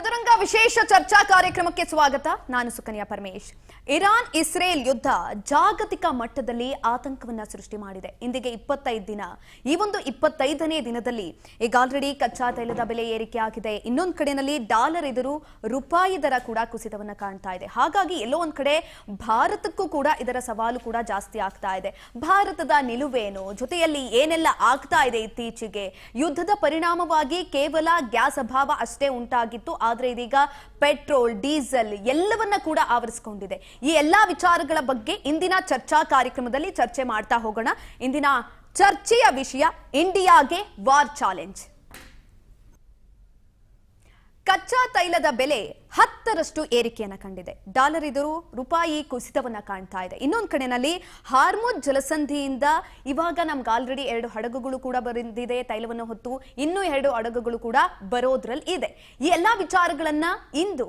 ಚದುರಂಗ ವಿಶೇಷ ಚರ್ಚಾ ಕಾರ್ಯಕ್ರಮಕ್ಕೆ ಸ್ವಾಗತ. ನಾನು ಸುಕನ್ಯಾ ಪರಮೇಶ್. ಇರಾನ್ ಇಸ್ರೇಲ್ ಯುದ್ಧ ಜಾಗತಿಕ ಮಟ್ಟದಲ್ಲಿ ಆತಂಕವನ್ನ ಸೃಷ್ಟಿ ಮಾಡಿದೆ. ಇಂದಿಗೆ 25 ದಿನ. ಈ ಒಂದು 25ನೇ ದಿನದಲ್ಲಿ ಈಗ ಆಲ್ರೆಡಿ ಕಚ್ಚಾ ತೈಲದ ಬೆಲೆ ಏರಿಕೆ ಆಗಿದೆ. ಇನ್ನೊಂದು ಕಡೆಯಲ್ಲಿ ಡಾಲರ್ ಎದುರು ರೂಪಾಯಿ ದರ ಕೂಡ ಕುಸಿತವನ್ನ ಕಾಣ್ತಾ ಇದೆ. ಹಾಗಾಗಿ ಎಲ್ಲೋ ಒಂದ್ ಕಡೆ ಭಾರತಕ್ಕೂ ಕೂಡ ಇದರ ಸವಾಲು ಕೂಡ ಜಾಸ್ತಿ ಆಗ್ತಾ ಇದೆ. ಭಾರತದ ನಿಲುವೇನು, ಜೊತೆಯಲ್ಲಿ ಏನೆಲ್ಲ ಆಗ್ತಾ ಇದೆ ಇತ್ತೀಚೆಗೆ, ಯುದ್ಧದ ಪರಿಣಾಮವಾಗಿ ಕೇವಲ ಗ್ಯಾಸ್ ಅಭಾವ ಅಷ್ಟೇ ಉಂಟಾಗಿತ್ತು, ಆದ್ರೆ ಇದೀಗ ಪೆಟ್ರೋಲ್, ಡೀಸೆಲ್ ಎಲ್ಲವನ್ನ ಕೂಡ ಆವರಿಸಿಕೊಂಡಿದೆ. ಈ ಎಲ್ಲಾ ವಿಚಾರಗಳ ಬಗ್ಗೆ ಇಂದಿನ ಚರ್ಚಾ ಕಾರ್ಯಕ್ರಮದಲ್ಲಿ ಚರ್ಚೆ ಮಾಡ್ತಾ ಹೋಗೋಣ. ಇಂದಿನ ಚರ್ಚೆಯ ವಿಷಯ ಇಂಡಿಯಾಗೆ ವಾರ್ ಚಾಲೆಂಜ್. ಕಚ್ಚಾ ತೈಲದ ಬೆಲೆ 10ರಷ್ಟು ಏರಿಕೆಯನ್ನ ಕಂಡಿದೆ. ಡಾಲರ್ ಎದುರು ರೂಪಾಯಿ ಕುಸಿತವನ್ನ ಕಾಣ್ತಾ ಇದೆ. ಇನ್ನೊಂದು ಕಡೆಯಲ್ಲಿ ಹಾರ್ಮುಜ್ ಜಲಸಂಧಿಯಿಂದ ಇವಾಗ ನಮ್ಗೆ ಆಲ್ರೆಡಿ 2 ಹಡಗುಗಳು ಕೂಡ ಬಂದಿದೆ ತೈಲವನ್ನು ಹೊತ್ತು. ಇನ್ನೂ 2 ಹಡಗುಗಳು ಕೂಡ ಬರೋದ್ರಲ್ಲಿ ಇದೆ. ಈ ಎಲ್ಲಾ ವಿಚಾರಗಳನ್ನ ಇಂದು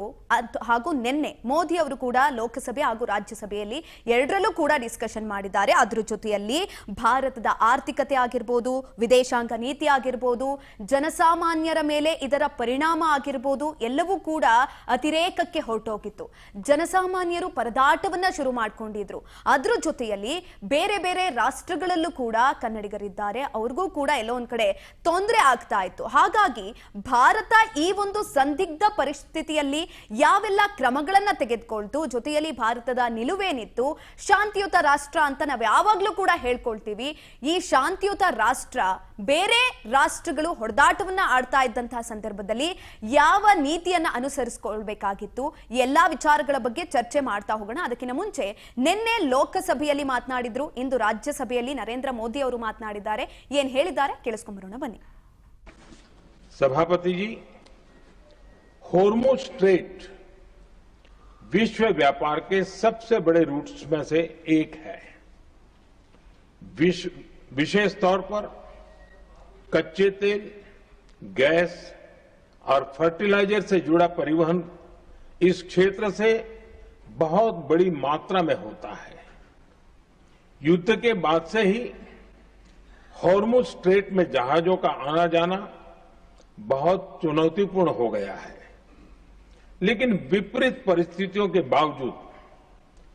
ಹಾಗೂ ನಿನ್ನೆ ಮೋದಿ ಅವರು ಕೂಡ ಲೋಕಸಭೆ ಹಾಗೂ ರಾಜ್ಯಸಭೆಯಲ್ಲಿ ಎರಡರಲ್ಲೂ ಕೂಡ ಡಿಸ್ಕಷನ್ ಮಾಡಿದ್ದಾರೆ. ಅದ್ರ ಜೊತೆಯಲ್ಲಿ ಭಾರತದ ಆರ್ಥಿಕತೆ ಆಗಿರ್ಬೋದು, ವಿದೇಶಾಂಗ ನೀತಿ ಆಗಿರ್ಬೋದು, ಜನಸಾಮಾನ್ಯರ ಮೇಲೆ ಇದರ ಪರಿಣಾಮ ಆಗಿರ್ಬೋದು, ಎಲ್ಲವೂ ಕೂಡ ಅತಿರೇಕಕ್ಕೆ ಹೊರಟೋಗಿತ್ತು. ಜನಸಾಮಾನ್ಯರು ಪರದಾಟವನ್ನ ಶುರು ಮಾಡ್ಕೊಂಡಿದ್ರು. ಅದ್ರ ಜೊತೆಯಲ್ಲಿ ಬೇರೆ ಬೇರೆ ರಾಷ್ಟ್ರಗಳಲ್ಲೂ ಕೂಡ ಕನ್ನಡಿಗರಿದ್ದಾರೆ, ಅವ್ರಿಗೂ ಕೂಡ ಎಲ್ಲೋ ಒಂದ್ ಕಡೆ ತೊಂದರೆ ಆಗ್ತಾ ಇತ್ತು. ಹಾಗಾಗಿ ಭಾರತ ಈ ಒಂದು ಸಂದಿಗ್ಧ ಪರಿಸ್ಥಿತಿಯಲ್ಲಿ ಯಾವೆಲ್ಲ ಕ್ರಮಗಳನ್ನ ತೆಗೆದುಕೊಳ್ತು, ಜೊತೆಯಲ್ಲಿ ಭಾರತದ ನಿಲುವೇನಿತ್ತು, ಶಾಂತಿಯುತ ರಾಷ್ಟ್ರ ಅಂತ ನಾವು ಯಾವಾಗ್ಲೂ ಕೂಡ ಹೇಳ್ಕೊಳ್ತೀವಿ. ಈ ಶಾಂತಿಯುತ ರಾಷ್ಟ್ರ ಬೇರೆ ರಾಷ್ಟ್ರಗಳು ಹೊಡೆದಾಟವನ್ನ ಆಡ್ತಾ ಇದ್ದಂತಹ ಸಂದರ್ಭದಲ್ಲಿ ಯಾವ ನೀತಿಯನ್ನ ಅನುಸರಿಸಿಕೊಳ್ಬೇಕಾಗಿತ್ತು, ಎಲ್ಲಾ ವಿಚಾರಗಳ ಬಗ್ಗೆ ಚರ್ಚೆ ಮಾಡ್ತಾ ಹೋಗೋಣ. ಅದಕ್ಕಿಂತ ಮುಂಚೆ ನಿನ್ನೆ ಲೋಕಸಭೆಯಲ್ಲಿ ಮಾತನಾಡಿದ್ರು, ಇಂದು ರಾಜ್ಯಸಭೆಯಲ್ಲಿ ನರೇಂದ್ರ ಮೋದಿ ಅವರು ಮಾತನಾಡಿದ್ದಾರೆ. ಏನ್ ಹೇಳಿದ್ದಾರೆ ಕೇಳಿಸ್ಕೊಂಬರೋಣ ಬನ್ನಿ. सभापति जी, हॉर्मुज़ स्ट्रेट विश्व व्यापार के सबसे बड़े रूट्स में से एक है. विशेष तौर पर कच्चे तेल, गैस और फर्टिलाइजर से जुड़ा परिवहन इस क्षेत्र से बहुत बड़ी मात्रा में होता है. युद्ध के बाद से ही हॉर्मुज़ स्ट्रेट में जहाजों का आना जाना बहुत चुनौतीपूर्ण हो गया है. लेकिन विपरीत परिस्थितियों के बावजूद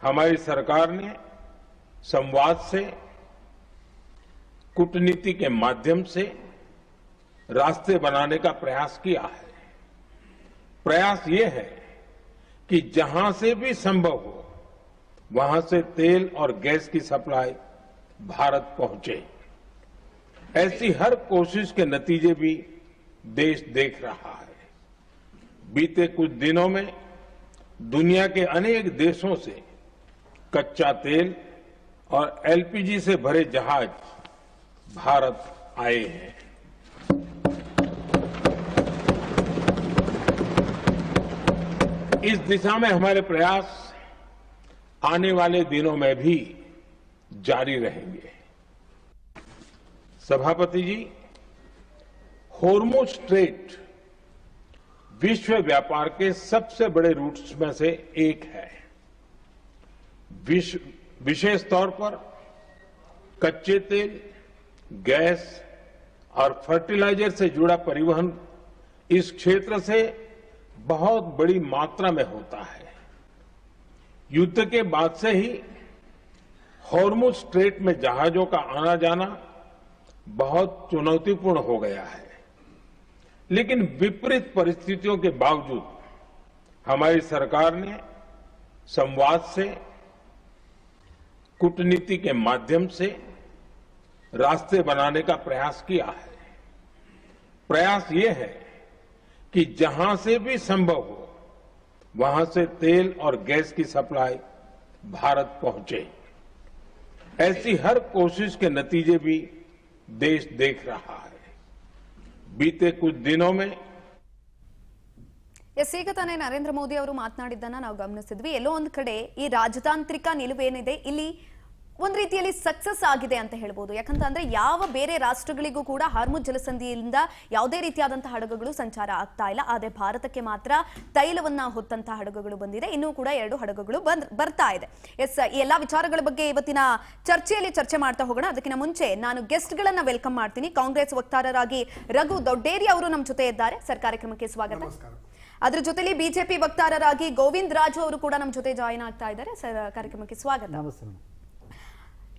हमारी सरकार ने संवाद से, कूटनीति के माध्यम से रास्ते बनाने का प्रयास किया है. प्रयास ये है कि जहां से भी संभव हो वहां से तेल और गैस की सप्लाई भारत पहुंचे. ऐसी हर कोशिश के नतीजे भी देश देख रहा है. बीते कुछ दिनों में दुनिया के अनेक देशों से कच्चा तेल और एलपीजी से भरे जहाज भारत आए हैं. इस दिशा में हमारे प्रयास आने वाले दिनों में भी जारी रहेंगे. सभापति जी, हॉर्मुज़ स्ट्रेट विश्व व्यापार के सबसे बड़े रूट्स में से एक है. विशेष तौर पर कच्चे तेल, गैस और फर्टिलाइजर से जुड़ा परिवहन इस क्षेत्र से बहुत बड़ी मात्रा में होता है. युद्ध के बाद से ही हॉर्मुज़ स्ट्रेट में जहाजों का आना जाना बहुत चुनौतीपूर्ण हो गया है. लेकिन विपरीत परिस्थितियों के बावजूद हमारी सरकार ने संवाद से, कूटनीति के माध्यम से रास्ते बनाने का प्रयास किया है. प्रयास ये है कि जहां से भी संभव हो वहां से तेल और गैस की सप्लाई भारत पहुंचे. ऐसी हर कोशिश के नतीजे भी देश देख रहा है. बीते कुछ दिनों में ಈಗ ತಾನೇ ನರೇಂದ್ರ ಮೋದಿ ಅವರು ಮಾತನಾಡಿದ್ದನ್ನ ನಾವು ಗಮನಿಸಿದ್ವಿ. ಎಲ್ಲೋ ಒಂದ್ ಕಡೆ ಈ ರಾಜತಾಂತ್ರಿಕ ನಿಲುವೇನಿದೆ, ಇಲ್ಲಿ ಒಂದ್ ರೀತಿಯಲ್ಲಿ ಸಕ್ಸಸ್ ಆಗಿದೆ ಅಂತ ಹೇಳ್ಬೋದು. ಯಾಕಂತಂದ್ರೆ ಯಾವ ಬೇರೆ ರಾಷ್ಟ್ರಗಳಿಗೂ ಕೂಡ ಹಾರ್ಮುಜ್ ಜಲಸಂಧಿಯಿಂದ ಯಾವುದೇ ರೀತಿಯಾದಂತಹ ಹಡಗುಗಳು ಸಂಚಾರ ಆಗ್ತಾ ಇಲ್ಲ. ಆದ್ರೆ ಭಾರತಕ್ಕೆ ಮಾತ್ರ ತೈಲವನ್ನ ಹೊತ್ತಂತಹ ಹಡಗುಗಳು ಬಂದಿದೆ. ಇನ್ನೂ ಕೂಡ 2 ಹಡಗುಗಳು ಬರ್ತಾ ಇದೆ. ಎಸ್, ಈ ಎಲ್ಲಾ ವಿಚಾರಗಳ ಬಗ್ಗೆ ಇವತ್ತಿನ ಚರ್ಚೆಯಲ್ಲಿ ಚರ್ಚೆ ಮಾಡ್ತಾ ಹೋಗೋಣ. ಅದಕ್ಕಿಂತ ಮುಂಚೆ ನಾನು ಗೆಸ್ಟ್ ಗಳನ್ನ ವೆಲ್ಕಮ್ ಮಾಡ್ತೀನಿ. ಕಾಂಗ್ರೆಸ್ ವಕ್ತಾರರಾಗಿ ರಘು ದೊಡ್ಡೇರಿ ಅವರು ನಮ್ಮ ಜೊತೆ ಇದ್ದಾರೆ. ಸರ್, ಕಾರ್ಯಕ್ರಮಕ್ಕೆ ಸ್ವಾಗತ. ಅದ್ರ ಜೊತೆಲಿ ಬಿಜೆಪಿ ವಕ್ತಾರರಾಗಿ ಗೋವಿಂದ್ ರಾಜು ಅವರು ಕೂಡ ನಮ್ಮ ಜೊತೆ ಜಾಯಿನ್ ಆಗ್ತಾ ಇದ್ದಾರೆ. ಸರ್, ಕಾರ್ಯಕ್ರಮಕ್ಕೆ ಸ್ವಾಗತ.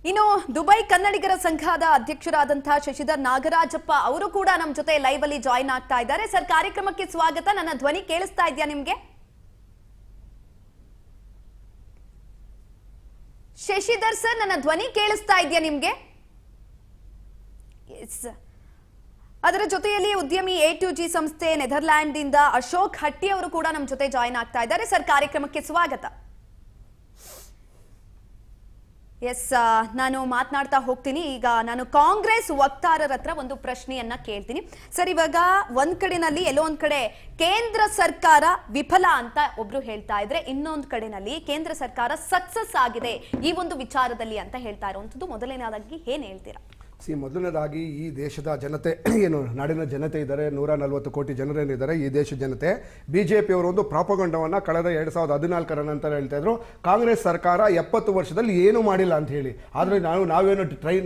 ಇನ್ನು ದುಬೈ ಕನ್ನಡಿಗರ ಸಂಘದ ಅಧ್ಯಕ್ಷರಾದಂತಹ ಶಶಿಧರ್ ನಾಗರಾಜಪ್ಪ ಅವರು ಕೂಡ ನಮ್ಮ ಜೊತೆ ಲೈವ್ ಅಲ್ಲಿ ಜಾಯಿನ್ ಆಗ್ತಾ ಇದ್ದಾರೆ. ಸರ್, ಕಾರ್ಯಕ್ರಮಕ್ಕೆ ಸ್ವಾಗತ. ನನ್ನ ಧ್ವನಿ ಕೇಳಿಸ್ತಾ ಇದೆಯಾ ನಿಮ್ಗೆ? ಶಶಿಧರ್ ಸರ್, ನನ್ನ ಧ್ವನಿ ಕೇಳಿಸ್ತಾ ಇದೆಯಾ ನಿಮ್ಗೆ? ಎಸ್. ಅದರ ಜೊತೆಯಲ್ಲಿ ಉದ್ಯಮಿ A2G ಸಂಸ್ಥೆ ನೆದರ್ಲ್ಯಾಂಡ್ ಇಂದ ಅಶೋಕ್ ಹಟ್ಟಿ ಅವರು ಕೂಡ ನಮ್ಮ ಜೊತೆ ಜಾಯಿನ್ ಆಗ್ತಾ ಇದ್ದಾರೆ. ಸರ್, ಕಾರ್ಯಕ್ರಮಕ್ಕೆ ಸ್ವಾಗತ. ಎಸ್, ನಾನು ಮಾತನಾಡ್ತಾ ಹೋಗ್ತೀನಿ. ಈಗ ನಾನು ಕಾಂಗ್ರೆಸ್ ವಕ್ತಾರರ ಹತ್ರ ಒಂದು ಪ್ರಶ್ನೆಯನ್ನ ಕೇಳ್ತೀನಿ. ಸರ್, ಇವಾಗ ಒಂದ್ ಕಡೆನಲ್ಲಿ ಎಲ್ಲೋ ಒಂದ್ ಕಡೆ ಕೇಂದ್ರ ಸರ್ಕಾರ ವಿಫಲ ಅಂತ ಒಬ್ರು ಹೇಳ್ತಾ ಇದ್ರೆ, ಇನ್ನೊಂದ್ ಕಡೆನಲ್ಲಿ ಕೇಂದ್ರ ಸರ್ಕಾರ ಸಕ್ಸಸ್ ಆಗಿದೆ ಈ ಒಂದು ವಿಚಾರದಲ್ಲಿ ಅಂತ ಹೇಳ್ತಾ ಇರುವಂತದ್ದು. ಮೊದಲನೇದಾಗಿ ಏನ್ ಹೇಳ್ತೀರಾ? ಮೊದಲನೇದಾಗಿ ಈ ದೇಶದ ಜನತೆ ಏನು ನಾಡಿನ ಜನತೆ ಇದ್ದಾರೆ, 140 ಕೋಟಿ ಜನರೇನಿದ್ದಾರೆ ಈ ದೇಶದ ಜನತೆ, BJP ಅವರು ಒಂದು ಪ್ರಾಪಗಂಡವನ್ನು ಕಳೆದ 2014 ನಂತರ ಹೇಳ್ತಾ ಇದ್ರು, ಕಾಂಗ್ರೆಸ್ ಸರ್ಕಾರ 70 ವರ್ಷದಲ್ಲಿ ಏನು ಮಾಡಿಲ್ಲ ಅಂತ ಹೇಳಿ. ಆದರೆ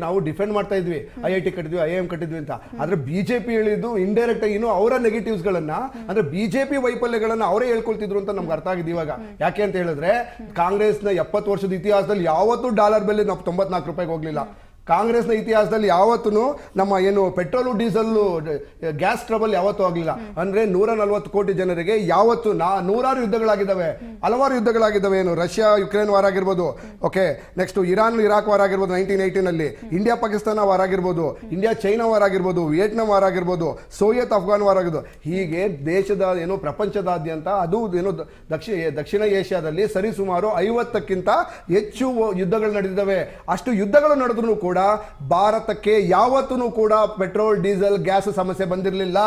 ನಾವು ಡಿಫೆಂಡ್ ಮಾಡ್ತಾ ಇದ್ವಿ, IIT ಕಟ್ಟಿದ್ವಿ, IIM ಕಟ್ಟಿದ್ವಿ ಅಂತ. ಆದರೆ BJP ಹೇಳಿದ್ದು ಇಂಡೈರೆಕ್ಟ್ ಆಗಿ ಅವರ ನೆಗೆಟಿವ್ಸ್ಗಳನ್ನ, ಅಂದ್ರೆ BJP ವೈಫಲ್ಯಗಳನ್ನ ಅವರೇ ಹೇಳ್ಕೊಳ್ತಿದ್ರು ಅಂತ ನಮ್ಗೆ ಅರ್ಥ ಆಗಿದೆ ಇವಾಗ. ಯಾಕೆ ಅಂತ ಹೇಳಿದ್ರೆ, ಕಾಂಗ್ರೆಸ್ನ 70 ವರ್ಷದ ಇತಿಹಾಸದಲ್ಲಿ ಯಾವತ್ತೂ ಡಾಲರ್ ಬೆಲೆ ನಾವು 94 ರೂಪಾಯಿಗೆ ಹೋಗ್ಲಿಲ್ಲ. ಕಾಂಗ್ರೆಸ್ನ ಇತಿಹಾಸದಲ್ಲಿ ಯಾವತ್ತೂ ನಮ್ಮ ಏನು ಪೆಟ್ರೋಲು ಡೀಸೆಲ್ಲು ಗ್ಯಾಸ್ ಟ್ರಬಲ್ ಯಾವತ್ತೂ ಆಗಲಿಲ್ಲ. ಅಂದ್ರೆ 140 ಕೋಟಿ ಜನರಿಗೆ ಯಾವತ್ತು ನೂರಾರು ಯುದ್ಧಗಳಾಗಿದ್ದಾವೆ, ಹಲವಾರು ಯುದ್ಧಗಳಾಗಿದ್ದಾವೆ. ಏನು ರಷ್ಯಾ ಯುಕ್ರೇನ್ ವಾರ ಆಗಿರ್ಬೋದು, ಓಕೆ, ನೆಕ್ಸ್ಟ್ ಇರಾನ್ ಇರಾಕ್ ವಾರ ಆಗಿರ್ಬೋದು 1918ನಲ್ಲಿ, ಇಂಡಿಯಾ ಪಾಕಿಸ್ತಾನ ವಾರ ಆಗಿರ್ಬೋದು, ಇಂಡಿಯಾ ಚೈನಾ ವಾರ ಆಗಿರ್ಬೋದು, ವಿಯೆಟ್ನಾಂ ವಾರ ಆಗಿರ್ಬೋದು, ಸೋವಿಯತ್ ಅಫ್ಘಾನ್ ವಾರ ಆಗಿರ್ಬೋದು. ಹೀಗೆ ದೇಶದ ಏನು ಪ್ರಪಂಚದಾದ್ಯಂತ ಅದು ಏನು ದಕ್ಷಿಣ ಏಷ್ಯಾದಲ್ಲಿ ಸರಿಸುಮಾರು 50ಕ್ಕಿಂತ ಹೆಚ್ಚು ಯುದ್ಧಗಳು ನಡೆದಿದ್ದಾವೆ. ಅಷ್ಟು ಯುದ್ಧಗಳು ನಡೆದ್ರು ಕೂಡ ಭಾರತಕ್ಕೆ ಯಾವತ್ತೂ ಕೂಡ ಪೆಟ್ರೋಲ್ ಡೀಸೆಲ್ ಗ್ಯಾಸ್ ಸಮಸ್ಯೆ ಬಂದಿರಲಿಲ್ಲ.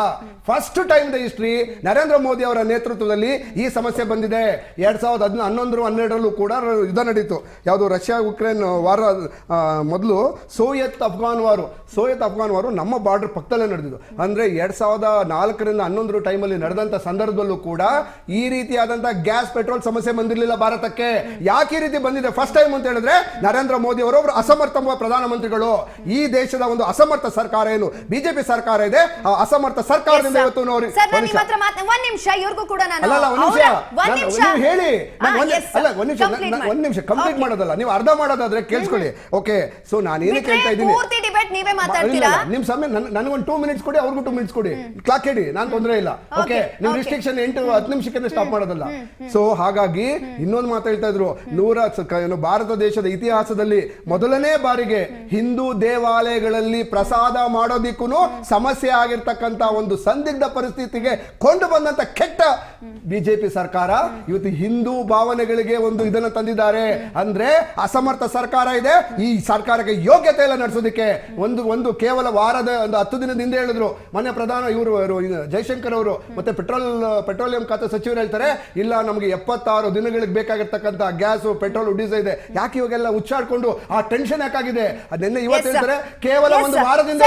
First time the history Narendra Modi ಅವರ ನೇತೃತ್ವದಲ್ಲಿ ಈ ಸಮಸ್ಯೆ ಬಂದಿದೆ. 2011-12 ಕೂಡ ಯುದ್ಧ ನಡೀತು. ಯಾವುದು ರಷ್ಯಾ ಯುಕ್ರೇನ್ ವಾರ ಮೊದಲು ಸೋವಿಯತ್ ಅಫ್ಘಾನ್ ವಾರು ನಮ್ಮ ಬಾರ್ಡರ್ ಪಕ್ಕದಲ್ಲೇ ನಡೆದಿದ್ದು. ಅಂದ್ರೆ 2004-11 ಟೈಮಲ್ಲಿ ನಡೆದಂತ ಸಂದರ್ಭದಲ್ಲೂ ಕೂಡ ಈ ರೀತಿಯಾದಂತಹ ಗ್ಯಾಸ್ ಪೆಟ್ರೋಲ್ ಸಮಸ್ಯೆ ಬಂದಿರಲಿಲ್ಲ ಭಾರತಕ್ಕೆ. ಯಾಕೆ ಈ ರೀತಿ ಬಂದಿದೆ ಫಸ್ಟ್ ಟೈಮ್ ಅಂತ ಹೇಳಿದ್ರೆ, ನರೇಂದ್ರ ಮೋದಿ ಅವರು ಅಸಮರ್ಥ ಪ್ರಧಾನಮಂತ್ರಿಗಳು. ಈ ದೇಶದ ಒಂದು ಅಸಮರ್ಥ ಸರ್ಕಾರ ಏನು BJP ಸರ್ಕಾರ ಇದೆ, ಆ ಅಸಮರ್ಥ ಸರ್ಕಾರದಿಂದ ಇವತ್ತು ನೋಡಿ ಒಂದ್ ನಿಮಿಷ ಕಂಪ್ಲೀಟ್ ಮಾಡೋದಲ್ಲ, ನೀವು ಅರ್ಧ ಮಾಡೋದಾದ್ರೆ ಕೇಳಿಸ್ಕೊಳ್ಳಿ. ಓಕೆ, ಸೊ ನಾನು ಏನಕ್ಕೆ ಹೇಳ್ತಾ ಇದ್ದೀನಿ, ನಿಮ್ ಸಮಯ ನನಗೊಂದು 2 ಮಿನಿಟ್ಸ್ ಕೊಡಿ, ಅವ್ರಿಗೂ 2 ಮಿನಿಟ್ಸ್ ಕೊಡಿ, ಕ್ಲಾಕ್ ಹೇಳಿ, ನಾನು ತೊಂದರೆ ಇಲ್ಲ. ಓಕೆ, ನಿಮ್ ರಿಸ್ಟ್ರಿಕ್ಷನ್ 8-10 ನಿಮಿಷಕ್ಕೆ ಸ್ಟಾಪ್ ಮಾಡೋದಲ್ಲ. ಸೊ ಹಾಗಾಗಿ ಇನ್ನೊಂದು ಮಾತು ಹೇಳ್ತಾ ಇದ್ರು, ಭಾರತ ದೇಶದ ಇತಿಹಾಸದಲ್ಲಿ ಮೊದಲನೇ ಬಾರಿಗೆ ಹಿಂದೂ ದೇವಾಲಯಗಳಲ್ಲಿ ಪ್ರಸಾದ ಮಾಡೋದಿಕ್ಕೂ ಸಮಸ್ಯೆ ಆಗಿರ್ತಕ್ಕಂಥ ಒಂದು ಸಂದಿಗ್ಧ ಪರಿಸ್ಥಿತಿಗೆ ಕೊಂಡು ಬಂದಂತ ಕೆಟ್ಟ BJP ಸರ್ಕಾರ ಇವತ್ತು ಹಿಂದೂ ಭಾವನೆಗಳಿಗೆ ಒಂದು ಇದನ್ನು ತಂದಿದ್ದಾರೆ. ಅಂದ್ರೆ ಅಸಮರ್ಥ ಸರ್ಕಾರ ಇದೆ. ಈ ಸರ್ಕಾರಕ್ಕೆ ಯೋಗ್ಯತೆ ಇಲ್ಲ ನಡೆಸೋದಕ್ಕೆ. ಒಂದು ಕೇವಲ ವಾರದ ಒಂದು 10 ದಿನದಿಂದ ಹೇಳಿದ್ರು, ಮನೆ ಪ್ರಧಾನ ಇವರು ಜೈಶಂಕರ್ ಅವರು ಮತ್ತೆ ಪೆಟ್ರೋಲಿಯಂ ಖಾತೆ ಸಚಿವರು ಹೇಳ್ತಾರೆ, ಇಲ್ಲ ನಮಗೆ 76 ದಿನಗಳಿಗೆ ಬೇಕಾಗಿರ್ತಕ್ಕಂಥ ಗ್ಯಾಸ್ ಪೆಟ್ರೋಲ್ ಡೀಸೆಲ್ ಇದೆ. ಯಾಕೆ ಇವಾಗೆಲ್ಲ ಉಚ್ಚಾಡ್ಕೊಂಡು ಆ ಟೆನ್ಷನ್ ಯಾಕಾಗಿದೆ? ಅದನ್ನೇ ಇವತ್ತು ಹೇಳ್ತಾರೆ, ಕೇವಲ ಒಂದು ವಾರದಿಂದ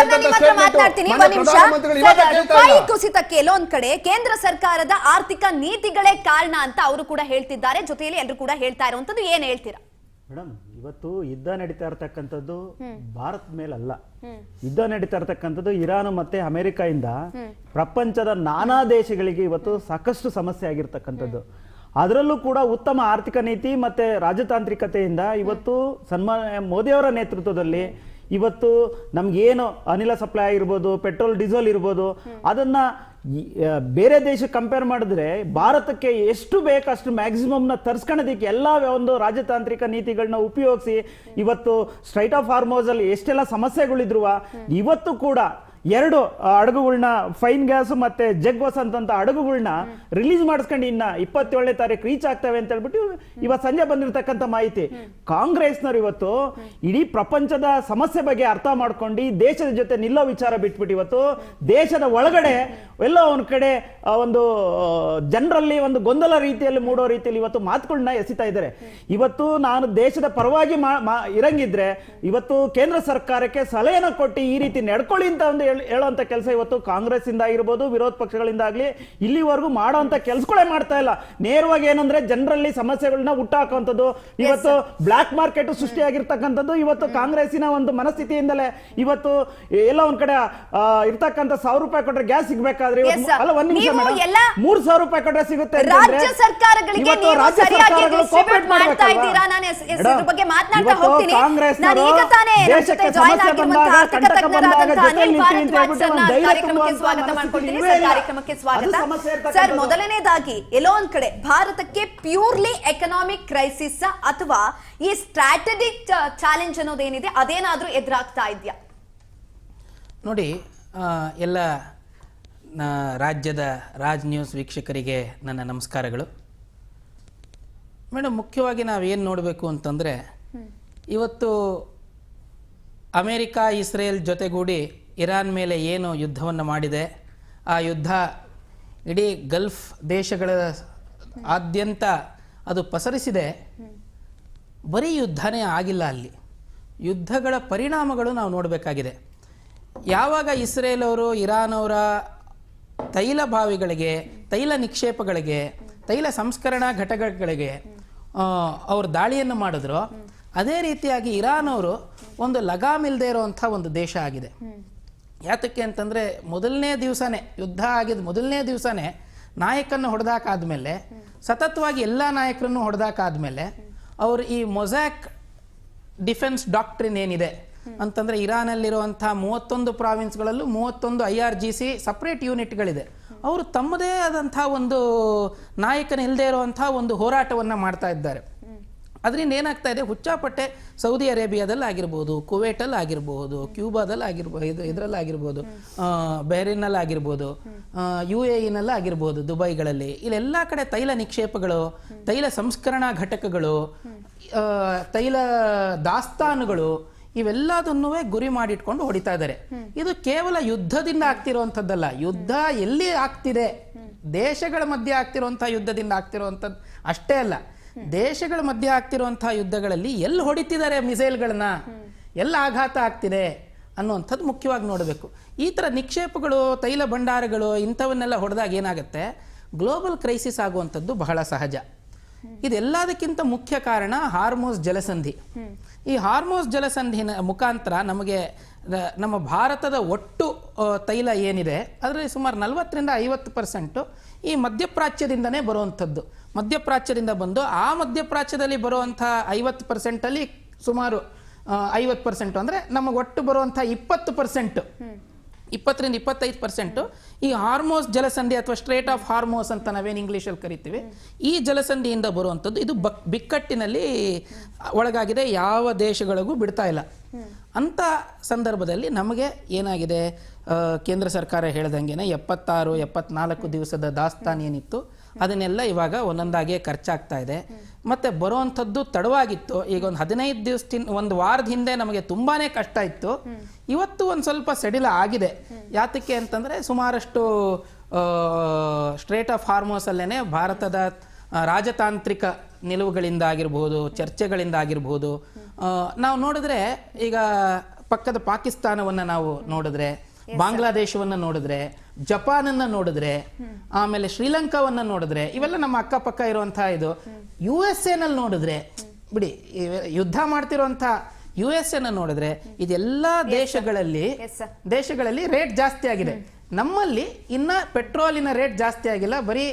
ಕುಸಿತಕ್ಕೆ ಎಲ್ಲೊಂದ್ ಕಡೆ ಕೇಂದ್ರ ಸರ್ಕಾರದ ಆರ್ಥಿಕ ನೀತಿಗಳೇ ಕಾರಣ ಅಂತ ಅವರು ಕೂಡ ಹೇಳ್ತಿದ್ದಾರೆ. ಜೊತೆಯಲ್ಲಿ ಎಲ್ಲರೂ ಕೂಡ ಹೇಳ್ತಾ ಇರುವಂತದ್ದು ಏನ್ ಹೇಳ್ತೀರಾ ಮೇಡಮ್? ಇವತ್ತು ಯುದ್ಧ ನಡೀತಾ ಇರ್ತಕ್ಕಂಥದ್ದು ಭಾರತ ಮೇಲಲ್ಲ, ಯುದ್ಧ ನಡೀತಾ ಇರ್ತಕ್ಕಂಥದ್ದು ಇರಾನ್ ಮತ್ತೆ ಅಮೆರಿಕದಿಂದ ಪ್ರಪಂಚದ ನಾನಾ ದೇಶಗಳಿಗೆ ಇವತ್ತು ಸಾಕಷ್ಟು ಸಮಸ್ಯೆ ಆಗಿರ್ತಕ್ಕಂಥದ್ದು. ಅದರಲ್ಲೂ ಕೂಡ ಉತ್ತಮ ಆರ್ಥಿಕ ನೀತಿ ಮತ್ತೆ ರಾಜತಾಂತ್ರಿಕತೆಯಿಂದ ಇವತ್ತು ಸನ್ಮಾನ್ಯ ಮೋದಿಯವರ ನೇತೃತ್ವದಲ್ಲಿ ಇವತ್ತು ನಮ್ಗೇನು ಅನಿಲ ಸಪ್ಲೈ ಆಗಿರ್ಬೋದು, ಪೆಟ್ರೋಲ್ ಡೀಸೆಲ್ ಇರ್ಬೋದು, ಅದನ್ನ ಬೇರೆ ದೇಶಕ್ಕೆ ಕಂಪೇರ್ ಮಾಡಿದ್ರೆ ಭಾರತಕ್ಕೆ ಎಷ್ಟು ಬೇಕಷ್ಟು ಮ್ಯಾಕ್ಸಿಮಮ್ನ ತರಿಸ್ಕೊಳ್ಳೋದಕ್ಕೆ ಎಲ್ಲ ಒಂದು ರಾಜತಾಂತ್ರಿಕ ನೀತಿಗಳನ್ನ ಉಪಯೋಗಿಸಿ ಇವತ್ತು ಸ್ಟ್ರೈಟ್ ಆಫ್ ಹಾರ್ಮೋಸ್ ಅಲ್ಲಿ ಎಷ್ಟೆಲ್ಲ ಸಮಸ್ಯೆಗಳಿದ್ರು ಇವತ್ತು ಕೂಡ ಎರಡು ಹಡಗುಗಳನ್ನ ಫೈನ್ ಗ್ಯಾಸ್ ಮತ್ತೆ ಜಗ್ವಸ್ ಅಂತ ಹಡಗುಗಳನ್ನ ರಿಲೀಸ್ ಮಾಡಿಸ್ಕೊಂಡು ಇನ್ನ 27ನೇ ತಾರೀಕು ರೀಚ್ ಆಗ್ತವೆ ಅಂತ ಹೇಳ್ಬಿಟ್ಟು ಇವತ್ತು ಸಂಜೆ ಬಂದಿರತಕ್ಕಂಥ ಮಾಹಿತಿ. ಕಾಂಗ್ರೆಸ್ನವ್ರು ಇವತ್ತು ಇಡೀ ಪ್ರಪಂಚದ ಸಮಸ್ಯೆ ಬಗ್ಗೆ ಅರ್ಥ ಮಾಡ್ಕೊಂಡು ದೇಶದ ಜೊತೆ ನಿಲ್ಲೋ ವಿಚಾರ ಬಿಟ್ಬಿಟ್ಟು ಇವತ್ತು ದೇಶದ ಒಳಗಡೆ ಎಲ್ಲೋ ಒಂದ್ ಕಡೆ ಒಂದು ಜನರಲ್ಲಿ ಒಂದು ಗೊಂದಲ ರೀತಿಯಲ್ಲಿ ಮೂಡೋ ರೀತಿಯಲ್ಲಿ ಇವತ್ತು ಮಾತುಗಳನ್ನ ಎಸಿತಾ ಇದ್ದಾರೆ. ಇವತ್ತು ನಾನು ದೇಶದ ಪರವಾಗಿ ಇರಂಗಿದ್ರೆ ಇವತ್ತು ಕೇಂದ್ರ ಸರ್ಕಾರಕ್ಕೆ ಸಲಹೆನ ಕೊಟ್ಟು ಈ ರೀತಿ ನಡ್ಕೊಳ್ಳಿ ಅಂತ ಒಂದು ಹೇಳುವಂತ ಕೆಲಸ ಇವತ್ತು ಕಾಂಗ್ರೆಸ್ ಇಂದ ಆಗಿರ್ಬೋದು, ವಿರೋಧ ಪಕ್ಷಗಳಿಂದ ಆಗ್ಲಿ ಇಲ್ಲಿವರೆಗೂ ಮಾಡುವಂತ ಕೆಲಸಗಳೇ ಮಾಡ್ತಾ ಇಲ್ಲ. ನೇರವಾಗಿ ಏನಂದ್ರೆ ಜನರಲ್ಲಿ ಸಮಸ್ಯೆಗಳನ್ನ ಹುಟ್ಟಾಕುವಂಥದ್ದು, ಇವತ್ತು ಬ್ಲಾಕ್ ಮಾರ್ಕೆಟ್ ಸೃಷ್ಟಿಯಾಗಿರ್ತಕ್ಕಂಥದ್ದು ಇವತ್ತು ಕಾಂಗ್ರೆಸ್ಸಿನ ಒಂದು ಮನಸ್ಥಿತಿಯಿಂದಲೇ. ಇವತ್ತು ಎಲ್ಲ ಒಂದ್ ಕಡೆ ಇರ್ತಕ್ಕಂಥ 1,000 ರೂಪಾಯಿ ಕೊಟ್ರೆ ಗ್ಯಾಸ್ ಸಿಗ್ಬೇಕಾದ್ರೆ ಅಲ್ಲ, ಒಂದ್ ನಿಮಿಷ ಮೇಡಮ್, 3,000 ರೂಪಾಯಿ ಕೊಟ್ರೆ ಸಿಗುತ್ತೆ. ರಾಜ್ಯ ಸರ್ಕಾರಗಳಿಗೆ ನೀವು ಸರಿಯಾಗಿ ಡಿಸ್ಟ್ರಿಬ್ಯೂಟ್ ಮಾಡ್ತಾ ಇದ್ದೀರಾ? ನಾನು ಇದ್ರ ಬಗ್ಗೆ ಮಾತನಾಡ್ತಾ ಹೋಗ್ತೀನಿ. ನಾನು ಈಗ ತಾನೇ ನಮ್ಮ ಜೊತೆ ಜಾಯಿನ್ ಆಗಿರುವಂತಹ ಆರ್ಥಿಕ ತಜ್ಞರಾದಂತಹ ಅನಿಲ್ ಭಾರದ್ವಾಜ್ ಸರ್ನ ಕಾರ್ಯಕ್ರಮಕ್ಕೆ ಸ್ವಾಗತ ಮಾಡ್ಕೊಳ್ತೀನಿ. ಸರ್, ಕಾರ್ಯಕ್ರಮಕ್ಕೆ ಸ್ವಾಗತ. ಸರ್, ಮೊದಲನೇದಾಗಿ ಎಲ್ಲೋ ಒಂದ್ ಕಡೆ ಭಾರತಕ್ಕೆ ಪ್ಯೂರ್ಲಿ ಎಕನಾಮಿಕ್ ಕ್ರೈಸಿಸ್ ಅಥವಾ ಈ ಸ್ಟ್ರಾಟಜಿಕ್ ಚಾಲೆಂಜ್ ಅನ್ನೋದೇನಿದೆ ಅದೇನಾದ್ರೂ ಎದುರಾಗ್ತಾ ಇದೆಯಾ? ನೋಡಿ, ಎಲ್ಲ ರಾಜ್ಯದ ರಾಜ್ ನ್ಯೂಸ್ ವೀಕ್ಷಕರಿಗೆ ನನ್ನ ನಮಸ್ಕಾರಗಳು. ಮೇಡಮ್, ಮುಖ್ಯವಾಗಿ ನಾವೇನು ನೋಡಬೇಕು ಅಂತಂದರೆ, ಇವತ್ತು ಅಮೇರಿಕಾ ಇಸ್ರೇಲ್ ಜೊತೆಗೂಡಿ ಇರಾನ್ ಮೇಲೆ ಏನು ಯುದ್ಧವನ್ನು ಮಾಡಿದೆ, ಆ ಯುದ್ಧ ಇಡೀ ಗಲ್ಫ್ ದೇಶಗಳ ಆದ್ಯಂತ ಅದು ಪಸರಿಸಿದೆ. ಬರೀ ಯುದ್ಧನೇ ಆಗಿಲ್ಲ, ಅಲ್ಲಿ ಯುದ್ಧಗಳ ಪರಿಣಾಮಗಳು ನಾವು ನೋಡಬೇಕಾಗಿದೆ. ಯಾವಾಗ ಇಸ್ರೇಲ್ ಅವರು ಇರಾನ್ ಅವರ ತೈಲ ಬಾವಿಗಳಿಗೆ, ತೈಲ ನಿಕ್ಷೇಪಗಳಿಗೆ, ತೈಲ ಸಂಸ್ಕರಣಾ ಘಟಕಗಳಿಗೆ ಅವರು ದಾಳಿಯನ್ನು ಮಾಡಿದ್ರು, ಅದೇ ರೀತಿಯಾಗಿ ಇರಾನ್ ಅವರು ಒಂದು ಲಗಾಮಿಲ್ಲದೆ ಇರುವಂಥ ಒಂದು ದೇಶ ಆಗಿದೆ. ಯಾತಕ್ಕೆ ಅಂತಂದರೆ, ಮೊದಲನೇ ದಿವಸನೇ ಯುದ್ಧ ಆಗಿದ್ದು ಮೊದಲನೇ ದಿವಸನೇ ನಾಯಕನ್ನು ಹೊಡೆದಾಕಾದ್ಮೇಲೆ, ಸತತವಾಗಿ ಎಲ್ಲ ನಾಯಕರನ್ನು ಹೊಡೆದಾಕಾದ್ಮೇಲೆ ಅವರು ಈ ಮೊಸಾಕ್ ಡಿಫೆನ್ಸ್ ಡಾಕ್ಟ್ರಿನ್ ಏನಿದೆ ಅಂತಂದರೆ, ಇರಾನಲ್ಲಿರುವಂಥ 31 ಪ್ರಾವಿನ್ಸ್ಗಳಲ್ಲೂ 31 IRGC ಸಪ್ರೇಟ್ ಯೂನಿಟ್ಗಳಿದೆ. ಅವರು ತಮ್ಮದೇ ಆದಂಥ ಒಂದು ನಾಯಕನ ಇಲ್ಲದೆ ಇರುವಂಥ ಒಂದು ಹೋರಾಟವನ್ನು ಮಾಡ್ತಾ ಇದ್ದಾರೆ. ಅದರಿಂದ ಏನಾಗ್ತಾ ಇದೆ, ಹುಚ್ಚಾಪಟ್ಟೆ ಸೌದಿ ಅರೇಬಿಯಾದಲ್ಲಿ ಆಗಿರ್ಬೋದು, ಕುವೈಟಲ್ಲಿ ಆಗಿರ್ಬೋದು, ಕ್ಯೂಬಾದಲ್ಲಿ ಆಗಿರ್ಬೋದು, ಇದರಲ್ಲಿ ಆಗಿರ್ಬೋದು, ಬೆಹ್ರಿನ್ನಲ್ಲಿ ಆಗಿರ್ಬೋದು, UAEನಲ್ಲಿ ಆಗಿರ್ಬೋದು, ದುಬೈಗಳಲ್ಲಿ, ಇಲ್ಲೆಲ್ಲ ಕಡೆ ತೈಲ ನಿಕ್ಷೇಪಗಳು, ತೈಲ ಸಂಸ್ಕರಣಾ ಘಟಕಗಳು, ತೈಲ ದಾಸ್ತಾನುಗಳು ಇವೆಲ್ಲದನ್ನೂ ಗುರಿ ಮಾಡಿಟ್ಕೊಂಡು ಹೊಡಿತಾ ಇದ್ದಾರೆ. ಇದು ಕೇವಲ ಯುದ್ಧದಿಂದ ಆಗ್ತಿರುವಂಥದ್ದಲ್ಲ. ಯುದ್ಧ ಎಲ್ಲಿ ಆಗ್ತಿದೆ, ದೇಶಗಳ ಮಧ್ಯೆ ಆಗ್ತಿರುವಂಥ ಯುದ್ಧದಿಂದ ಆಗ್ತಿರುವಂಥದ್ದು ಅಷ್ಟೇ ಅಲ್ಲ, ದೇಶಗಳ ಮಧ್ಯೆ ಆಗ್ತಿರುವಂತಹ ಯುದ್ಧಗಳಲ್ಲಿ ಎಲ್ಲಿ ಹೊಡಿತಿದ್ದಾರೆ ಮಿಸೈಲ್ಗಳನ್ನ, ಎಲ್ಲ ಆಘಾತ ಆಗ್ತಿದೆ ಅನ್ನುವಂಥದ್ದು ಮುಖ್ಯವಾಗಿ ನೋಡಬೇಕು. ಈ ಥರ ನಿಕ್ಷೇಪಗಳು, ತೈಲ ಭಂಡಾರಗಳು ಇಂಥವನ್ನೆಲ್ಲ ಹೊಡೆದಾಗ ಏನಾಗುತ್ತೆ, ಗ್ಲೋಬಲ್ ಕ್ರೈಸಿಸ್ ಆಗುವಂಥದ್ದು ಬಹಳ ಸಹಜ. ಇದೆಲ್ಲದಕ್ಕಿಂತ ಮುಖ್ಯ ಕಾರಣ ಹಾರ್ಮೋಸ್ ಜಲಸಂಧಿ. ಈ ಹಾರ್ಮೋಸ್ ಜಲಸಂಧಿನ ಮುಖಾಂತರ ನಮಗೆ ನಮ್ಮ ಭಾರತದ ಒಟ್ಟು ತೈಲ ಏನಿದೆ ಅದರಲ್ಲಿ ಸುಮಾರು 40ರಿಂದ 50% ಈ ಮಧ್ಯಪ್ರಾಚ್ಯದಿಂದನೇ ಬರುವಂಥದ್ದು. ಮಧ್ಯಪ್ರಾಚ್ಯದಿಂದ ಬಂದು ಆ ಮಧ್ಯಪ್ರಾಚ್ಯದಲ್ಲಿ ಬರುವಂಥ 50%ಅಲ್ಲಿ ಸುಮಾರು 50% ಅಂದರೆ ನಮಗೆ ಒಟ್ಟು ಬರುವಂಥ 20%, 20ರಿಂದ 25% ಈ ಹಾರ್ಮೋಸ್ ಜಲಸಂಧಿ ಅಥವಾ ಸ್ಟ್ರೇಟ್ ಆಫ್ ಹಾರ್ಮೋಸ್ ಅಂತ ನಾವೇನು ಇಂಗ್ಲೀಷಲ್ಲಿ ಕರಿತೀವಿ, ಈ ಜಲಸಂಧಿಯಿಂದ ಬರುವಂಥದ್ದು. ಇದು ಬಿಕ್ಕಟ್ಟಿನಲ್ಲಿ ಒಳಗಾಗಿದೆ, ಯಾವ ದೇಶಗಳಿಗೂ ಬಿಡ್ತಾ ಇಲ್ಲ. ಅಂಥ ಸಂದರ್ಭದಲ್ಲಿ ನಮಗೆ ಏನಾಗಿದೆ, ಕೇಂದ್ರ ಸರ್ಕಾರ ಹೇಳ್ದಂಗೆನೆ 76-74 ದಿವಸದ ದಾಸ್ತಾನು ಏನಿತ್ತು ಅದನ್ನೆಲ್ಲ ಇವಾಗ ಒಂದೊಂದಾಗೆ ಖರ್ಚಾಗ್ತಾ ಇದೆ. ಮತ್ತು ಬರುವಂಥದ್ದು ತಡವಾಗಿತ್ತು. ಈಗ ಒಂದು 15 ದಿವಸದಿಂದ, ಒಂದು ವಾರದ ಹಿಂದೆ ನಮಗೆ ತುಂಬಾ ಕಷ್ಟ ಇತ್ತು. ಇವತ್ತು ಒಂದು ಸ್ವಲ್ಪ ಸಡಿಲ ಆಗಿದೆ. ಯಾತಕ್ಕೆ ಅಂತಂದರೆ, ಸುಮಾರಷ್ಟು ಸ್ಟ್ರೇಟ್ ಆಫ್ ಹಾರ್ಮೋಸಲ್ಲೇ ಭಾರತದ ರಾಜತಾಂತ್ರಿಕ ನಿಲುವುಗಳಿಂದ ಆಗಿರ್ಬೋದು, ಚರ್ಚೆಗಳಿಂದ ಆಗಿರ್ಬೋದು, ನಾವು ನೋಡಿದ್ರೆ ಈಗ ಪಕ್ಕದ ಪಾಕಿಸ್ತಾನವನ್ನು ನಾವು ನೋಡಿದ್ರೆ, ಬಾಂಗ್ಲಾದೇಶವನ್ನು ನೋಡಿದ್ರೆ, ಜಪಾನನ್ನು ನೋಡಿದ್ರೆ, ಆಮೇಲೆ ಶ್ರೀಲಂಕಾವನ್ನು ನೋಡಿದ್ರೆ, ಇವೆಲ್ಲ ನಮ್ಮ ಅಕ್ಕಪಕ್ಕ ಇರುವಂತಹ ಇದು. USA ನಲ್ಲಿ ನೋಡಿದ್ರೆ, ಬಿಡಿ ಯುದ್ಧ ಮಾಡ್ತಿರುವಂಥ USA ನೋಡಿದ್ರೆ, ಇದೆಲ್ಲ ದೇಶಗಳಲ್ಲಿ ರೇಟ್ ಜಾಸ್ತಿ ಆಗಿದೆ. ನಮ್ಮಲ್ಲಿ ಇನ್ನ ಪೆಟ್ರೋಲಿನ ರೇಟ್ ಜಾಸ್ತಿ ಆಗಿಲ್ಲ, ಬರೀ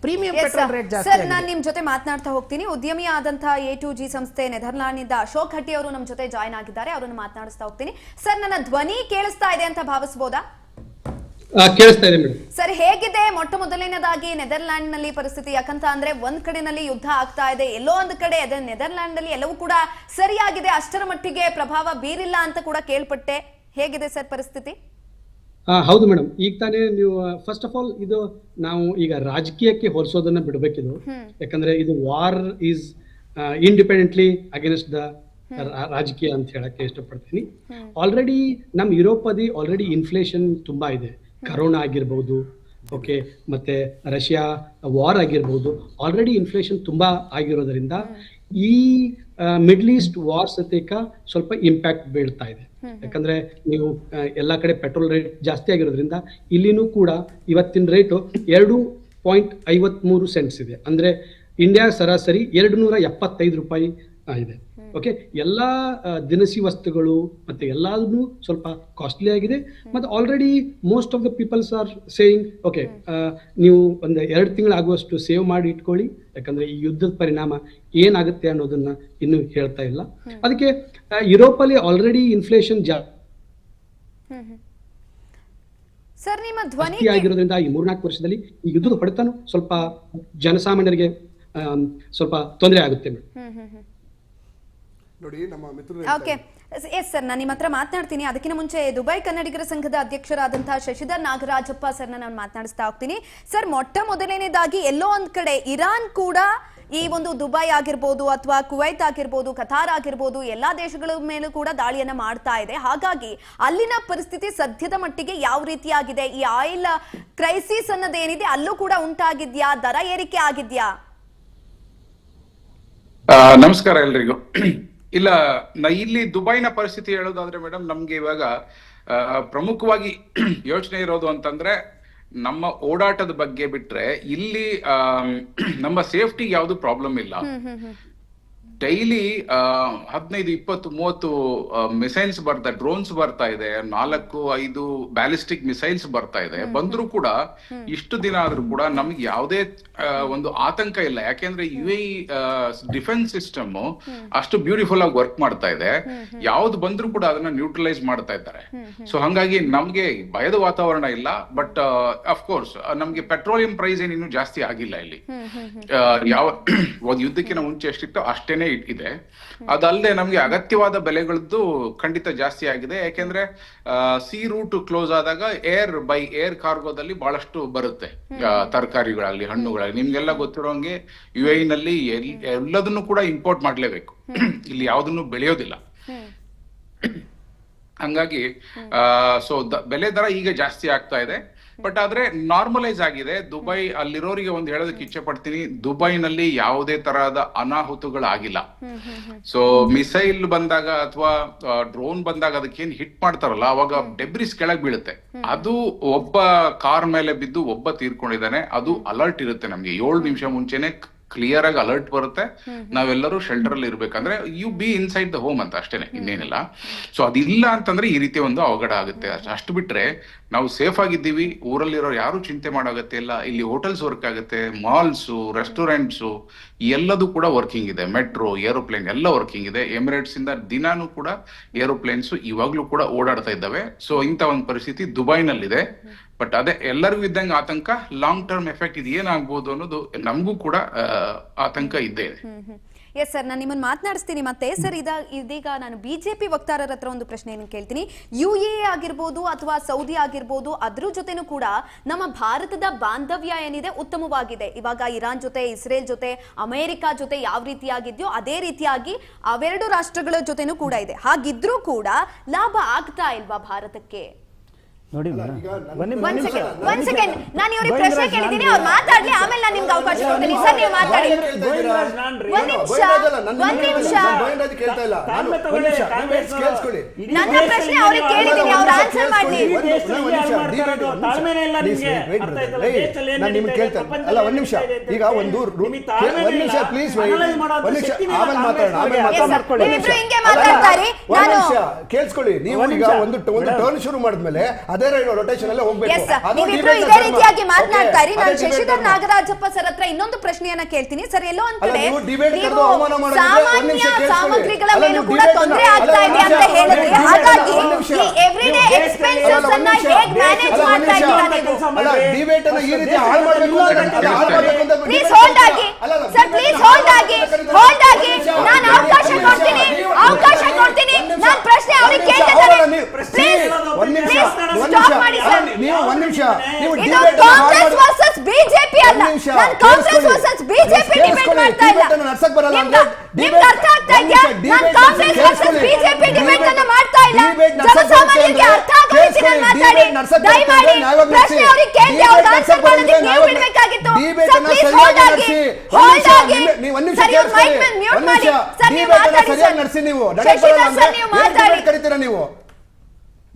ಪ್ರೀಮಿಯಂ ಪೆಟ್ರೋಲ್ ರೇಟ್ ಜಾಸ್ತಿ ಆಗಿದೆ. ಸರ್, ನಾನು ನಿಮ್ ಜೊತೆ ಮಾತನಾಡ್ತಾ ಹೋಗ್ತೀನಿ. ಉದ್ಯಮಿ ಆದಂತಹ A2G ಸಂಸ್ಥೆ ನೆದರ್ಲ್ಯಾಂಡ್ ನಿಂದ ಅಶೋಕ್ ಹಟ್ಟಿ ಅವರು ನಮ್ಮ ಜೊತೆ ಜಾಯ್ನ್ ಆಗಿದ್ದಾರೆ. ಅವರನ್ನು ಮಾತನಾಡಿಸ್ತಾ ಹೋಗ್ತೀನಿ. ಸರ್, ನನ್ನ ಧ್ವನಿ ಕೇಳಿಸ್ತಾ ಇದೆ ಅಂತ ಭಾವಿಸಬಹುದಾ? ಕೇಳಿಸ್ತಾ ಇದೆ ಮೇಡಮ್. ಸರ್, ಹೇಗಿದೆ ಮೊಟ್ಟ ಮೊದಲನೇದಾಗಿ ನೆದರ್ಲ್ಯಾಂಡ್ ನಲ್ಲಿ ಪರಿಸ್ಥಿತಿ? ಯಾಕಂತ ಅಂದ್ರೆ ಒಂದ್ ಕಡೆನಲ್ಲಿ ಯುದ್ಧ ಆಗ್ತಾ ಇದೆ, ಎಲ್ಲೋ ಒಂದು ಕಡೆ ನೆದರ್ಲ್ಯಾಂಡ್ ನಲ್ಲಿ ಎಲ್ಲವೂ ಕೂಡ ಸರಿಯಾಗಿದೆ, ಅಷ್ಟರ ಮಟ್ಟಿಗೆ ಪ್ರಭಾವ ಬೀರಿಲ್ಲ ಅಂತ ಕೂಡ ಕೇಳ್ಪಟ್ಟೆ. ಹೇಗಿದೆ ಸರ್ ಪರಿಸ್ಥಿತಿ? ಹೌದು ಮೇಡಮ್, ಈಗ ತಾನೇ ನೀವು ಫಸ್ಟ್ ಆಫ್ ಆಲ್ ಇದು ನಾವು ಈಗ ರಾಜಕೀಯಕ್ಕೆ ಹೋಲಿಸೋದನ್ನ ಬಿಡಬೇಕಿದು. ಯಾಕಂದ್ರೆ ಇದು war is independently against the ರಾಜಕೀಯ ಅಂತ ಹೇಳಕ್ಕೆ ಇಷ್ಟಪಡ್ತೀನಿ. ಆಲ್ರೆಡಿ ನಮ್ಮ ಯುರೋಪದಿ ಆಲ್ರೆಡಿ ಇನ್ಫ್ಲೇಷನ್ ತುಂಬಾ ಇದೆ. ಕರೋನಾ ಆಗಿರ್ಬೋದು, ಓಕೆ, ಮತ್ತೆ ರಷ್ಯಾ ವಾರ್ ಆಗಿರ್ಬೋದು, ಆಲ್ರೆಡಿ ಇನ್ಫ್ಲೇಷನ್ ತುಂಬಾ ಆಗಿರೋದ್ರಿಂದ ಈ ಮಿಡ್ಲ್ ಈಸ್ಟ್ ವಾರ್ ಸತೇಕ ಸ್ವಲ್ಪ ಇಂಪ್ಯಾಕ್ಟ್ ಬೀಳ್ತಾ ಇದೆ. ಯಾಕಂದ್ರೆ ನೀವು ಎಲ್ಲಾ ಕಡೆ ಪೆಟ್ರೋಲ್ ರೇಟ್ ಜಾಸ್ತಿ ಆಗಿರೋದ್ರಿಂದ ಇಲ್ಲಿನೂ ಕೂಡ ಇವತ್ತಿನ ರೇಟು 2.53 ಸೆಂಟ್ಸ್ ಇದೆ. ಅಂದ್ರೆ ಇಂಡಿಯಾ ಸರಾಸರಿ 275 ರೂಪಾಯಿ ಇದೆ. ಓಕೆ, ಎಲ್ಲಾ ದಿನಸಿ ವಸ್ತುಗಳು ಮತ್ತೆ ಎಲ್ಲಾನು ಸ್ವಲ್ಪ ಕಾಸ್ಟ್ಲಿ ಆಗಿದೆ. ಮತ್ತೆ already most of the peoples are saying okay, ನೀವು ಒಂದು 2 ತಿಂಗಳಾಗುವಷ್ಟು ಸೇವ್ ಮಾಡಿ ಇಟ್ಕೊಳ್ಳಿ, ಯಾಕಂದ್ರೆ ಈ ಯುದ್ಧದ ಪರಿಣಾಮ ಏನಾಗುತ್ತೆ ಅನ್ನೋದನ್ನ ಇನ್ನು ಹೇಳ್ತಾ ಇಲ್ಲ. ಅದಕ್ಕೆ ಯುರೋಪಲ್ಲಿ ಆಲ್ರೆಡಿ ಇನ್ಫ್ಲೇಷನ್ ಸರ್ ನಿಮ್ಮ ಧ್ವನಿ ಜಾಸ್ತಿ ಆಗಿರೋದ್ರಿಂದ ಈ 3-4 ವರ್ಷದಲ್ಲಿ ಈ ಯುದ್ಧದ ಹೊಡೆತನು ಸ್ವಲ್ಪ ಜನಸಾಮಾನ್ಯರಿಗೆ ಸ್ವಲ್ಪ ತೊಂದರೆ ಆಗುತ್ತೆ ಮೇಡಮ್. ನೋಡಿ ನಮ್ಮ ಮಿತ್ರರು ಓಕೆ, ಎಸ್ ಸರ್, ನಾನು ನಿಮ್ಮ ಹತ್ರ ಮಾತನಾಡ್ತೀನಿ. ಅದಕ್ಕಿಂತ ಮುಂಚೆ ದುಬೈ ಕನ್ನಡಿಗರ ಸಂಘದ ಅಧ್ಯಕ್ಷರಾದಂತಹ ಶಶಿಧರ್ ನಾಗರಾಜಪ್ಪ ಸರ್ನ ನಾನು ಮಾತನಾಡಿಸ್ತಾ ಹೋಗ್ತೀನಿ. ಸರ್, ಮೊಟ್ಟ ಮೊದಲನೇದಾಗಿ ಎಲ್ಲೋ ಒಂದ್ ಕಡೆ ಇರಾನ್ ಕೂಡ ಈ ಒಂದು ದುಬೈ ಆಗಿರ್ಬೋದು ಅಥವಾ ಕುವೈತ್ ಆಗಿರ್ಬೋದು, ಕತಾರ್ ಆಗಿರ್ಬೋದು, ಎಲ್ಲಾ ದೇಶಗಳ ಮೇಲೂ ಕೂಡ ದಾಳಿಯನ್ನ ಮಾಡ್ತಾ ಇದೆ. ಹಾಗಾಗಿ ಅಲ್ಲಿನ ಪರಿಸ್ಥಿತಿ ಸದ್ಯದ ಮಟ್ಟಿಗೆ ಯಾವ ರೀತಿಯಾಗಿದೆ? ಈ ಆಯಿಲ್ ಕ್ರೈಸಿಸ್ ಅನ್ನೋದೇನಿದೆ ಅಲ್ಲೂ ಕೂಡ ಉಂಟಾಗಿದ್ಯಾ? ದರ ಏರಿಕೆ ಆಗಿದ್ಯಾ? ನಮಸ್ಕಾರ ಎಲ್ರಿಗೂ. ಇಲ್ಲ, ಇಲ್ಲಿ ದುಬೈನ ಪರಿಸ್ಥಿತಿ ಹೇಳೋದಾದ್ರೆ ಮೇಡಮ್, ನಮ್ಗೆ ಇವಾಗ ಪ್ರಮುಖವಾಗಿ ಯೋಚನೆ ಇರೋದು ಅಂತಂದ್ರೆ ನಮ್ಮ ಓಡಾಟದ ಬಗ್ಗೆ ಬಿಟ್ರೆ ಇಲ್ಲಿ ನಮ್ಮ ಸೇಫ್ಟಿ ಯಾವ್ದು ಪ್ರಾಬ್ಲಮ್ ಇಲ್ಲ. ಡೈಲಿ 15, 20, 30 ಮಿಸೈಲ್ಸ್ ಬರ್ತಾ, ಡ್ರೋನ್ಸ್ ಬರ್ತಾ ಇದೆ, 4-5 ಬ್ಯಾಲಿಸ್ಟಿಕ್ ಮಿಸೈಲ್ಸ್ ಬರ್ತಾ ಇದೆ. ಬಂದ್ರು ಕೂಡ ಇಷ್ಟು ದಿನ ಆದ್ರೂ ಕೂಡ ನಮ್ಗೆ ಯಾವುದೇ ಒಂದು ಆತಂಕ ಇಲ್ಲ. ಯಾಕೆಂದ್ರೆ UAE ಡಿಫೆನ್ಸ್ ಸಿಸ್ಟಮ್ ಅಷ್ಟು ಬ್ಯೂಟಿಫುಲ್ ಆಗಿ ವರ್ಕ್ ಮಾಡ್ತಾ ಇದೆ. ಯಾವ್ದು ಬಂದ್ರು ಕೂಡ ಅದನ್ನ ನ್ಯೂಟ್ರಲೈಸ್ ಮಾಡ್ತಾ ಇದ್ದಾರೆ. ಸೊ ಹಂಗಾಗಿ ನಮ್ಗೆ ಭಯದ ವಾತಾವರಣ ಇಲ್ಲ. ಬಟ್ ಅಫ್ಕೋರ್ಸ್ ನಮ್ಗೆ ಪೆಟ್ರೋಲಿಯಂ ಪ್ರೈಸ್ ಏನಿನ್ನೂ ಜಾಸ್ತಿ ಆಗಿಲ್ಲ ಇಲ್ಲಿ. ಯಾವ ಯುದ್ಧಕ್ಕಿಂತ ಮುಂಚೆ ಎಷ್ಟಿತ್ತು ಅಷ್ಟೇನೆ ಇದೆ. ಅದಲ್ಲದೆ ನಮ್ಗೆ ಅಗತ್ಯವಾದ ಬೆಲೆಗಳದ್ದು ಖಂಡಿತ ಜಾಸ್ತಿ ಆಗಿದೆ. ಯಾಕೆಂದ್ರೆ ಸಿ ರೂಟ್ ಕ್ಲೋಸ್ ಆದಾಗ ಏರ್ ಕಾರ್ಗೋದಲ್ಲಿ ಬಹಳಷ್ಟು ಬರುತ್ತೆ, ತರಕಾರಿಗಳಲ್ಲಿ, ಹಣ್ಣುಗಳಲ್ಲಿ. ನಿಮ್ಗೆಲ್ಲ ಗೊತ್ತಿರೋಂಗೆ UAE ನಲ್ಲಿ ಎಲ್ಲದನ್ನು ಕೂಡ ಇಂಪೋರ್ಟ್ ಮಾಡ್ಲೇಬೇಕು. ಇಲ್ಲಿ ಯಾವ್ದನ್ನು ಬೆಳೆಯೋದಿಲ್ಲ. ಹಂಗಾಗಿ ಬೆಲೆ ದರ ಈಗ ಜಾಸ್ತಿ ಆಗ್ತಾ ಇದೆ. ಬಟ್ ಆದ್ರೆ ನಾರ್ಮಲೈಸ್ ಆಗಿದೆ. ದುಬೈ ಅಲ್ಲಿರೋರಿಗೆ ಒಂದು ಹೇಳೋದಕ್ಕೆ ಇಚ್ಛೆ ಪಡ್ತೀನಿ, ದುಬೈನಲ್ಲಿ ಯಾವುದೇ ತರಹದ ಅನಾಹುತಗಳಾಗಿಲ್ಲ. ಸೊ ಮಿಸೈಲ್ ಬಂದಾಗ ಅಥವಾ ಡ್ರೋನ್ ಬಂದಾಗ ಅದಕ್ಕೇನ್ ಹಿಟ್ ಮಾಡ್ತಾರಲ್ಲ, ಅವಾಗ ಡೆಬ್ರಿಸ್ ಕೆಳಗ್ ಬೀಳುತ್ತೆ. ಅದು ಒಬ್ಬ ಕಾರ್ ಮೇಲೆ ಬಿದ್ದು ಒಬ್ಬ ತೀರ್ಕೊಂಡಿದ್ದಾನೆ. ಅದು ಅಲರ್ಟ್ ಇರುತ್ತೆ ನಮ್ಗೆ 7 ನಿಮಿಷ ಮುಂಚೆನೆ ಕ್ಲಿಯರ್ ಆಗಿ ಅಲರ್ಟ್ ಬರುತ್ತೆ. ನಾವೆಲ್ಲರೂ ಶೆಲ್ಟರ್ ಅಲ್ಲಿ ಇರ್ಬೇಕಂದ್ರೆ you be inside the home ಅಂತ ಅಷ್ಟೇನೆ, ಇನ್ನೇನಿಲ್ಲ. ಸೊ ಅದಿಲ್ಲ ಅಂತಂದ್ರೆ ಈ ರೀತಿ ಒಂದು ಅವಘಡ ಆಗುತ್ತೆ. ಅಷ್ಟು ಬಿಟ್ರೆ ನಾವು ಸೇಫ್ ಆಗಿದ್ದೀವಿ. ಊರಲ್ಲಿರೋ ಯಾರು ಚಿಂತೆ ಮಾಡೋಗತ್ತೆ ಇಲ್ಲ. ಇಲ್ಲಿ ಹೋಟೆಲ್ಸ್ ವರ್ಕ್ ಆಗುತ್ತೆ, ಮಾಲ್ಸು, ರೆಸ್ಟೋರೆಂಟ್ಸು ಎಲ್ಲದೂ ಕೂಡ ವರ್ಕಿಂಗ್ ಇದೆ. ಮೆಟ್ರೋ, ಏರೋಪ್ಲೇನ್ ಎಲ್ಲ ವರ್ಕಿಂಗ್ ಇದೆ. ಎಮಿರೇಟ್ಸ್ ಇಂದ ದಿನಾನು ಕೂಡ ಏರೋಪ್ಲೇನ್ಸ್ ಇವಾಗ್ಲೂ ಕೂಡ ಓಡಾಡ್ತಾ ಇದ್ದಾವೆ. ಸೊ ಇಂಥ ಒಂದು ಪರಿಸ್ಥಿತಿ ದುಬೈನಲ್ಲಿದೆ. ಬಟ್ ಅದೇ ಎಲ್ಲರಿಗೂ ಇದ್ದಂಗೆ ಆತಂಕ, ಲಾಂಗ್ ಟರ್ಮ್ ಎಫೆಕ್ಟ್ ಇದು ಏನಾಗ್ಬೋದು ಅನ್ನೋದು ನಮಗೂ ಕೂಡ ಆತಂಕ ಇದ್ದೇ ಇದೆ. ಎಸ್ ಸರ್, ನಾನು ನಿಮ್ಮನ್ನು ಮಾತನಾಡಿಸ್ತೀನಿ ಮತ್ತೆ. ಸರ್, ಇದೀಗ ನಾನು ಬಿಜೆಪಿ ವಕ್ತಾರರ ಹತ್ರ ಒಂದು ಪ್ರಶ್ನೆಯನ್ನು ಕೇಳ್ತೀನಿ. UAE ಆಗಿರ್ಬೋದು ಅಥವಾ ಸೌದಿ ಆಗಿರ್ಬೋದು, ಅದ್ರ ಜೊತೆನೂ ಕೂಡ ನಮ್ಮ ಭಾರತದ ಬಾಂಧವ್ಯ ಏನಿದೆ ಉತ್ತಮವಾಗಿದೆ. ಇವಾಗ ಇರಾನ್ ಜೊತೆ, ಇಸ್ರೇಲ್ ಜೊತೆ, ಅಮೆರಿಕ ಜೊತೆ ಯಾವ ರೀತಿಯಾಗಿದೆಯೋ ಅದೇ ರೀತಿಯಾಗಿ ಅವೆರಡು ರಾಷ್ಟ್ರಗಳ ಜೊತೆನೂ ಕೂಡ ಇದೆ. ಹಾಗಿದ್ರೂ ಕೂಡ ಲಾಭ ಆಗ್ತಾ ಇಲ್ವಾ ಭಾರತಕ್ಕೆ? ನೋಡಿ ಒಂದ್ ಸೆಕೆಂಡ್, ನಾನು ಇವ್ರಿಗೆ ಪ್ರಶ್ನೆ ಕೇಳಿದ್ದೀನಿ, ಅವ್ರು ಮಾತಾಡ್ಲಿ, ಆಮೇಲೆ ನಾನು ನಿಮ್ಗೆ ಅವಕಾಶ ಕೊಡ್ತೀನಿ. ಸರ್, ನೀವು ಮಾತಾಡಿ. ಒಂದ್ ನಿಮಿಷ. ನನ್ನ ಪ್ರಶ್ನೆ ಅವ್ರಿಗೆ ಕೇಳಿದ್ದೀನಿ, ಅವ್ರು ಆನ್ಸರ್ ಮಾಡ್ಲಿ. ಅಲ್ಲ, ಒಂದ್ ನಿಮಿಷ. ಈಗ ಒಂದ್ ನಿಮಿಷ ಪ್ಲೀಸ್, ಆಮೇಲೆ ಮಾತಾಡೋಣ. ಹಿಂಗೆ ಮಾತಾಡ್ತಾರೆ. ಕೇಳಿಸ್ಕೊಳ್ಳಿ. ನೀವು ಈಗ ಒಂದು ಟರ್ನ್ ಶುರು ಮಾಡಿದ್ಮೇಲೆ ಅದೇ ರೊಟೇಷನ್ ಅಲ್ಲೇ ಹೋಗ್ಬೇಕು. ಇದೇ ರೀತಿಯಾಗಿ ಮಾತನಾಡ್ತಾ ಇರಿ. ನಾನು ಶಶಿಧರ್ ನಾಗರಾಜಪ್ಪ ಸರ್ ಹತ್ರ ಇನ್ನೊಂದು ಪ್ರಶ್ನೆಯನ್ನ ಕೇಳ್ತೀನಿ. ಸರ್, ಎಲ್ಲೋ ಒಂದ್ ಕಡೆ ಸಾಮಾನ್ಯ ಸಾಮಗ್ರಿಗಳ ಮೇಲೂ ಕೂಡ ತೊಂದರೆ ಆಗ್ತಾ ಇದೆ ಅಂತ ಹೇಳಿದ್ರಿ. ಹಾಗಾಗಿ ಈ ಎವ್ರಿಡೇ ಎಕ್ಸ್ಪೆನ್ಸಸ್ ಅನ್ನ ಹೇಗೆ ಮ್ಯಾನೇಜ್ ಮಾಡ್ತಾ ಇದ್ದೀರಾ ನೀವು? ಡಿಬೇಟ್ ಅನ್ನು ಈ ರೀತಿ ಹಾಳು ಮಾಡಬೇಕು ಅಂತ ಪ್ಲೀಸ್ ಹೋಲ್ಡ್ ಆಗಿ ಸರ್, ಪ್ಲೀಸ್ ಹೋಲ್ಡ್ ಆಗಿ. ನಾನು ಅವಕಾಶ ಕೊಡ್ತೀನಿ. ನಾನು ಪ್ರಶ್ನೆ ಅವ್ರಿಗೆ ಕೇಳ್ತಿದ್ದೇನೆ. ಪ್ಲೀಸ್ ಸ್ಟಾಪ್ ಮಾಡಿ ಸರ್. ನಿಮಿಷ ನಾನು ಕಾಂಗ್ರೆಸ್ ವರ್ಸಸ್ ಬಿಜೆಪಿ ಡಿಬೇಟ್ ಮಾಡ್ತಾ ಇಲ್ಲ. ನಡ್ಸಕ್ ಬರಲ್ಲ ನಿಮ್ಗೆ ಅರ್ಥ ಆಗ್ತಾ ಇದೆಯಾ? ನಾನು ಕಾಂಗ್ರೆಸ್ ವರ್ಸಸ್ ಬಿಜೆಪಿ ಡಿಬೇಟ್ ಅನ್ನು ಮಾಡ್ತಾ ಇಲ್ಲ. ಜನಸಾಮಾನ್ಯರಿಗೆ ಅರ್ಥ ಆಗೋ ರೀತಿಯಲ್ಲಿ ಮಾತಾಡಿ. ದಯಮಾಡಿ ಪ್ರಶ್ನೆ ಅವರಿಗೆ ಕೇಳಿ ಅವ್ರು ಆನ್ಸರ್ ಮಾಡೋದಕ್ಕೆ ನೀವು ಬಿಡಬೇಕಾಗಿತ್ತು. ಹೋಲ್ಡ್ ಆಗಿ ನೀವು ಒಂದು ನಿಮಿಷ ಸರಿ, ಅವ್ರ ಮೈಕ್ ಮೇಲೆ ಮ್ಯೂಟ್ ಮಾಡಿ. ಸರ್, ನೀವು ಮಾತಾಡಿ ಸರಿಯಾಗಿ ಸರ್. ನಡೆಸಿ. ನೀವು ಶಶಿಧರ್ ಸರ್, ನೀವು ಮಾತಾಡಿ. ಕರಿತೀರಾ ನೀವು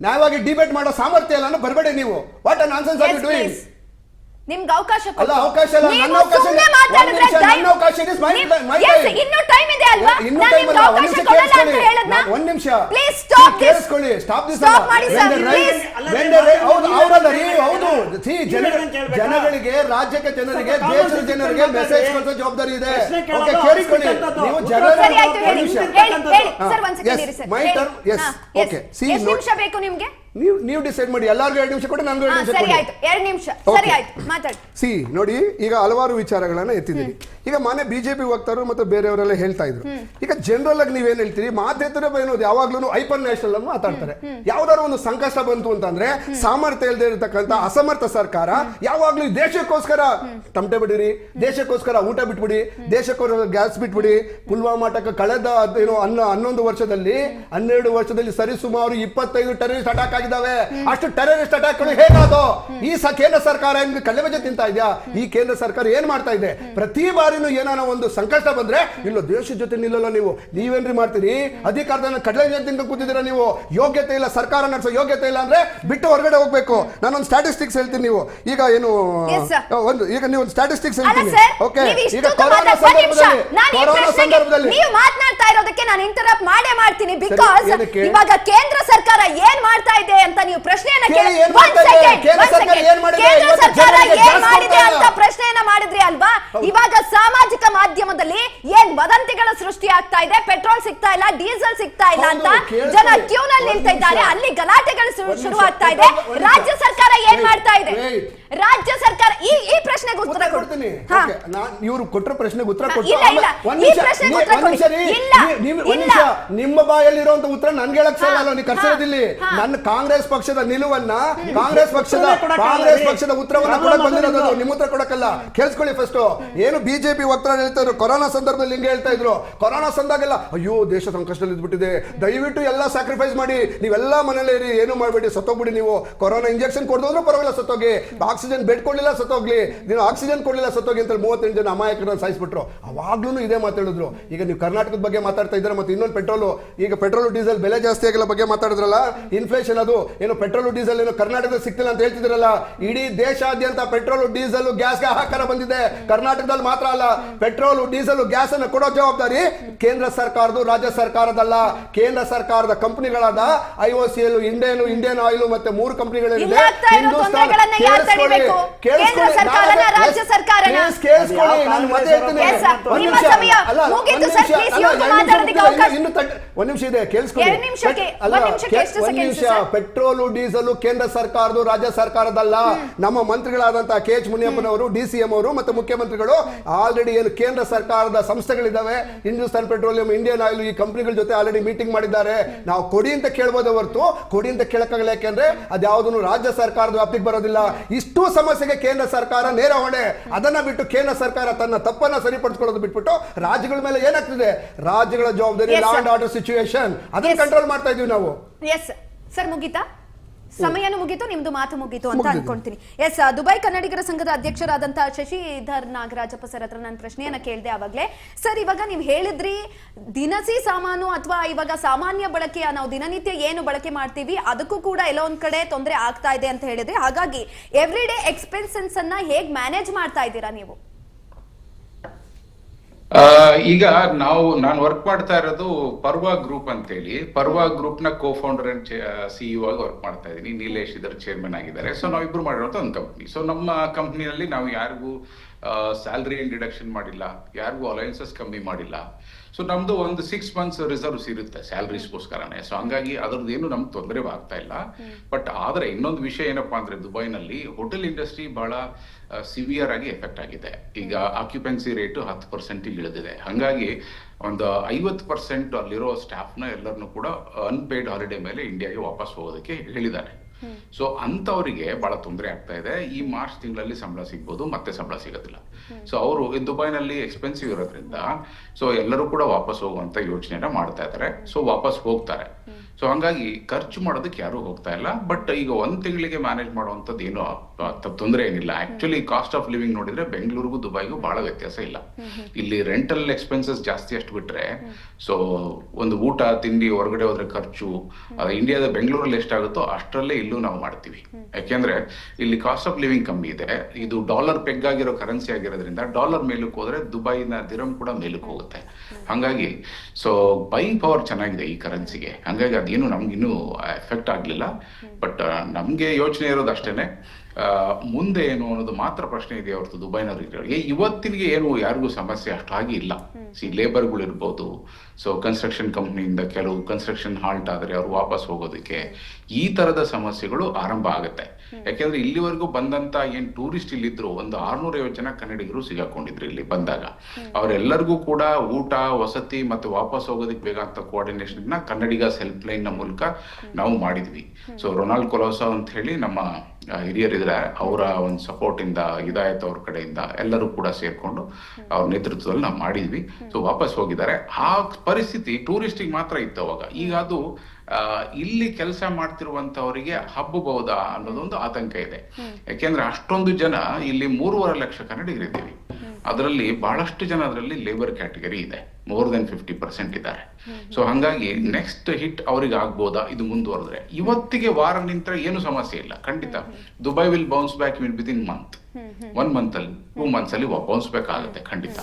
ನ್ಯಾಯವಾಗಿ ಡಿಬೇಟ್ ಮಾಡೋ ಸಾಮರ್ಥ್ಯ ಇಲ್ಲ ಬರಬೇಡಿ ನೀವು. What an answers are you Yes, doing? please. ನಿಮ್ಗೆ ಅವಕಾಶ ಕೊಡಿ. ಅಲ್ಲ, ಅವಕಾಶ ಅಲ್ಲ, ನೀವು ನನ್ನ ಅವಕಾಶ ಸುಮ್ನೆ ಇಲ್ಲ. ಮಾತಾಡಿದ್ರೆ ಒಂದು ನಿಮಿಷ, ನನ್ನ ಅವಕಾಶ is my Yes, time. ಇನ್ನೂ ಟೈಮ್ ಇದೆ ಅಲ್ವಾ? ಇನ್ನೂ ನಾನು time ನಿಮ್ಗೆ ಅಲ್ಲ, ಅವಕಾಶ ಒಂದು ನಿಮಿಷ ಕೊಡಲ್ಲ ಅಂತ ಕೇಳಿಸ್ಕೊಳ್ಳಿ. ಹೇಳದ್ನ? ಒಂದು ನಿಮಿಷ Please stop this. ಕೇಳಿಸ್ಕೊಳ್ಳಿ. Stop this. Stop ಮಾಡಿ ಸರ್, please. ಹೌದಲ್ಲ ರೀ, ಹೌದು. ಜನಗಳಿಗೆ, ರಾಜ್ಯಕ್ಕೆ, ಜನರಿಗೆ, ದೇಶದ ಜನರಿಗೆ ಮೆಸೇಜ್ ಕೊಡೋ ಜವಾಬ್ದಾರಿ ಇದೆ. ಓಕೆ, ಕೇಳಿಸ್ಕೊಳ್ಳಿ. ನೀವು ಸರಿ ಆಯ್ತು, ಹೇಳಿ ನಿಮಿಷ. ಹೇಳಿ ಸರ್, ಒಂದ್ ಸೆಕೆಂಡ್ ಇರಿ sir. My turn. Yes. Okay. See, ಎಷ್ಟು ನಿಮಿಷ ಬೇಕು ನಿಮ್ಗೆ? ನೀವು ಡಿಸೈಡ್ ಮಾಡಿ. ಎಲ್ಲರಿಗೂ 2 ನಿಮಿಷ ಕೊಡಿ, ನನಗೂ 2 ನಿಮಿಷ ಸರಿ ಕೊಡಿ. ಆಯ್ತು, 2 ನಿಮಿಷ. Okay. ಸರಿ ಆಯ್ತು, ಮಾತಾಡಿ. ಸಿ ನೋಡಿ, ಈಗ ಹಲವಾರು ವಿಚಾರಗಳನ್ನ ಎತ್ತಿದ್ದೀರಿ. ಈಗ ಮಾನ್ಯ ಬಿಜೆಪಿ ವಕ್ತಾರರು ಮತ್ತು ಬೇರೆಯವರೆಲ್ಲ ಹೇಳ್ತಾ ಇದ್ರು. ಈಗ ಜನರಲ್ ಆಗಿ ನೀವೇನ್ ಹೇಳ್ತೀರಿ, ಮಾತೇತರ ಏನೋದು ಯಾವಾಗ್ಲೂ ಹೈಪರ್ ನ್ಯಾಷನಲ್ ಅನ್ನು ಮಾತಾಡ್ತಾರೆ. ಯಾವ್ದಾದ್ರು ಒಂದು ಸಂಕಷ್ಟ ಬಂತು ಅಂತಂದ್ರೆ ಸಾಮರ್ಥ್ಯ ಇಲ್ಲದೆ ಇರತಕ್ಕಂತ ಅಸಮರ್ಥ ಸರ್ಕಾರ ಯಾವಾಗ್ಲೂ ದೇಶಕ್ಕೋಸ್ಕರ ತಮಟೆ ಬಿಡಿರಿ, ದೇಶಕ್ಕೋಸ್ಕರ ಊಟ ಬಿಟ್ಬಿಡಿ, ದೇಶಕ್ಕೋಸ್ಕರ ಗ್ಯಾಸ್ ಬಿಟ್ಬಿಡಿ. ಪುಲ್ವಾಮಾಟಕ್ಕೆ ಕಳೆದ 11 ವರ್ಷದಲ್ಲಿ 12 ವರ್ಷದಲ್ಲಿ ಸರಿಸುಮಾರು 25 ಟೆರರಿಸ್ಟ್ ಅಟ್ಯಾಕ್ ಆಗಿದ್ದಾವೆ. ಅಷ್ಟು ಟೆರರಿಸ್ಟ್ ಅಟ್ಯಾಕ್ಗಳು ಹೇಗಾದೋ ಈ ಕೇಂದ್ರ ಸರ್ಕಾರ ಕಳ್ಳೆಬಜೆ ತಿಂತಾ ಇದೆಯಾ? ಈ ಕೇಂದ್ರ ಸರ್ಕಾರ ಏನ್ ಮಾಡ್ತಾ ಇದೆ? ಪ್ರತಿ ಬಾರಿನೂ ಏನಾನ ಒಂದು ಸಂಕಷ್ಟ ಬಂದ್ರೆ ಇಲ್ಲ ದೇಶದ ಜೊತೆ ನಿಲ್ಲಲ್ಲ. ನೀವೇನ್ರಿ ಮಾಡ್ತೀರಿ? ಅಧಿಕಾರದಲ್ಲಿ ಕಡಲೆ ತಿಂದು ಕೂತಿದ್ದೀರಾ ನೀವು. ಯೋಗ್ಯತೆ ಇಲ್ಲ, ಸರ್ಕಾರ ನಡೆಸೋ ಯೋಗ್ಯತೆ ಇಲ್ಲ ಅಂದ್ರೆ ಬಿಟ್ಟು ಹೊರಗಡೆ ಹೋಗ್ಬೇಕು. ನಾನೊಂದು ಸ್ಟ್ಯಾಟಿಸ್ಟಿಕ್ಸ್ ಹೇಳ್ತೀನಿ. ನೀವು ಈಗ ಏನು ಈಗ ನೀವು ಒಂದು ಸ್ಟ್ಯಾಟಿಸ್ಟಿಕ್ಸ್ ಹೇಳ್ತೀನಿ. ಓಕೆ, ಈಗ ಕೊರೋನಾ ಸಂದರ್ಭದಲ್ಲಿ ನೀವು ಮಾತನಾಡ್ತಾ ಇರೋದಕ್ಕೆ ನಾನು ಇಂಟರಪ್ಟ್ ಮಾಡೇ ಮಾಡ್ತೀನಿ. ಬಿಕಾಸ್ ಇವಾಗ ಕೇಂದ್ರ ಸರ್ಕಾರ ಏನ್ ಮಾಡ್ತಾ ಇದೆ ಅಂತ ನೀವು ಪ್ರಶ್ನೆಯನ್ನ ಕೇಳಿ. ಕೇಂದ್ರ ಸರ್ಕಾರ ಏನ್ ಮಾಡಿದೆ ಅಂತ ಪ್ರಶ್ನೆಯನ್ನ ಮಾಡಿದ್ರಿ ಅಲ್ವಾ? ಇವಾಗ ಸಾಮಾಜಿಕ ಮಾಧ್ಯಮದಲ್ಲಿ ಏನ್ ವದಂತಿಗಳ ಸೃಷ್ಟಿ ಆಗ್ತಾ ಇದೆ, ಪೆಟ್ರೋಲ್ ಸಿಗ್ತಾ ಇಲ್ಲ, ಡೀಸೆಲ್ ಸಿಗ್ತಾ ಇಲ್ಲ ಅಂತ ಜನ ಕ್ಯೂ ನಲ್ಲಿ ನಿಲ್ತಾ ಇದ್ದಾರೆ, ಅಲ್ಲಿ ಗಲಾಟೆಗಳು ಶುರು ಆಗ್ತಾ ಇದೆ. ರಾಜ್ಯ ಸರ್ಕಾರ ಏನ್ ಮಾಡ್ತಾ ಇದೆ? ರಾಜ್ಯ ಸರ್ಕಾರ ಈ ಪ್ರಶ್ನೆಗೆ ಉತ್ತರ ಕೊಡ್ತೀನಿ. ಇವರು ಕೊಟ್ಟರೆ ಪ್ರಶ್ನೆಗೆ ಉತ್ತರ ನಿಮ್ಮ ಬಾಯಲ್ಲಿರುವಂತ ಉತ್ತರ ನನ್ಗೆ ಹೇಳಕ್ ಸಾಲ. ನೀವು ಕರ್ಸೋದಿಲ್ಲ. ನನ್ನ ಕಾಂಗ್ರೆಸ್ ಪಕ್ಷದ ನಿಲುವನ್ನ, ಕಾಂಗ್ರೆಸ್ ಪಕ್ಷದ ಉತ್ತರವನ್ನ ಕೊಡಕ್ ಬಂದಿರೋದು, ನಿಮ್ಮ ಉತ್ತರ ಕೊಡಕ್ಕಲ್ಲ. ಕೇಳಿಸ್ಕೊಳ್ಳಿ ಫಸ್ಟ್. ಏನು ಬಿಜೆಪಿ ವಕ್ತಾರ ಹೇಳ್ತಾ ಇದ್ರು, ಕೊರೋನಾ ಸಂದರ್ಭದಲ್ಲಿ ಹಿಂಗೆ ಹೇಳ್ತಾ ಇದ್ರು. ಕೊರೋನಾ ಸಂದಾಗೆಲ್ಲ ಅಯ್ಯೋ ದೇಶ ಸಂಕಷ್ಟದಲ್ಲಿ ಇದ್ಬಿಟ್ಟಿದೆ, ದಯವಿಟ್ಟು ಎಲ್ಲ ಸ್ಯಾಕ್ರಿಫೈಸ್ ಮಾಡಿ, ನೀವೆಲ್ಲ ಮನೇಲಿ ಇರಿ, ಏನು ಮಾಡ್ಬೇಡಿ, ಸತ್ತೋಗ್ಬಿಡಿ. ನೀವು ಕೊರೋನಾ ಇಂಜೆಕ್ಷನ್ ಕೊಡೋದ್ರು ಪರವಾಗಿಲ್ಲ, ಸತ್ತೋಗಿ. ಆಕ್ಸಿಜನ್ ಬೆಡ್ ಕೊಡ್ಲಿಲ್ಲ, ಸತ್ತೋಗ್ಲಿ. ನೀವು ಆಕ್ಸಿಜನ್ ಕೊಡ್ಲಿಲ್ಲ, ಸತ್ತೋಗಿ ಅಂತ 38 ಜನ ಅಮಾಯಕರನ್ನ ಸಾಯಿಸ್ಬಿಟ್ರು. ಅವಾಗ್ಲೂ ಇದೇ ಮಾತಾಡಿದ್ರು. ಈಗ ನೀವು ಕರ್ನಾಟಕದ ಬಗ್ಗೆ ಮಾತಾಡ್ತಾ ಇದ್ದಾರೆ. ಮತ್ತೆ ಇನ್ನೊಂದು ಈಗ ಪೆಟ್ರೋಲ್ ಡೀಸೆಲ್ ಬೆಲೆ ಜಾಸ್ತಿ ಆಗಿಲ್ಲ ಬಗ್ಗೆ ಮಾತಾಡಿದ್ರಲ್ಲ, ಇನ್ಫ್ಲೇಷನ್ ಅದು ಏನು ಪೆಟ್ರೋಲ್ ಡೀಸೆಲ್ ಏನು ಕರ್ನಾಟಕದಲ್ಲಿ ಸಿಗ್ತಿಲ್ಲ ಅಂತ ಹೇಳ್ತಿದ್ರಲ್ಲ. ಇಡೀ ದೇಶಾದ್ಯಂತ ಪೆಟ್ರೋಲ್ ಡೀಸೆಲ್ ಗ್ಯಾಸ್ಗೆ ಹಾಹಾಕಾರ ಬಂದಿದೆ. ಕರ್ನಾಟಕದಲ್ಲಿ ಮಾತ್ರ ಅಲ್ಲ, ಪೆಟ್ರೋಲ್ ಡೀಸೆಲ್ ಗ್ಯಾಸ್ ಅನ್ನು ಕೊಡೋ ಜವಾಬ್ದಾರಿ ಕೇಂದ್ರ ಸರ್ಕಾರದ್ದು, ರಾಜ್ಯ ಸರ್ಕಾರದಲ್ಲ. ಕೇಂದ್ರ ಸರ್ಕಾರದ ಕಂಪನಿಗಳಾದ IOCL, ಇಂಡಿಯನ್ ಆಯಿಲ್ ಮತ್ತೆ 3 ಕಂಪನಿಗಳಿದೆ. ಒಂದ್ ನಿಮಿಷ ಇದೆ, ಕೇಳಿಸ್ಕೊಳ್ಳಿ. ಪೆಟ್ರೋಲ್ ಡೀಸೆಲ್ ಕೇಂದ್ರ ಸರ್ಕಾರದ್ದು, ರಾಜ್ಯ ಸರ್ಕಾರದಲ್ಲ. ನಮ್ಮ ಮಂತ್ರಿಗಳಾದಂತಹ KH ಮುನಿಯಪ್ಪನವರು, DCM ಅವರು ಮತ್ತೆ ಮುಖ್ಯಮಂತ್ರಿಗಳು ಆಲ್ರೆಡಿ ಏನು ಕೇಂದ್ರ ಸರ್ಕಾರದ ಸಂಸ್ಥೆಗಳಿದ್ದಾವೆ, ಹಿಂದೂಸ್ತಾನ್ ಪೆಟ್ರೋಲಿಯಂ, ಇಂಡಿಯನ್ ಆಯಿಲ್, ಈ ಕಂಪನಿಗಳ ಜೊತೆ ಆಲ್ರೆಡಿ ಮೀಟಿಂಗ್ ಮಾಡಿದ್ದಾರೆ. ನಾವು ಕೊಡಿ ಅಂತ ಕೇಳಬಹುದು ಹೊರತು ಕೊಡಿ ಅಂತ ಕೇಳಕ್ಕಾಗಲ್ಲ. ಯಾಕೆಂದ್ರೆ ಅದ್ಯಾವುದನ್ನು ರಾಜ್ಯ ಸರ್ಕಾರದ ವ್ಯಾಪ್ತಿಗೆ ಬರೋದಿಲ್ಲ. ಇಷ್ಟು ಸಮಸ್ಯೆಗೆ ಕೇಂದ್ರ ಸರ್ಕಾರ ನೇರ ಹೊಣೆ. ಅದನ್ನ ಬಿಟ್ಟು ಕೇಂದ್ರ ಸರ್ಕಾರ ತನ್ನ ತಪ್ಪನ್ನ ಸರಿಪಡಿಸಿಕೊಳ್ಳೋದು ಬಿಟ್ಬಿಟ್ಟು ರಾಜ್ಯಗಳ ಮೇಲೆ ಏನಾಗ್ತಿದೆ, ರಾಜ್ಯಗಳ ಜವಾಬ್ದಾರಿ ಲಾ ಅಂಡ್ ಆರ್ಡರ್ ಸಿಚುಯೇಷನ್ ಅದನ್ನ ಕಂಟ್ರೋಲ್ ಮಾಡ್ತಾ ಇದೀವಿ ನಾವು. ಎಸ್ ಸರ್, ಮುಗೀತಾ? ಸಮಯನೂ ಮುಗೀತು, ನಿಮ್ದು ಮಾತು ಮುಗೀತು ಅಂತ ಅನ್ಕೊಂತೀನಿ. ಎಸ್, ದುಬೈ ಕನ್ನಡಿಗರ ಸಂಘದ ಅಧ್ಯಕ್ಷರಾದಂತಹ ಶಶಿಧರ್ ನಾಗರಾಜಪ್ಪ ಸರ್ ಹತ್ರ ನಾನು ಪ್ರಶ್ನೆಯನ್ನ ಕೇಳಿದೆ ಆವಾಗಲೇ. ಸರ್, ಇವಾಗ ನೀವು ಹೇಳಿದ್ರಿ ದಿನಸಿ ಸಾಮಾನು ಅಥವಾ ಇವಾಗ ಸಾಮಾನ್ಯ ಬಳಕೆಯ ನಾವು ದಿನನಿತ್ಯ ಏನು ಬಳಕೆ ಮಾಡ್ತೀವಿ ಅದಕ್ಕೂ ಕೂಡ ಎಲ್ಲೋ ಒಂದ್ ಕಡೆ ತೊಂದರೆ ಆಗ್ತಾ ಇದೆ ಅಂತ ಹೇಳಿದ್ರಿ. ಹಾಗಾಗಿ ಎವ್ರಿ ಡೇ ಎಕ್ಸ್ಪೆನ್ಸಸ್ ಅನ್ನ ಹೇಗ್ ಮ್ಯಾನೇಜ್ ಮಾಡ್ತಾ ಇದ್ದೀರಾ ನೀವು? ಈಗ ನಾನು ವರ್ಕ್ ಮಾಡ್ತಾ ಇರೋದು ಪರ್ವಾ ಗ್ರೂಪ್ ಅಂತೇಳಿ. ಪರ್ವಾ ಗ್ರೂಪ್ ನ ಕೋ-ಫೌಂಡರ್ ಅಂಡ್ CEO ಆಗಿ ವರ್ಕ್ ಮಾಡ್ತಾ ಇದ್ದೀನಿ. ನೀಲೇಶ್ ಇದರ ಚೇರ್ಮನ್ ಆಗಿದ್ದಾರೆ. ಸೊ ನಾವಿಬ್ರು ಮಾಡಿರೋಂಥ ಒಂದು ಕಂಪ್ನಿ. ಸೊ ನಮ್ಮ ಕಂಪ್ನಿಯಲ್ಲಿ ನಾವು ಯಾರಿಗೂ ಸ್ಯಾಲ್ರಿ ಏನ್ ಡಿಡಕ್ಷನ್ ಮಾಡಿಲ್ಲ, ಯಾರಿಗೂ ಅಲಯನ್ಸಸ್ ಕಮ್ಮಿ ಮಾಡಿಲ್ಲ. ಸೊ ನಮ್ದು ಒಂದು 6 ಮಂತ್ಸ್ ರಿಸರ್ವ್ಸ್ ಇರುತ್ತೆ ಸ್ಯಾಲರೀಸ್ಗೋಸ್ಕರನೇ. ಸೊ ಹಂಗಾಗಿ ಅದ್ರದ್ದು ಏನು ನಮ್ಗೆ ತೊಂದರೆ ಆಗ್ತಾ ಇಲ್ಲ. ಬಟ್ ಆದ್ರೆ ಇನ್ನೊಂದು ವಿಷಯ ಏನಪ್ಪಾ ಅಂದ್ರೆ, ದುಬೈನಲ್ಲಿ ಹೋಟೆಲ್ ಇಂಡಸ್ಟ್ರಿ ಬಹಳ ಸಿವಿಯರ್ ಆಗಿ ಎಫೆಕ್ಟ್ ಆಗಿದೆ. ಈಗ ಆಕ್ಯುಪೆನ್ಸಿ ರೇಟು 10% ಇಳಿದಿದೆ. ಹಂಗಾಗಿ ಒಂದು 50% ಅಲ್ಲಿರೋ ಸ್ಟಾಫ್ನ ಎಲ್ಲರನ್ನು ಕೂಡ ಅನ್ಪೇಯ್ಡ್ ಹಾಲಿಡೇ ಮೇಲೆ ಇಂಡಿಯಾಗೆ ವಾಪಸ್ ಹೋಗೋದಕ್ಕೆ ಹೇಳಿದ್ದಾರೆ. ಸೊ ಅಂತವರಿಗೆ ಬಹಳ ತೊಂದರೆ ಆಗ್ತಾ ಇದೆ. ಈ ಮಾರ್ಚ್ ತಿಂಗಳಲ್ಲಿ ಸಂಬಳ ಸಿಗ್ಬೋದು, ಮತ್ತೆ ಸಂಬಳ ಸಿಗೋದಿಲ್ಲ. ಸೊ ಅವರು ದುಬೈನಲ್ಲಿ ಎಕ್ಸ್ಪೆನ್ಸಿವ್ ಇರೋದ್ರಿಂದ ಸೊ ಎಲ್ಲರೂ ಕೂಡ ವಾಪಸ್ ಹೋಗುವಂತ ಯೋಚನೆನ ಮಾಡ್ತಾ ಇದ್ದಾರೆ. ಸೊ ವಾಪಸ್ ಹೋಗ್ತಾರೆ. ಸೊ ಹಂಗಾಗಿ ಖರ್ಚು ಮಾಡೋದಕ್ಕೆ ಯಾರು ಹೋಗ್ತಾ ಇಲ್ಲ. ಬಟ್ ಈಗ ಒಂದ್ ತಿಂಗಳಿಗೆ ಮ್ಯಾನೇಜ್ ಮಾಡುವಂತದ್ದು ಏನೋ ತೊಂದರೆ ಏನಿಲ್ಲ. ಆಕ್ಚುಲಿ ಕಾಸ್ಟ್ ಆಫ್ ಲಿವಿಂಗ್ ನೋಡಿದ್ರೆ ಬೆಂಗಳೂರಿಗೂ ದುಬೈಗೂ ಬಹಳ ವ್ಯತ್ಯಾಸ ಇಲ್ಲ. ಇಲ್ಲಿ ರೆಂಟಲ್ ಎಕ್ಸ್ಪೆನ್ಸಸ್ ಜಾಸ್ತಿ ಅಷ್ಟು ಬಿಟ್ರೆ ಸೊ ಒಂದು ಊಟ ತಿಂಡಿ ಹೊರಗಡೆ ಹೋದ್ರೆ ಖರ್ಚು ಇಂಡಿಯಾದ ಬೆಂಗಳೂರಲ್ಲಿ ಎಷ್ಟಾಗುತ್ತೋ ಅಷ್ಟರಲ್ಲೇ ಇಲ್ಲೂ ನಾವು ಮಾಡ್ತೀವಿ. ಯಾಕೆಂದ್ರೆ ಇಲ್ಲಿ ಕಾಸ್ಟ್ ಆಫ್ ಲಿವಿಂಗ್ ಕಮ್ಮಿ ಇದೆ. ಇದು ಡಾಲರ್ ಪೆಗ್ ಆಗಿರೋ ಕರೆನ್ಸಿ ಆಗಿರೋದ್ರಿಂದ ಡಾಲರ್ ಮೇಲಕ್ಕೆ ಹೋದ್ರೆ ದುಬೈನ ದಿರಂ ಕೂಡ ಮೇಲಕ್ಕೆ ಹೋಗುತ್ತೆ. ಹಂಗಾಗಿ ಸೊ ಬೈಯಿಂಗ್ ಪವರ್ ಚೆನ್ನಾಗಿದೆ ಈ ಕರೆನ್ಸಿಗೆ. ಹಂಗಾಗಿ ಅದೇನು ನಮ್ಗಿನ್ನೂ ಎಫೆಕ್ಟ್ ಆಗ್ಲಿಲ್ಲ. ಬಟ್ ನಮ್ಗೆ ಯೋಚನೆ ಇರೋದು ಅಷ್ಟೇನೆ, ಮುಂದೆ ಏನು ಅನ್ನೋದು ಮಾತ್ರ ಪ್ರಶ್ನೆ ಇದೆ ಹೊರತು ದುಬೈನವರಿಗೆ ಇವತ್ತಿಗೆ ಏನು ಯಾರಿಗೂ ಸಮಸ್ಯೆ ಅಷ್ಟಾಗಿ ಇಲ್ಲ. ಲೇಬರ್ಗಳು ಇರ್ಬೋದು, ಸೊ ಕನ್ಸ್ಟ್ರಕ್ಷನ್ ಕಂಪ್ನಿಯಿಂದ ಕೆಲವು ಕನ್ಸ್ಟ್ರಕ್ಷನ್ ಹಾಲ್ಟ್ ಆದ್ರೆ ಅವ್ರು ವಾಪಸ್ ಹೋಗೋದಕ್ಕೆ ಈ ತರದ ಸಮಸ್ಯೆಗಳು ಆರಂಭ ಆಗುತ್ತೆ. ಯಾಕೆಂದ್ರೆ ಇಲ್ಲಿವರೆಗೂ ಬಂದಂತ ಏನ್ ಟೂರಿಸ್ಟ್ ಇಲ್ಲಿದ್ರು ಒಂದು 650 ಜನ ಕನ್ನಡಿಗರು ಸಿಗಾಕೊಂಡಿದ್ರು ಇಲ್ಲಿ ಬಂದಾಗ. ಅವರೆಲ್ಲರಿಗೂ ಕೂಡ ಊಟ ವಸತಿ ಮತ್ತೆ ವಾಪಸ್ ಹೋಗೋದಕ್ಕೆ ಬೇಕಾದಂತ ಕೋಆರ್ಡಿನೇಷನ್ ನ ಕನ್ನಡಿಗಸ್ ಹೆಲ್ಪ್ ಲೈನ್ ನ ಮೂಲಕ ನಾವು ಮಾಡಿದ್ವಿ. ಸೊ ರೊನಾಲ್ಡ್ ಕೊಲೋಸಾ ಅಂತ ಹೇಳಿ ನಮ್ಮ ಹಿರಿಯರಿದ್ರೆ ಅವರ ಒಂದು ಸಪೋರ್ಟ್ ಇಂದ ಹಿದಾಯತ್ ಅವ್ರ ಕಡೆಯಿಂದ ಎಲ್ಲರೂ ಕೂಡ ಸೇರ್ಕೊಂಡು ಅವ್ರ ನೇತೃತ್ವದಲ್ಲಿ ನಾವು ಮಾಡಿದ್ವಿ. ಸೊ ವಾಪಸ್ ಹೋಗಿದ್ದಾರೆ. ಆ ಪರಿಸ್ಥಿತಿ ಟೂರಿಸ್ಟಿಗೆ ಮಾತ್ರ ಇತ್ತು ಅವಾಗ. ಈಗ ಅದು ಇಲ್ಲಿ ಕೆಲಸ ಮಾಡ್ತಿರುವಂತವರಿಗೆ ಹಬ್ಬಬಹುದಾ ಅನ್ನೋದೊಂದು ಆತಂಕ ಇದೆ. ಯಾಕೆಂದ್ರೆ ಅಷ್ಟೊಂದು ಜನ ಇಲ್ಲಿ 3.5 ಲಕ್ಷ ಕನ್ನಡಿಗರಿದ್ದೀವಿ. ಅದರಲ್ಲಿ ಬಹಳಷ್ಟು ಜನ ಅದರಲ್ಲಿ ಲೇಬರ್ ಕ್ಯಾಟಗರಿ ಇದೆ, ಮೋರ್ ದೆನ್ 50% ಇದ್ದಾರೆ. ಸೊ ಹಂಗಾಗಿ ನೆಕ್ಸ್ಟ್ ಹಿಟ್ ಅವ್ರಿಗೆ ಆಗ್ಬೋದಾ ಇದು ಮುಂದುವರೆದ್ರೆ? ಇವತ್ತಿಗೆ ವಾರ ನಿಂತ್ರೆ ಏನು ಸಮಸ್ಯೆ ಇಲ್ಲ, ಖಂಡಿತ Dubai will bounce back within month, 1 month ಅಲ್ಲಿ 2 months ಅಲ್ಲಿ ಬೌನ್ಸ್ ಬ್ಯಾಕ್ ಆಗುತ್ತೆ ಖಂಡಿತ.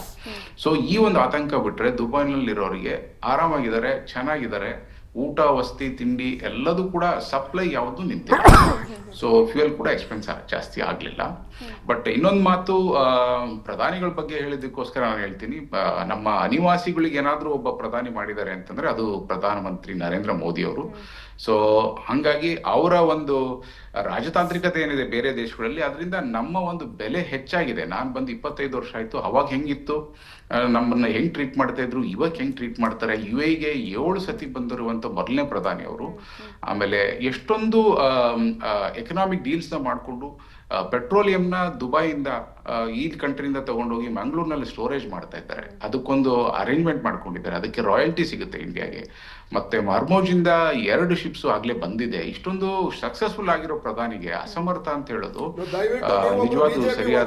ಸೊ ಈ ಒಂದು ಆತಂಕ ಬಿಟ್ರೆ ದುಬೈನಲ್ಲಿ ಇರೋರಿಗೆ ಆರಾಮಾಗಿದ್ದಾರೆ, ಚೆನ್ನಾಗಿದ್ದಾರೆ. ಊಟ ವಸತಿ ತಿಂಡಿ ಎಲ್ಲದೂ ಕೂಡ ಸಪ್ಲೈ ಯಾವುದು ನಿಂತಿಲ್ಲ. ಸೊ ಫ್ಯೂಯಲ್ ಕೂಡ ಎಕ್ಸ್ಪೆನ್ಸ್ ಜಾಸ್ತಿ ಆಗ್ಲಿಲ್ಲ. ಬಟ್ ಇನ್ನೊಂದು ಮಾತು, ಪ್ರಧಾನಿಗಳ ಬಗ್ಗೆ ಹೇಳಿದಕ್ಕೋಸ್ಕರ ನಾನು ಹೇಳ್ತೀನಿ, ನಮ್ಮ ಅನಿವಾಸಿಗಳಿಗೆ ಏನಾದ್ರೂ ಒಬ್ಬ ಪ್ರಧಾನಿ ಮಾಡಿದ್ದಾರೆ ಅಂತಂದ್ರೆ ಅದು ಪ್ರಧಾನಮಂತ್ರಿ ನರೇಂದ್ರ ಮೋದಿ ಅವರು. ಸೊ ಹಂಗಾಗಿ ಅವರ ಒಂದು ರಾಜತಾಂತ್ರಿಕತೆ ಏನಿದೆ ಬೇರೆ ದೇಶಗಳಲ್ಲಿ, ಅದರಿಂದ ನಮ್ಮ ಒಂದು ಬೆಲೆ ಹೆಚ್ಚಾಗಿದೆ. ನಾನು ಬಂದು 25 ವರ್ಷ ಆಯ್ತು. ಅವಾಗ ಹೆಂಗಿತ್ತು, ನಮ್ಮನ್ನ ಹೆಂಗ್ ಟ್ರೀಟ್ ಮಾಡ್ತಾ ಇದ್ರು, ಇವಾಗ ಹೆಂಗ್ ಟ್ರೀಟ್ ಮಾಡ್ತಾರೆ. UAE 7 ಸತಿ ಬಂದಿರುವಂತ ಮೊದಲನೇ ಪ್ರಧಾನಿ ಅವರು. ಆಮೇಲೆ ಎಷ್ಟೊಂದು ಎಕನಾಮಿಕ್ ಡೀಲ್ಸ್ ನ ಮಾಡ್ಕೊಂಡು ಪೆಟ್ರೋಲಿಯಂನ ದುಬೈಯಿಂದ ಈ ಕಂಟ್ರಿಯಿಂದ ತಗೊಂಡೋಗಿ ಮಂಗಳೂರಿನಲ್ಲಿ ಸ್ಟೋರೇಜ್ ಮಾಡ್ತಾ ಇದ್ದಾರೆ. ಅದಕ್ಕೊಂದು ಅರೇಂಜ್ಮೆಂಟ್ ಮಾಡ್ಕೊಂಡಿದ್ದಾರೆ. ಅದಕ್ಕೆ ರಾಯಲ್ಟಿ ಸಿಗುತ್ತೆ ಇಂಡಿಯಾಗೆ. ಮತ್ತೆ ಮರ್ಮೋಜಿಂದ 2 ಶಿಪ್ಸ್ ಆಗ್ಲೇ ಬಂದಿದೆ. ಇಷ್ಟೊಂದು ಸಕ್ಸಸ್ಫುಲ್ ಆಗಿರೋ ಪ್ರಧಾನಿಗೆ ಅಸಮರ್ಥ ಅಂತ ಹೇಳೋದು ನಿಜವಾಗ್ಲೂ ಸರಿಯಾದ.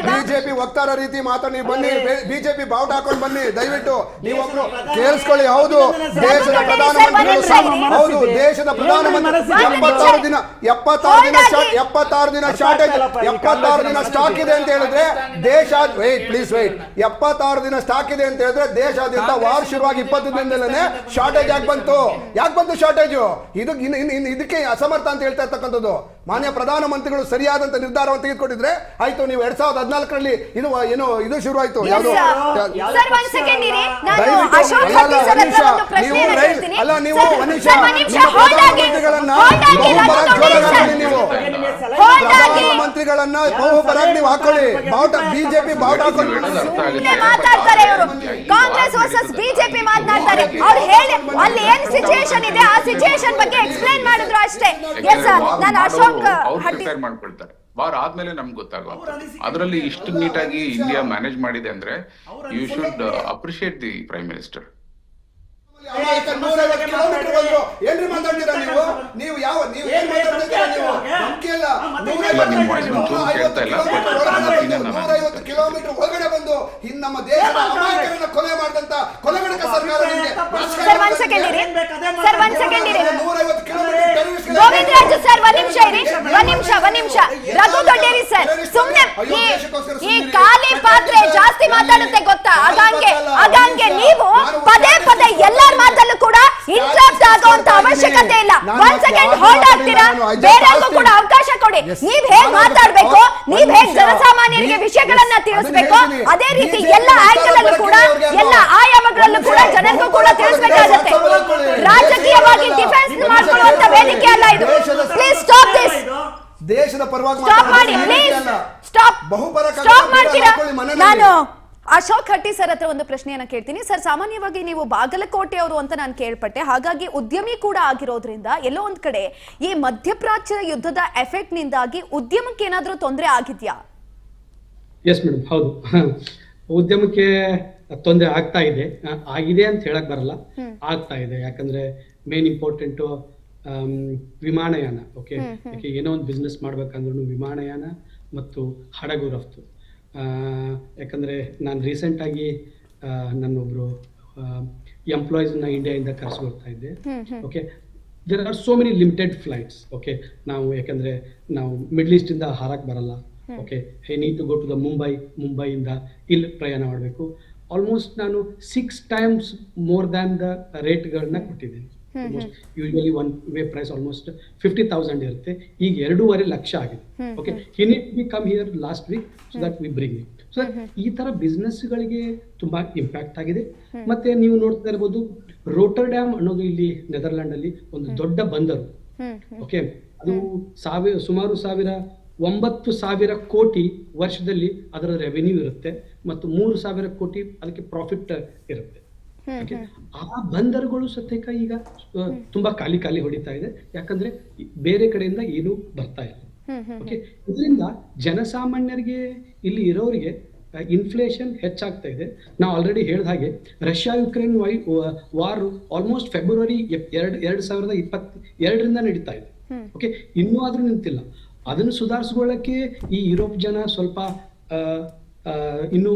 ಬಿಜೆಪಿ ವಕ್ತಾರ ರೀತಿ ಮಾತಾಡಿ ಬನ್ನಿ, ಬಿಜೆಪಿ ಬಾವುಟ ಹಾಕೊಂಡು ಬನ್ನಿ ದಯವಿಟ್ಟು. ನೀವೊಬ್ರು ಕೇಳಿಸ್ಕೊಳ್ಳಿ. ಹೌದು, ದೇಶದ ಪ್ರಧಾನಮಂತ್ರಿಗಳು, ಹೌದು ದೇಶದ ಪ್ರಧಾನಮಂತ್ರಿ 76 ದಿನ ಶಾರ್ಟೇಜ್, 76 ದಿನ ಸ್ಟಾಕ್ ಇದೆ ಅಂತ ಹೇಳಿದ್ರೆ ದೇಶ, ಪ್ಲೀಸ್ ವೆಯ್ಟ್, 76 ದಿನ ಸ್ಟಾಕ್ ಇದೆ ಅಂತ ಹೇಳಿದ್ರೆ ದೇಶಾದ್ಯಂತ ವಾರ್ ಶುರುವಾಗಿ 20 ದಿನದಲ್ಲೇ ಶಾರ್ಟೇಜ್ ಯಾಕೆ ಬಂತು ಶಾರ್ಟೇಜು? ಇದಕ್ಕೆ ಅಸಮರ್ಥ ಅಂತ ಹೇಳ್ತಾ ಇರ್ತಕ್ಕಂಥದ್ದು. ಮಾನ್ಯ ಪ್ರಧಾನಮಂತ್ರಿಗಳು ಸರಿಯಾದಂತ ನಿರ್ಧಾರವನ್ನು ತೆಗೆದುಕೊಂಡಿದ್ರೆ ಆಯ್ತು. ನೀವು 2014ರಲ್ಲಿ ಇದು ಶುರು ಆಯ್ತು. ಮಂತ್ರಿಗಳನ್ನ ಬಹುಪರಾಗಿ ನೀವು ಹಾಕೊಳ್ಳಿ. ಬಿಜೆಪಿ ಬಾವುಟ ಮಾತಾಡ್ತಾರೆ ಇವರು. ಕಾಂಗ್ರೆಸ್ ವರ್ಸಸ್ ಬಿಜೆಪಿ ಮಾತನಾಡ್ತಾರೆ. ಅವ್ರು ಹೇಳಿ ಅಲ್ಲಿ ಏನ್ ಸಿಚುಯೇಷನ್ ಇದೆ ಆ ಸಿಚುಯೇಷನ್ ಬಗ್ಗೆ ಎಕ್ಸ್ಪ್ಲೈನ್ ಮಾಡಿದ್ರು ಅಷ್ಟೇ. ನಾನು ಅಶೋಕ್ ಮಾಡ್ಕೊಳ್ತಾರೆ. ವಾರ ಆದ್ಮೇಲೆ ನಮ್ಗೆ ಗೊತ್ತಾಗುತ್ತೆ. ಅದರಲ್ಲಿ ಇಷ್ಟು ನೀಟಾಗಿ ಇಂಡಿಯಾ ಮ್ಯಾನೇಜ್ ಮಾಡಿದೆ ಅಂದ್ರೆ you should appreciate the prime minister. ಏನ್ರಿ ಮಾತಾಡ್ತೀರಾ ನೀವು ಯಾವ ನೀವು ಏನ್ ಮಾತಾಡ್ತಿದ್ದೀರಾ ನೀವು? ನಂಬಿಕೆ ಇಲ್ಲ. 150 ಕಿಲೋಮೀಟರ್ ಒಳಗಡೆ ಬಂದು ನಮ್ಮ ದೇಶದ ಅಮಾಯಕರನ್ನ ಕೊಲೆ ಮಾಡಿದಂತ ಕೊಲೆಗಡಕ ಸರ್ಕಾರ. ಗೋವಿಂದರಾಜು ಸರ್, ಒಂದ್ ನಿಮಿಷ. ರಘು ದೊಡ್ಡೇರಿ ಸರ್, ಸುಮ್ನೆ ಈ ಖಾಲಿ ಪಾತ್ರೆ ಜಾಸ್ತಿ ಮಾತಾಡುತ್ತೆ ಗೊತ್ತಾ? ಹಾಗಂಗೆ ನೀವು ಪದೇ ಎಲ್ಲರ ಮಾತಲ್ಲೂ ಕೂಡ ಇಂಟ್ರಪ್ಟ್ ಆಗುವಂತ ಅವಶ್ಯಕತೆ ಇಲ್ಲ. 1 ಸೆಕೆಂಡ್ ಹೋಲ್ಡ್ ಆಗ್ತೀರಾ? ಬೇರೆಲ್ಲೂ ಕೂಡ ಅವಕಾಶ ಕೊಡಿ. ನೀವ್ ಹೇಗ್ ಮಾತಾಡ್ಬೇಕು, ನೀವ್ ಹೇಗ್ ಜನಸಾಮಾನ್ಯರಿಗೆ ವಿಷಯಗಳನ್ನ ತಿಳಿಸ್ಬೇಕು, ಅದೇ ರೀತಿ ಎಲ್ಲ ಆಂಗಲ್ ಅಲ್ಲೂ ಕೂಡ, ಎಲ್ಲ ಆಯಾಮಗಳಲ್ಲೂ ಕೂಡ ಜನರಿಗೂ ಕೂಡ ತಿಳಿಸ್ಬೇಕಾಗತ್ತೆ. ರಾಜಕೀಯವಾಗಿ ಡಿಫೆನ್ಸ್ ಮಾಡ್ಕೊಳ್ಳುವಂತ ವೇದಿಕೆ ಅಲ್ಲ ಇದು. Please stop this. ದೇಶದ ಪರವಾಗಿ ಸ್ಟಾಪ್ ಮಾಡಿ, ಪ್ಲೀಸ್ ಸ್ಟಾಪ್ ಮಾಡ್ತೀರಾ? ನಾನು ಅಶೋಕ್ ಹಟ್ಟಿ ಸರ್ ಹತ್ರ ಒಂದು ಪ್ರಶ್ನೆಯನ್ನ ಕೇಳ್ತೀನಿ ಸರ್. ಸಾಮಾನ್ಯವಾಗಿ ನೀವು ಬಾಗಲಕೋಟೆಯವರು ಅಂತ ನಾನು ಕೇಳ್ಪಟ್ಟೆ, ಹಾಗಾಗಿ ಉದ್ಯಮಿ ಕೂಡ ಆಗಿರೋದ್ರಿಂದ ಎಲ್ಲೋ ಒಂದ್ ಕಡೆ ಈ ಮಧ್ಯಪ್ರಾಚ್ಯ ಯುದ್ಧದ ಎಫೆಕ್ಟ್ ನಿಂದಾಗಿ ಉದ್ಯಮಕ್ಕೆ ಏನಾದ್ರೂ ತೊಂದರೆ ಆಗಿದ್ಯಾ? ಎಸ್ ಮೇಡಮ್, ಹೌದು. ಉದ್ಯಮಕ್ಕೆ ತೊಂದರೆ ಆಗ್ತಾ ಇದೆ, ಆಗಿದೆ ಅಂತ ಹೇಳಕ್ ಬರಲ್ಲ, ಆಗ್ತಾ ಇದೆ. ಯಾಕಂದ್ರೆ ಮೇನ್ ಇಂಪಾರ್ಟೆಂಟ್ ವಿಮಾನಯಾನ. ಓಕೆ, ಯಾಕೆ ಏನೋ ಒಂದು ಬಿಸ್ನೆಸ್ ಮಾಡ್ಬೇಕಂದ್ರೂ ವಿಮಾನಯಾನ ಮತ್ತು ಹಡಗು ರಫ್ತು. ಯಾಕಂದ್ರೆ ನಾನು ರೀಸೆಂಟ್ ಆಗಿ ನನ್ನೊಬ್ರು ಎಂಪ್ಲಾಯೀಸ್ನ ಇಂಡಿಯಾದಿಂದ ಕರೆಸ್ಕೊಳ್ತಾ ಇದ್ದೆ. Okay, there are so many limited flights. Okay, ನಾವು ಯಾಕಂದ್ರೆ ನಾವು ಮಿಡ್ಲ್ ಈಸ್ಟ್ ಇಂದ ಹಾರಕ್ ಬರಲ್ಲ. Okay, I need to go to the ಮುಂಬೈಯಿಂದ ಇಲ್ಲಿ ಪ್ರಯಾಣ ಮಾಡಬೇಕು. ಆಲ್ಮೋಸ್ಟ್ ನಾನು 6 times ಮೋರ್ ದ್ಯಾನ್ ದ ರೇಟ್ಗಳನ್ನ ಕೊಟ್ಟಿದ್ದೀನಿ. Usually one way price almost 50,000 ಇರುತ್ತೆ, ಈಗ 2.5 ಲಕ್ಷ ಆಗಿದೆ. Okay, he need to be come here last week so that we bring it. So ಈ ತರ ಬಿಸ್ನೆಸ್ ಗಳಿಗೆ ತುಂಬಾ ಇಂಪ್ಯಾಕ್ಟ್ ಆಗಿದೆ. ಮತ್ತೆ ನೀವು ನೋಡ್ತಾ ಇರಬಹುದು, ರೋಟರ್ಡ್ಯಾಮ್ ಅನ್ನೋದು ಇಲ್ಲಿ ನೆದರ್ಲ್ಯಾಂಡ್ ಅಲ್ಲಿ ಒಂದು ದೊಡ್ಡ ಬಂದರು. ಓಕೆ, ಅದು ಸುಮಾರು 9,000 ಕೋಟಿ ವರ್ಷದಲ್ಲಿ ಅದರ ರೆವೆನ್ಯೂ ಇರುತ್ತೆ ಮತ್ತು 3,000 ಕೋಟಿ ಅದಕ್ಕೆ ಪ್ರಾಫಿಟ್ ಇರುತ್ತೆ. ಆ ಬಂದರುಗಳು ಸತ್ಯಕ ಈಗ ತುಂಬಾ ಖಾಲಿ ಹೊಡಿತಾ ಇದೆ, ಯಾಕಂದ್ರೆ ಬೇರೆ ಕಡೆಯಿಂದ ಏನು ಬರ್ತಾ ಇಲ್ಲ. ಓಕೆ, ಇದರಿಂದ ಜನಸಾಮಾನ್ಯರಿಗೆ ಇಲ್ಲಿ ಇರೋರಿಗೆ ಇನ್ಫ್ಲೇಷನ್ ಹೆಚ್ಚಾಗ್ತಾ ಇದೆ. ನಾವು ಆಲ್ರೆಡಿ ಹೇಳಿದ ಹಾಗೆ Russia Ukraine war almost February 2022 ನಡೀತಾ ಇದೆ. ಓಕೆ, ಇನ್ನೂ ಆದ್ರೂ ನಿಂತಿಲ್ಲ. ಅದನ್ನು ಸುಧಾರಿಸ್ಕೊಳ್ಳಕ್ಕೆ ಈ ಯುರೋಪ್ ಜನ ಸ್ವಲ್ಪ ಇನ್ನು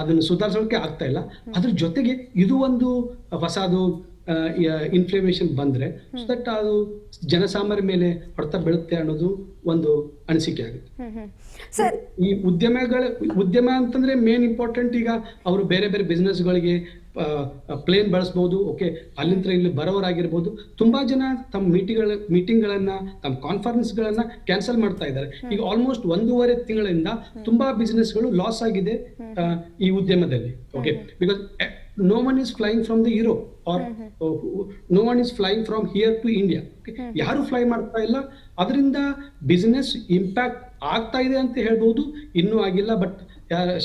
ಅದನ್ನು ಸುಧಾರಿಸೋಕೆ ಆಗ್ತಾ ಇಲ್ಲ. ಅದ್ರ ಜೊತೆಗೆ ಇದು ಒಂದು ಹೊಸದು ಇನ್ಫ್ಲೇಮೇಷನ್ ಬಂದ್ರೆ ಸೊ ದಟ್ ಅದು ಜನಸಾಮಾನ್ಯರ ಮೇಲೆ ಹೊಡೆತ ಬೀಳುತ್ತೆ ಅನ್ನೋದು ಒಂದು ಅನಿಸಿಕೆ ಆಗುತ್ತೆ. ಈ ಉದ್ಯಮ ಅಂತಂದ್ರೆ ಮೇನ್ ಇಂಪಾರ್ಟೆಂಟ್. ಈಗ ಅವರು ಬೇರೆ ಬೇರೆ ಬಿಸ್ನೆಸ್ಗಳಿಗೆ ಪ್ಲೇನ್ ಬಳಸ್ಬೋದು. ಓಕೆ, ಅಲ್ಲಿಂದ ಇಲ್ಲಿ ಬರೋರಾಗಿರ್ಬೋದು. ತುಂಬಾ ಜನ ತಮ್ಮ ಮೀಟಿಂಗ್ಗಳನ್ನ ತಮ್ಮ ಕಾನ್ಫರೆನ್ಸ್ಗಳನ್ನ ಕ್ಯಾನ್ಸಲ್ ಮಾಡ್ತಾ ಇದ್ದಾರೆ. ಈಗ ಆಲ್ಮೋಸ್ಟ್ 1.5 ತಿಂಗಳಿಂದ ತುಂಬಾ ಬಿಸ್ನೆಸ್ಗಳು ಲಾಸ್ ಆಗಿದೆ ಈ ಉದ್ಯಮದಲ್ಲಿ. Okay, because no one is flying from the Europe or no one is flying from here to India. ಯಾರು ಫ್ಲೈ ಮಾಡ್ತಾ ಇಲ್ಲ, ಅದರಿಂದ ಬಿಸ್ನೆಸ್ ಇಂಪ್ಯಾಕ್ಟ್ ಆಗ್ತಾ ಇದೆ ಅಂತ ಹೇಳ್ಬೋದು. ಇನ್ನೂ ಆಗಿಲ್ಲ, ಬಟ್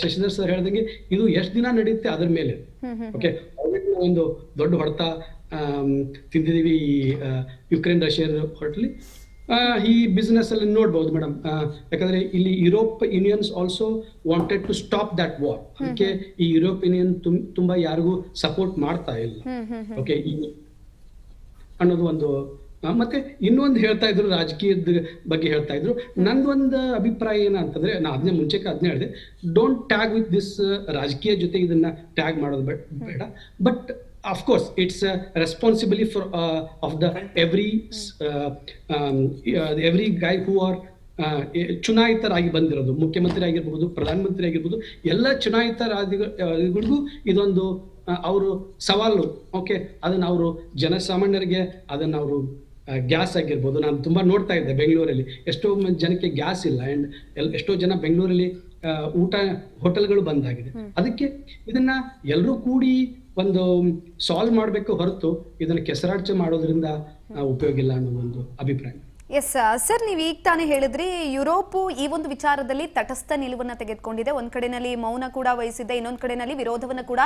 ಶಶಿಧರ್ ಸರ್ ಹೇಳ್ದಂಗೆ ಇದು ಎಷ್ಟು ದಿನ ನಡೆಯುತ್ತೆ ಅದ್ರ ಮೇಲೆ. ಓಕೆ, ಒಂದು ದೊಡ್ಡ ಹೊಡೆತ ತಿಂದಿದೀವಿ ಈ ಯುಕ್ರೇನ್ ರಷ್ಯಾ ಹೊರಟಲಿ. ಈ ಬಿಸ್ನೆಸ್ ಅಲ್ಲಿ ನೋಡ್ಬೋದು ಮೇಡಮ್, ಯಾಕಂದ್ರೆ ಇಲ್ಲಿ Europe unions also wanted to stop that war. ಅದಕ್ಕೆ ಈ ಯುರೋಪ್ ಯೂನಿಯನ್ ತುಂಬಾ ಯಾರಿಗೂ ಸಪೋರ್ಟ್ ಮಾಡ್ತಾ ಇಲ್ಲ. ಓಕೆ, ಅನ್ನೋದು ಒಂದು. ಮತ್ತೆ ಇನ್ನೊಂದು ಹೇಳ್ತಾ ಇದ್ರು, ರಾಜಕೀಯದ ಬಗ್ಗೆ ಹೇಳ್ತಾ ಇದ್ರು. ನಂದೊಂದು ಅಭಿಪ್ರಾಯ ಏನಂತಂದ್ರೆ, ನಾ ಅದನ್ನೇ ಮುಂಚೆಗೆ ಹೇಳಿದೆ, ಡೋಂಟ್ ಟ್ಯಾಗ್ ವಿತ್ ದಿಸ್. ರಾಜಕೀಯ ಜೊತೆ ಇದನ್ನ ಟ್ಯಾಗ್ ಮಾಡೋದು ಬೇಡ. But of course it's a responsibility for of the every guy who are ಚುನಾಯಿತರಾಗಿ ಬಂದಿರೋದು, ಮುಖ್ಯಮಂತ್ರಿ ಆಗಿರ್ಬೋದು, ಪ್ರಧಾನಮಂತ್ರಿ ಆಗಿರ್ಬೋದು, ಎಲ್ಲ ಚುನಾಯಿತರಿಗೂ ಇದೊಂದು ಅವರು ಸವಾಲು. ಓಕೆ, ಅದನ್ನ ಅವರು ಜನಸಾಮಾನ್ಯರಿಗೆ ಅದನ್ನ ಅವರು ಗ್ಯಾಸ್ ಆಗಿರ್ಬೋದು. ನಾನು ತುಂಬಾ ನೋಡ್ತಾ ಇದ್ದೆ ಬೆಂಗಳೂರಲ್ಲಿ ಎಷ್ಟೋ ಜನಕ್ಕೆ ಗ್ಯಾಸ್ ಇಲ್ಲ, ಅಂಡ್ ಎಷ್ಟೋ ಜನ ಬೆಂಗಳೂರಲ್ಲಿ ಊಟ ಹೋಟೆಲ್ಗಳು ಬಂದಾಗಿದೆ. ಅದಕ್ಕೆ ಇದನ್ನ ಎಲ್ಲರೂ ಕೂಡಿ ಒಂದು ಸಾಲ್ವ್ ಮಾಡಬೇಕು ಹೊರತು ಇದನ್ನ ಕೆಸರಾಡ್ಚೆ ಮಾಡೋದ್ರಿಂದ ಉಪಯೋಗ ಇಲ್ಲ ಅನ್ನೋ ಒಂದು ಅಭಿಪ್ರಾಯ. ಎಸ್ ಸರ್, ನೀವು ಈಗ ತಾನೇ ಹೇಳಿದ್ರಿ ಯುರೋಪು ಈ ಒಂದು ವಿಚಾರದಲ್ಲಿ ತಟಸ್ಥ ನಿಲುವನ್ನ ತೆಗೆದುಕೊಂಡಿದೆ. ಒಂದ್ ಕಡೆನಲ್ಲಿ ಮೌನ ಕೂಡ ವಹಿಸಿದೆ, ಇನ್ನೊಂದ್ ಕಡೆನಲ್ಲಿ ವಿರೋಧವನ್ನ ಕೂಡ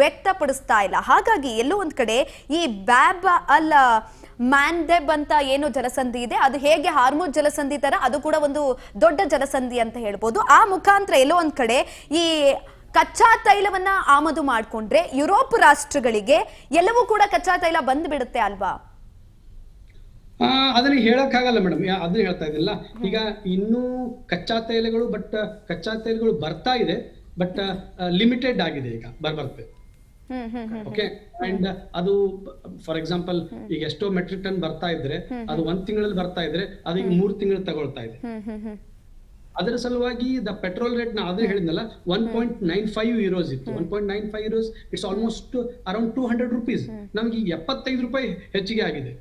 ವ್ಯಕ್ತಪಡಿಸ್ತಾ ಇಲ್ಲ. ಹಾಗಾಗಿ ಎಲ್ಲೋ ಒಂದ್ ಕಡೆ ಈ ಬ್ಯಾಬ್ ಅಲ್ ಮ್ಯಾಂಡೆಬ್ ಅಂತ ಏನು ಜಲಸಂಧಿ ಇದೆ, ಅದು ಹೇಗೆ ಹಾರ್ಮುಜ್ ಜಲಸಂಧಿ ತರ ಅದು ಕೂಡ ಒಂದು ದೊಡ್ಡ ಜಲಸಂಧಿ ಅಂತ ಹೇಳ್ಬೋದು. ಆ ಮುಖಾಂತರ ಎಲ್ಲೋ ಒಂದ್ ಕಡೆ ಈ ಕಚ್ಚಾ ತೈಲವನ್ನ ಆಮದು ಮಾಡಿಕೊಂಡ್ರೆ ಯುರೋಪ್ ರಾಷ್ಟ್ರಗಳಿಗೆ ಎಲ್ಲವೂ ಕೂಡ ಕಚ್ಚಾ ತೈಲ ಬಂದು ಬಿಡುತ್ತೆ ಅಲ್ವಾ? ಅದನ್ನ ಹೇಳಕ್ಕಾಗಲ್ಲ ಮೇಡಮ್, ಅದನ್ನ ಹೇಳ್ತಾ ಇದ್ದಿಲ್ಲ. ಈಗ ಇನ್ನೂ ಕಚ್ಚಾ ತೈಲಗಳು ಬರ್ತಾ ಇದೆ, ಬಟ್ ಲಿಮಿಟೆಡ್ ಆಗಿದೆ ಈಗ ಬರುತ್ತೆ. ಓಕೆ, ಅಂಡ್ ಅದು ಫಾರ್ ಎಕ್ಸಾಂಪಲ್ ಈಗ ಎಷ್ಟೋ ಮೆಟ್ರಿಕ್ ಟನ್ ಬರ್ತಾ ಇದ್ರೆ ಅದು 1 ತಿಂಗಳಲ್ಲಿ ಬರ್ತಾ ಇದ್ರೆ ಅದು ಈಗ 3 ತಿಂಗಳು ತಗೊಳ್ತಾ ಇದೆ. ಅದರ ಸಲುವಾಗಿ ದ ಪೆಟ್ರೋಲ್ ರೇಟ್ ನಾ ಅದೇ ಹೇಳಿದ್ನಲ್ಲ, 1.95 euros ಇತ್ತು. 1.95 euros, it's almost around 200 rupees. ನಮ್ಗೆ ಈಗ 75 ರೂಪಾಯಿ ಹೆಚ್ಚಿಗೆ ಆಗಿದೆ.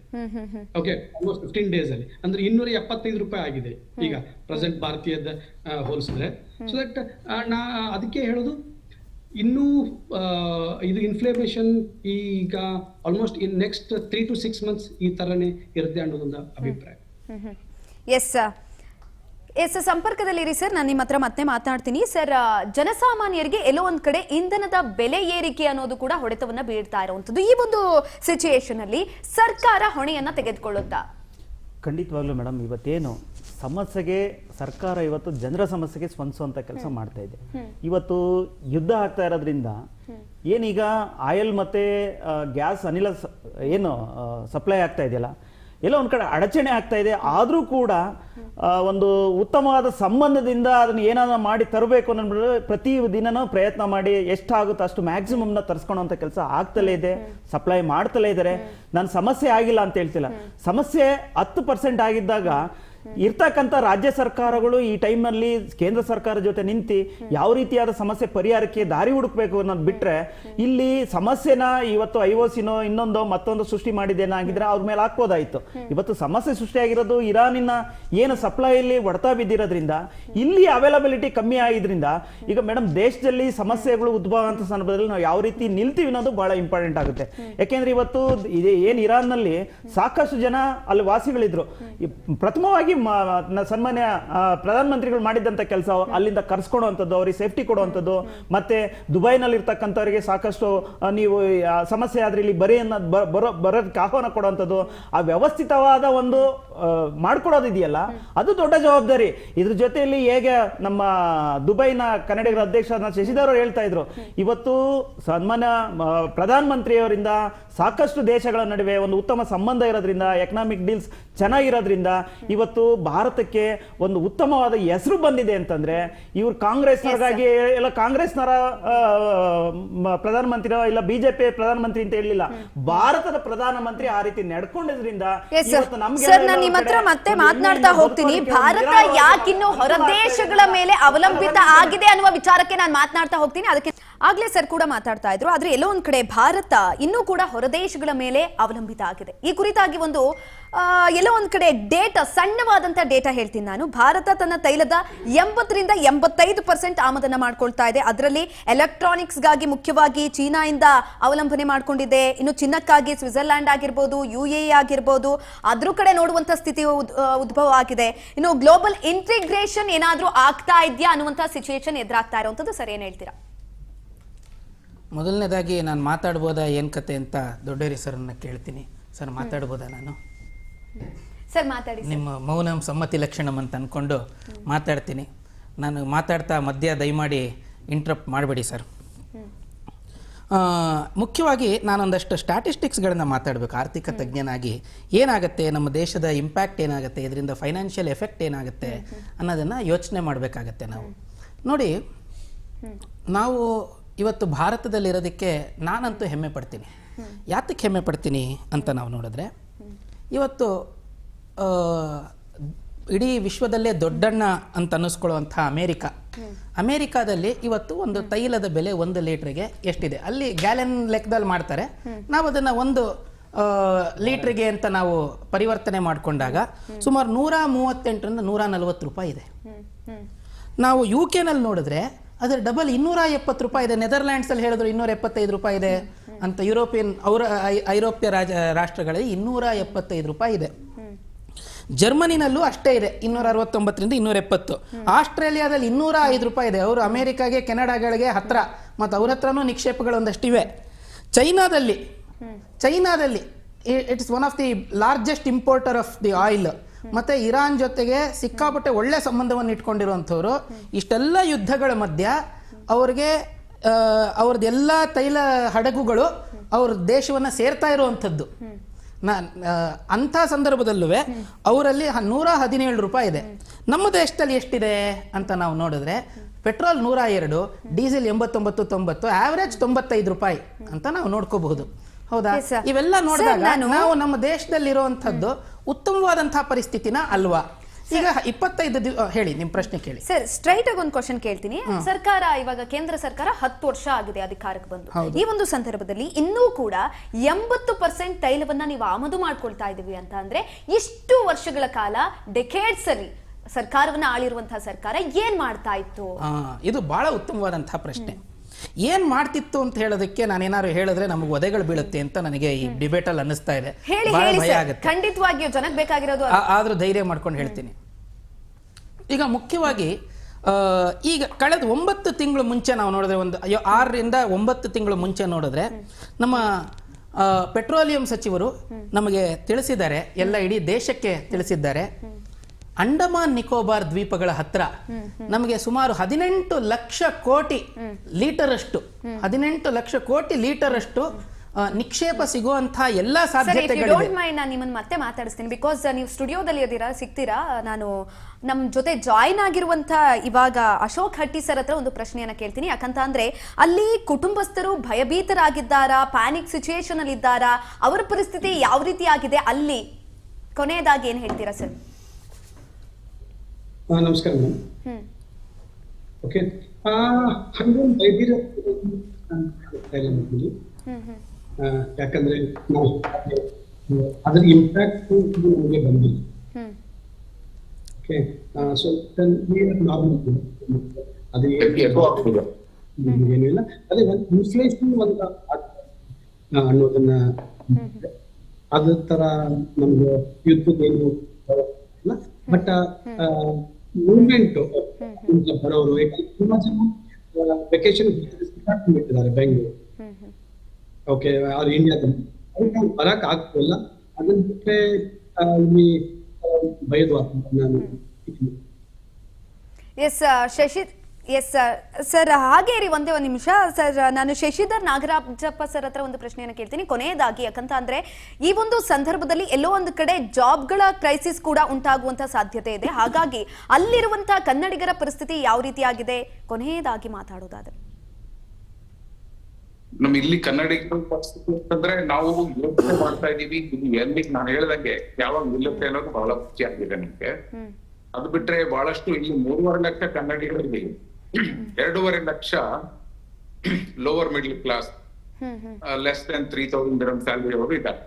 ಓಕೆ, ಆಲ್ಮೋಸ್ಟ್ 15 days ಅಲ್ಲಿ ಅಂದ್ರೆ 275 ರೂಪಾಯಿ ಆಗಿದೆ ಈಗ ಪ್ರೆಸೆಂಟ್ ಭಾರತೀಯದ ಹೋಲಿಸಿದ್ರೆ. ಸೊ ದಟ್ ನಾ ಅದಕ್ಕೆ ಹೇಳೋದು, ಇನ್ನೂ ಇದು ಇನ್ಫ್ಲೇಮೇಷನ್ ಈಗ almost in next 3 to 6 months ಈ ತರನೇ ಇರುತ್ತೆ ಅನ್ನೋದೊಂದು ಅಭಿಪ್ರಾಯ. ಎಸ್, ಎಸ್ ಸಂಪರ್ಕದಲ್ಲಿರಿ ಸರ್, ನಾನು ನಿಮ್ಮ ಹತ್ರ ಮತ್ತೆ ಮಾತನಾಡ್ತೀನಿ ಸರ್. ಜನಸಾಮಾನ್ಯರಿಗೆ ಎಲ್ಲೋ ಒಂದ್ ಕಡೆ ಇಂಧನದ ಬೆಲೆ ಏರಿಕೆ ಅನ್ನೋದು ಕೂಡ ಹೊಡೆತವನ್ನ ಬೀಳ್ತಾ ಇರುವಂತದ್ದು. ಈ ಒಂದು ಸಿಚುಯೇಷನ್ ಅಲ್ಲಿ ಸರ್ಕಾರ ಹೊಣೆಯನ್ನ ತೆಗೆದುಕೊಳ್ಳುತ್ತಾ? ಖಂಡಿತವಾಗ್ಲೂ ಮೇಡಮ್, ಇವತ್ತೇನು ಸಮಸ್ಯೆಗೆ ಸರ್ಕಾರ ಇವತ್ತು ಜನರ ಸಮಸ್ಯೆಗೆ ಸ್ಪಂದಿಸುವಂತ ಕೆಲಸ ಮಾಡ್ತಾ ಇದೆ. ಇವತ್ತು ಯುದ್ಧ ಆಗ್ತಾ ಇರೋದ್ರಿಂದ ಏನೀಗ ಆಯಿಲ್ ಮತ್ತೆ ಗ್ಯಾಸ್ ಅನಿಲ ಏನು ಸಪ್ಲೈ ಆಗ್ತಾ ಇದೆಯಲ್ಲ, ಎಲ್ಲ ಒಂದ್ ಕಡೆ ಅಡಚಣೆ ಆಗ್ತಾ ಇದೆ. ಆದ್ರೂ ಕೂಡ ಒಂದು ಉತ್ತಮವಾದ ಸಂಬಂಧದಿಂದ ಅದನ್ನ ಏನಾದ್ರು ಮಾಡಿ ತರಬೇಕು ಅನ್ನೋ ಪ್ರತಿ ದಿನನೂ ಪ್ರಯತ್ನ ಮಾಡಿ ಎಷ್ಟಾಗುತ್ತೋ ಅಷ್ಟು ಮ್ಯಾಕ್ಸಿಮಮ್ ನ ತರಿಸ್ಕೊಳ್ಳುವಂತ ಕೆಲಸ ಆಗ್ತಲೇ ಇದೆ, ಸಪ್ಲೈ ಮಾಡ್ತಲೇ ಇದ್ದಾರೆ. ನಾನು ಸಮಸ್ಯೆ ಆಗಿಲ್ಲ ಅಂತ ಹೇಳ್ತಿಲ್ಲ, ಸಮಸ್ಯೆ 10% ಆಗಿದ್ದಾಗ ಇರ್ತಕ್ಕಂಥ ರಾಜ್ಯ ಸರ್ಕಾರಗಳು ಈ ಟೈಮ್ನಲ್ಲಿ ಕೇಂದ್ರ ಸರ್ಕಾರ ಜೊತೆ ನಿಂತು ಯಾವ ರೀತಿಯಾದ ಸಮಸ್ಯೆ ಪರಿಹಾರಕ್ಕೆ ದಾರಿ ಹುಡುಕ್ಬೇಕು ಅನ್ನೋದು ಬಿಟ್ರೆ, ಇಲ್ಲಿ ಸಮಸ್ಯೆನ ಇವತ್ತು ಐಒಸಿನೋ ಇನ್ನೊಂದೋ ಮತ್ತೊಂದು ಸೃಷ್ಟಿ ಮಾಡಿದ್ದೇನಾಗಿದ್ರೆ ಅವ್ರ ಮೇಲೆ ಹಾಕ್ಬೋದಾಯ್ತು. ಇವತ್ತು ಸಮಸ್ಯೆ ಸೃಷ್ಟಿಯಾಗಿರೋದು ಇರಾನಿನ ಏನು ಸಪ್ಲೈಯಲ್ಲಿ ಹೊಡೆತ ಬಿದ್ದಿರೋದ್ರಿಂದ, ಇಲ್ಲಿ ಅವೈಲಬಿಲಿಟಿ ಕಮ್ಮಿ ಆಗಿದ್ರಿಂದ ಈಗ ಮೇಡಮ್ ದೇಶದಲ್ಲಿ ಸಮಸ್ಯೆಗಳು ಉದ್ಭವ ಅಂತ ಸಂದರ್ಭದಲ್ಲಿ ನಾವು ಯಾವ ರೀತಿ ನಿಲ್ತೀವಿ ಅನ್ನೋದು ಬಹಳ ಇಂಪಾರ್ಟೆಂಟ್ ಆಗುತ್ತೆ. ಯಾಕೆಂದ್ರೆ ಇವತ್ತು ಏನ್ ಇರಾನ್ ನಲ್ಲಿ ಸಾಕಷ್ಟು ಜನ ಅಲ್ಲಿ ವಾಸಿಗಳಿದ್ರು. ಪ್ರಥಮವಾಗಿ ಸನ್ಮಾನ್ಯ ಪ್ರಧಾನಮಂತ್ರಿಗಳು ಮಾಡಿದಂತ ಕೆಲಸ ಅಲ್ಲಿಂದ ಕರ್ಸ್ಕೊಡುವಂಥದ್ದು, ಅವರಿಗೆ ಸೇಫ್ಟಿ ಕೊಡುವಂಥದ್ದು, ಮತ್ತೆ ದುಬೈನಲ್ಲಿ ಇರ್ತಕ್ಕಂಥವರಿಗೆ ಸಾಕಷ್ಟು ನೀವು ಸಮಸ್ಯೆ ಆದ್ರೆ ಇಲ್ಲಿ ಬರೋದಕ್ಕೆ ಆಹ್ವಾನ ಕೊಡುವಂಥದ್ದು, ಆ ವ್ಯವಸ್ಥಿತವಾದ ಒಂದು ಮಾಡ್ಕೊಡೋದಿದೆಯಲ್ಲ ಅದು ದೊಡ್ಡ ಜವಾಬ್ದಾರಿ. ಇದ್ರ ಜೊತೆಯಲ್ಲಿ ಹೇಗೆ ನಮ್ಮ ದುಬೈನ ಕನ್ನಡಿಗರ ಅಧ್ಯಕ್ಷರಾದ ಶಶಿಧರ್ ಅವರು ಹೇಳ್ತಾ ಇದ್ರು, ಇವತ್ತು ಸನ್ಮಾನ್ಯ ಪ್ರಧಾನಮಂತ್ರಿಯವರಿಂದ ಸಾಕಷ್ಟು ದೇಶಗಳ ನಡುವೆ ಒಂದು ಉತ್ತಮ ಸಂಬಂಧ ಇರೋದ್ರಿಂದ, ಎಕನಾಮಿಕ್ ಡೀಲ್ಸ್ ಚೆನ್ನಾಗಿರೋದ್ರಿಂದ ಇವತ್ತು ಭಾರತಕ್ಕೆ ಒಂದು ಉತ್ತಮವಾದ ಹೆಸರು ಬಂದಿದೆ ಅಂತಂದ್ರೆ ಇವ್ರು ಕಾಂಗ್ರೆಸ್ನವರಾಗಿ ಎಲ್ಲ ಕಾಂಗ್ರೆಸ್ನವರ ಪ್ರಧಾನಮಂತ್ರಿ ಇಲ್ಲ ಬಿಜೆಪಿ ಪ್ರಧಾನಮಂತ್ರಿ ಅಂತ ಹೇಳಿಲ್ಲ, ಭಾರತದ ಪ್ರಧಾನಮಂತ್ರಿ ಆ ರೀತಿ ನಡ್ಕೊಂಡಿದ್ರಿಂದ ನಿಮ್ಮ ಹತ್ರ ಮತ್ತೆ ಮಾತನಾಡ್ತಾ ಹೋಗ್ತೀನಿ. ಭಾರತ ಯಾಕಿನ್ನು ಹೊರ ದೇಶಗಳ ಮೇಲೆ ಅವಲಂಬಿತ ಆಗಿದೆ ಅನ್ನುವ ವಿಚಾರಕ್ಕೆ ನಾನು ಮಾತನಾಡ್ತಾ ಹೋಗ್ತೀನಿ. ಅದಕ್ಕೆ ಆಗ್ಲೇ ಸರ್ ಕೂಡ ಮಾತಾಡ್ತಾ ಇದ್ರು. ಆದ್ರೆ ಎಲ್ಲೋ ಒಂದ್ ಕಡೆ ಭಾರತ ಇನ್ನೂ ಕೂಡ ಹೊರದೇಶಗಳ ಮೇಲೆ ಅವಲಂಬಿತ ಆಗಿದೆ. ಈ ಕುರಿತಾಗಿ ಒಂದು ಎಲ್ಲೋ ಒಂದ್ ಕಡೆ ಡೇಟಾ, ಸಣ್ಣವಾದಂತ ಡೇಟಾ ಹೇಳ್ತೀನಿ ನಾನು. ಭಾರತ ತನ್ನ ತೈಲದ 80ರಿಂದ 85% ಆಮದನ್ನ ಮಾಡ್ಕೊಳ್ತಾ ಇದೆ. ಅದರಲ್ಲಿ ಎಲೆಕ್ಟ್ರಾನಿಕ್ಸ್ ಗಾಗಿ ಮುಖ್ಯವಾಗಿ ಚೀನಾದಿಂದ ಅವಲಂಬನೆ ಮಾಡ್ಕೊಂಡಿದೆ. ಇನ್ನು ಚಿನ್ನಕ್ಕಾಗಿ ಸ್ವಿಟ್ಜರ್ಲ್ಯಾಂಡ್ ಆಗಿರ್ಬೋದು, UAE ಆಗಿರ್ಬೋದು, ಅದ್ರ ಕಡೆ ನೋಡುವಂತ ಸ್ಥಿತಿ ಉದ್ಭವ ಆಗಿದೆ. ಇನ್ನು ಗ್ಲೋಬಲ್ ಇಂಟಿಗ್ರೇಷನ್ ಏನಾದ್ರೂ ಆಗ್ತಾ ಇದೆಯಾ ಅನ್ನುವಂತ ಸಿಚುಯೇಷನ್ ಎದುರಾಗ್ತಾ ಇರುವಂತದ್ದು. ಸರ್, ಏನ್ ಹೇಳ್ತೀರಾ? ಮೊದಲನೇದಾಗಿ ನಾನು ಮಾತಾಡ್ಬೋದಾ ಏನು ಕತೆ ಅಂತ ದೊಡ್ಡೇರಿ ಸರ್ನ ಕೇಳ್ತೀನಿ. ಸರ್, ಮಾತಾಡ್ಬೋದಾ? ನಾನು ಸರ್ ಮಾತಾಡಿ. ನಿಮ್ಮ ಮೌನಂ ಸಮ್ಮತಿ ಲಕ್ಷಣಂ ಅಂತ ಅಂದ್ಕೊಂಡು ಮಾತಾಡ್ತೀನಿ. ನಾನು ಮಾತಾಡ್ತಾ ಮಧ್ಯ ದಯಮಾಡಿ ಇಂಟ್ರಪ್ಟ್ ಮಾಡಬೇಡಿ ಸರ್. ಮುಖ್ಯವಾಗಿ ನಾನೊಂದಷ್ಟು ಸ್ಟ್ಯಾಟಿಸ್ಟಿಕ್ಸ್ಗಳನ್ನು ಮಾತಾಡಬೇಕು. ಆರ್ಥಿಕ ತಜ್ಞನಾಗಿ ಏನಾಗುತ್ತೆ, ನಮ್ಮ ದೇಶದ ಇಂಪ್ಯಾಕ್ಟ್ ಏನಾಗುತ್ತೆ, ಇದರಿಂದ ಫೈನಾನ್ಷಿಯಲ್ ಎಫೆಕ್ಟ್ ಏನಾಗುತ್ತೆ ಅನ್ನೋದನ್ನು ಯೋಚನೆ ಮಾಡಬೇಕಾಗತ್ತೆ ನಾವು. ನೋಡಿ, ನಾವು ಇವತ್ತು ಭಾರತದಲ್ಲಿರೋದಕ್ಕೆ ನಾನಂತೂ ಹೆಮ್ಮೆ ಪಡ್ತೀನಿ. ಯಾತಕ್ಕೆ ಹೆಮ್ಮೆ ಪಡ್ತೀನಿ ಅಂತ ನಾವು ನೋಡಿದ್ರೆ, ಇವತ್ತು ಇಡೀ ವಿಶ್ವದಲ್ಲೇ ದೊಡ್ಡಣ್ಣ ಅಂತ ಅನ್ನಿಸ್ಕೊಳ್ಳುವಂಥ ಅಮೇರಿಕಾದಲ್ಲಿ ಇವತ್ತು ಒಂದು ತೈಲದ ಬೆಲೆ 1 ಲೀಟ್ರಿಗೆ ಎಷ್ಟಿದೆ? ಅಲ್ಲಿ ಗ್ಯಾಲನ್ ಲೆಕ್ಕದಲ್ಲಿ ಮಾಡ್ತಾರೆ. ನಾವು ಅದನ್ನು 1 ಲೀಟ್ರಿಗೆ ಅಂತ ನಾವು ಪರಿವರ್ತನೆ ಮಾಡಿಕೊಂಡಾಗ ಸುಮಾರು 138ರಿಂದ 140 ರೂಪಾಯಿ ಇದೆ. ನಾವು UK ನಲ್ಲಿ ನೋಡಿದ್ರೆ ಅದರ ಡಬಲ್ 270 ರೂಪಾಯಿ ಇದೆ. ನೆದರ್ಲ್ಯಾಂಡ್ಸಲ್ಲಿ ಹೇಳಿದ್ರು 275 ರೂಪಾಯಿ ಇದೆ ಅಂತ. ಐರೋಪ್ಯ ರಾಷ್ಟ್ರಗಳಲ್ಲಿ 275 ರೂಪಾಯಿ ಇದೆ. ಜರ್ಮನಿನಲ್ಲೂ ಅಷ್ಟೇ ಇದೆ, 269ರಿಂದ 270. ಆಸ್ಟ್ರೇಲಿಯಾದಲ್ಲಿ 205 ರೂಪಾಯಿ ಇದೆ. ಅವರು ಅಮೆರಿಕಾಗೆ ಕೆನಡಾಗಳಿಗೆ ಹತ್ರ, ಮತ್ತು ಅವ್ರ ಹತ್ರನೂ ನಿಕ್ಷೇಪಗಳು ಒಂದಷ್ಟಿವೆ. ಚೈನಾದಲ್ಲಿ it's one of the largest importer of the oil. ಮತ್ತೆ ಇರಾನ್ ಜೊತೆಗೆ ಸಿಕ್ಕಾಪಟ್ಟೆ ಒಳ್ಳೆ ಸಂಬಂಧವನ್ನು ಇಟ್ಕೊಂಡಿರುವಂಥವ್ರು. ಇಷ್ಟೆಲ್ಲ ಯುದ್ಧಗಳ ಮಧ್ಯ ಅವ್ರದ್ದೆಲ್ಲ ತೈಲ ಹಡಗುಗಳು ಅವ್ರ ದೇಶವನ್ನು ಸೇರ್ತಾ ಇರುವಂಥದ್ದು. ಅಂಥ ಸಂದರ್ಭದಲ್ಲೂ ಅವರಲ್ಲಿ 117 ರೂಪಾಯಿ ಇದೆ. ನಮ್ಮ ದೇಶದಲ್ಲಿ ಎಷ್ಟಿದೆ ಅಂತ ನಾವು ನೋಡಿದ್ರೆ, ಪೆಟ್ರೋಲ್ 102, ಡೀಸೆಲ್ 89.90, ಆವರೇಜ್ 95 ರೂಪಾಯಿ ಅಂತ ನಾವು ನೋಡ್ಕೋಬಹುದು. ಹೌದಾ? ಇವೆಲ್ಲ ನೋಡಿದಾಗ ನಾವು ನಮ್ಮ ದೇಶದಲ್ಲಿರುವಂಥದ್ದು ಉತ್ತಮವಾದಂತಹ ಪರಿಸ್ಥಿತಿನ ಅಲ್ವಾ? ಈಗ 25 ಹೇಳಿ, ನಿಮ್ ಪ್ರಶ್ನೆ ಕೇಳಿ ಸರ್. ಸ್ಟ್ರೈಟ್ ಆಗಿ ಒಂದು ಕ್ವಶನ್ ಕೇಳ್ತೀನಿ. ಸರ್ಕಾರ ಇವಾಗ ಕೇಂದ್ರ ಸರ್ಕಾರ 10 ವರ್ಷ ಆಗಿದೆ ಅಧಿಕಾರಕ್ಕೆ ಬಂದು. ಈ ಒಂದು ಸಂದರ್ಭದಲ್ಲಿ ಇನ್ನೂ ಕೂಡ 80% ತೈಲವನ್ನ ನೀವು ಆಮದು ಮಾಡ್ಕೊಳ್ತಾ ಇದೀವಿ ಅಂತ ಅಂದ್ರೆ, ಇಷ್ಟು ವರ್ಷಗಳ ಕಾಲ ಡೆಕೇಡ್ಸ್ ಅಲ್ಲಿ ಸರ್ಕಾರವನ್ನ ಆಳಿರುವಂತಹ ಸರ್ಕಾರ ಏನ್ ಮಾಡ್ತಾ ಇತ್ತು? ಇದು ಬಹಳ ಉತ್ತಮವಾದಂತಹ ಪ್ರಶ್ನೆ. ಏನ್ ಮಾಡ್ತಿತ್ತು ಅಂತ ಹೇಳೋದಕ್ಕೆ ನಾನೇನಾದ್ರು ಹೇಳಿದ್ರೆ ನಮಗೆ ಒದೆಗಳು ಬೀಳುತ್ತೆ ಅಂತ ನನಗೆ ಈ ಡಿಬೇಟ್ ಅಲ್ಲಿ ಅನ್ನಿಸ್ತಾ ಇದೆ. ಭಯ ಆಗುತ್ತೆ. ಖಂಡಿತವಾಗಿಯೂ ಜನಕ್ಕೆ ಬೇಕಾಗಿರೋದು. ಆದ್ರೂ ಧೈರ್ಯ ಮಾಡ್ಕೊಂಡು ಹೇಳ್ತೀನಿ. ಈಗ ಮುಖ್ಯವಾಗಿ ಈಗ ಕಳೆದ 9 ತಿಂಗಳು ಮುಂಚೆ ನಾವು ನೋಡಿದ್ರೆ 6 ರಿಂದ 9 ತಿಂಗಳು ಮುಂಚೆ ನೋಡಿದ್ರೆ ನಮ್ಮ ಪೆಟ್ರೋಲಿಯಂ ಸಚಿವರು ನಮಗೆ ತಿಳಿಸಿದ್ದಾರೆ, ಎಲ್ಲ ಇಡೀ ದೇಶಕ್ಕೆ ತಿಳಿಸಿದ್ದಾರೆ, ಅಂಡಮಾನ್ ನಿಕೋಬಾರ್ ದ್ವೀಪಗಳ ಹತ್ರ ನಮಗೆ ಸುಮಾರು 18 ಲಕ್ಷ ಕೋಟಿ ಲೀಟರ್ ಅಷ್ಟು 18 ಲಕ್ಷ ಕೋಟಿ ಲೀಟರ್ ಅಷ್ಟು ನಿಕ್ಷೇಪ ಸಿಗುವಂತಹ ಎಲ್ಲಾ ಸಾಧ್ಯತೆಗಳಿವೆ. ನಾನು ನಿಮ್ಮನ್ನು ಮತ್ತೆ ಮಾತಾಡಿಸ್ತೀನಿ, ಬಿಕಾಸ್ ನೀವು ಸ್ಟುಡಿಯೋದಲ್ಲಿ ಇದ್ದೀರಾ, ಸಿಗ್ತೀರಾ? ನಾನು ನಮ್ಮ ಜೊತೆ ಜಾಯಿನ್ ಆಗಿರುವಂತ ಇವಾಗ ಅಶೋಕ್ ಹಟ್ಟಿ ಸರ್ ಹತ್ರ ಒಂದು ಪ್ರಶ್ನೆಯನ್ನ ಕೇಳ್ತೀನಿ. ಯಾಕಂತ ಅಂದ್ರೆ ಅಲ್ಲಿ ಕುಟುಂಬಸ್ಥರು ಭಯಭೀತರಾಗಿದ್ದಾರಾ, ಪ್ಯಾನಿಕ್ ಸಿಚುಯೇಷನ್ ಅಲ್ಲಿ ಇದ್ದಾರಾ, ಅವರ ಪರಿಸ್ಥಿತಿ ಯಾವ ರೀತಿ ಆಗಿದೆ ಅಲ್ಲಿ? ಕೊನೆಯದಾಗಿ ಏನ್ ಹೇಳ್ತೀರಾ ಸರ್? ನಮಸ್ಕಾರ ಮೇಡಮ್. ಓಕೆ, ಹಂಗೊಂದು ವೈದ್ಯರ ಯಾಕಂದ್ರೆ ನಾವು ಅದರ ಇಂಪ್ಯಾಕ್ಟ್ ನಮಗೆ ಬಂದಿಲ್ಲ. ಓಕೆ, ಸೊ ನಾರ್ಮಲ್ ಅದು ಏನಿಲ್ಲ, ಅದೇ ಒಂದು ಇನ್ಫ್ಲೇಷನ್ ಒಂದು ಅನ್ನೋದನ್ನ ಅದ ತರ ನಮ್ಗೆ ಯುದ್ಧದೇನು ಇಲ್ಲ. ಬಟ್ ಮೂವ್ಮೆಂಟ್ ಬರೋರು ತುಂಬಾ ಜನ ವೆಕೇಶನ್ ಬಿಟ್ಟಿದ್ದಾರೆ ಬೆಂಗಳೂರು, ಓಕೆ, ಅವ್ರು ಇಂಡಿಯಾದಲ್ಲಿ ಬರಕ್ ಆಗ್ತಿಲ್ಲ. ಅದನ್ನ ಬಿಟ್ಟರೆ ಇಲ್ಲಿ ಭಯದ ವಾತಾವರಣ. ಎಸ್ ಶಶಿ, ಎಸ್ ಸರ್, ಹಾಗೆ ರೀ ಒಂದೇ ಒಂದು ನಿಮಿಷ ಸರ್. ನಾನು ಶಶಿಧರ್ ನಾಗರಾಜಪ್ಪ ಸರ್ ಹತ್ರ ಒಂದು ಪ್ರಶ್ನೆಯನ್ನು ಕೇಳ್ತೀನಿ ಕೊನೆಯದಾಗಿ. ಯಾಕಂತ ಅಂದ್ರೆ ಈ ಒಂದು ಸಂದರ್ಭದಲ್ಲಿ ಎಲ್ಲೋ ಒಂದು ಕಡೆ ಜಾಬ್ಗಳ ಕ್ರೈಸಿಸ್ ಕೂಡ ಉಂಟಾಗುವಂತ ಸಾಧ್ಯತೆ ಇದೆ. ಹಾಗಾಗಿ ಅಲ್ಲಿರುವಂತಹ ಕನ್ನಡಿಗರ ಪರಿಸ್ಥಿತಿ ಯಾವ ರೀತಿಯಾಗಿದೆ, ಕೊನೆಯದಾಗಿ ಮಾತಾಡೋದಾದ್ರೆ? ನಮ್ ಇಲ್ಲಿ ಕನ್ನಡಿಗರ ಪರಿಸ್ಥಿತಿ ಅಂತಂದ್ರೆ ನಾವು ಯೋಚನೆ ಮಾಡ್ತಾ ಇದೀವಿ, ಇದು ಎಲ್ಲಿ ನಾನು ಹೇಳ್ದಂಗೆ ಯಾವಾಗ ನಿಲ್ಲುತ್ತೆ ಅನ್ನೋದು ಬಹಳ ಮುಖ್ಯ ಆಗಿದೆ ನಮ್ಗೆ. ಅದು ಬಿಟ್ರೆ ಬಹಳಷ್ಟು ಇಲ್ಲಿ 3.5 ಲಕ್ಷ ಕನ್ನಡಿಗರಲ್ಲಿ 2.5 lakh lower middle class, less than 3,000 dirham salary ಅವರು ಇದ್ದಾರೆ.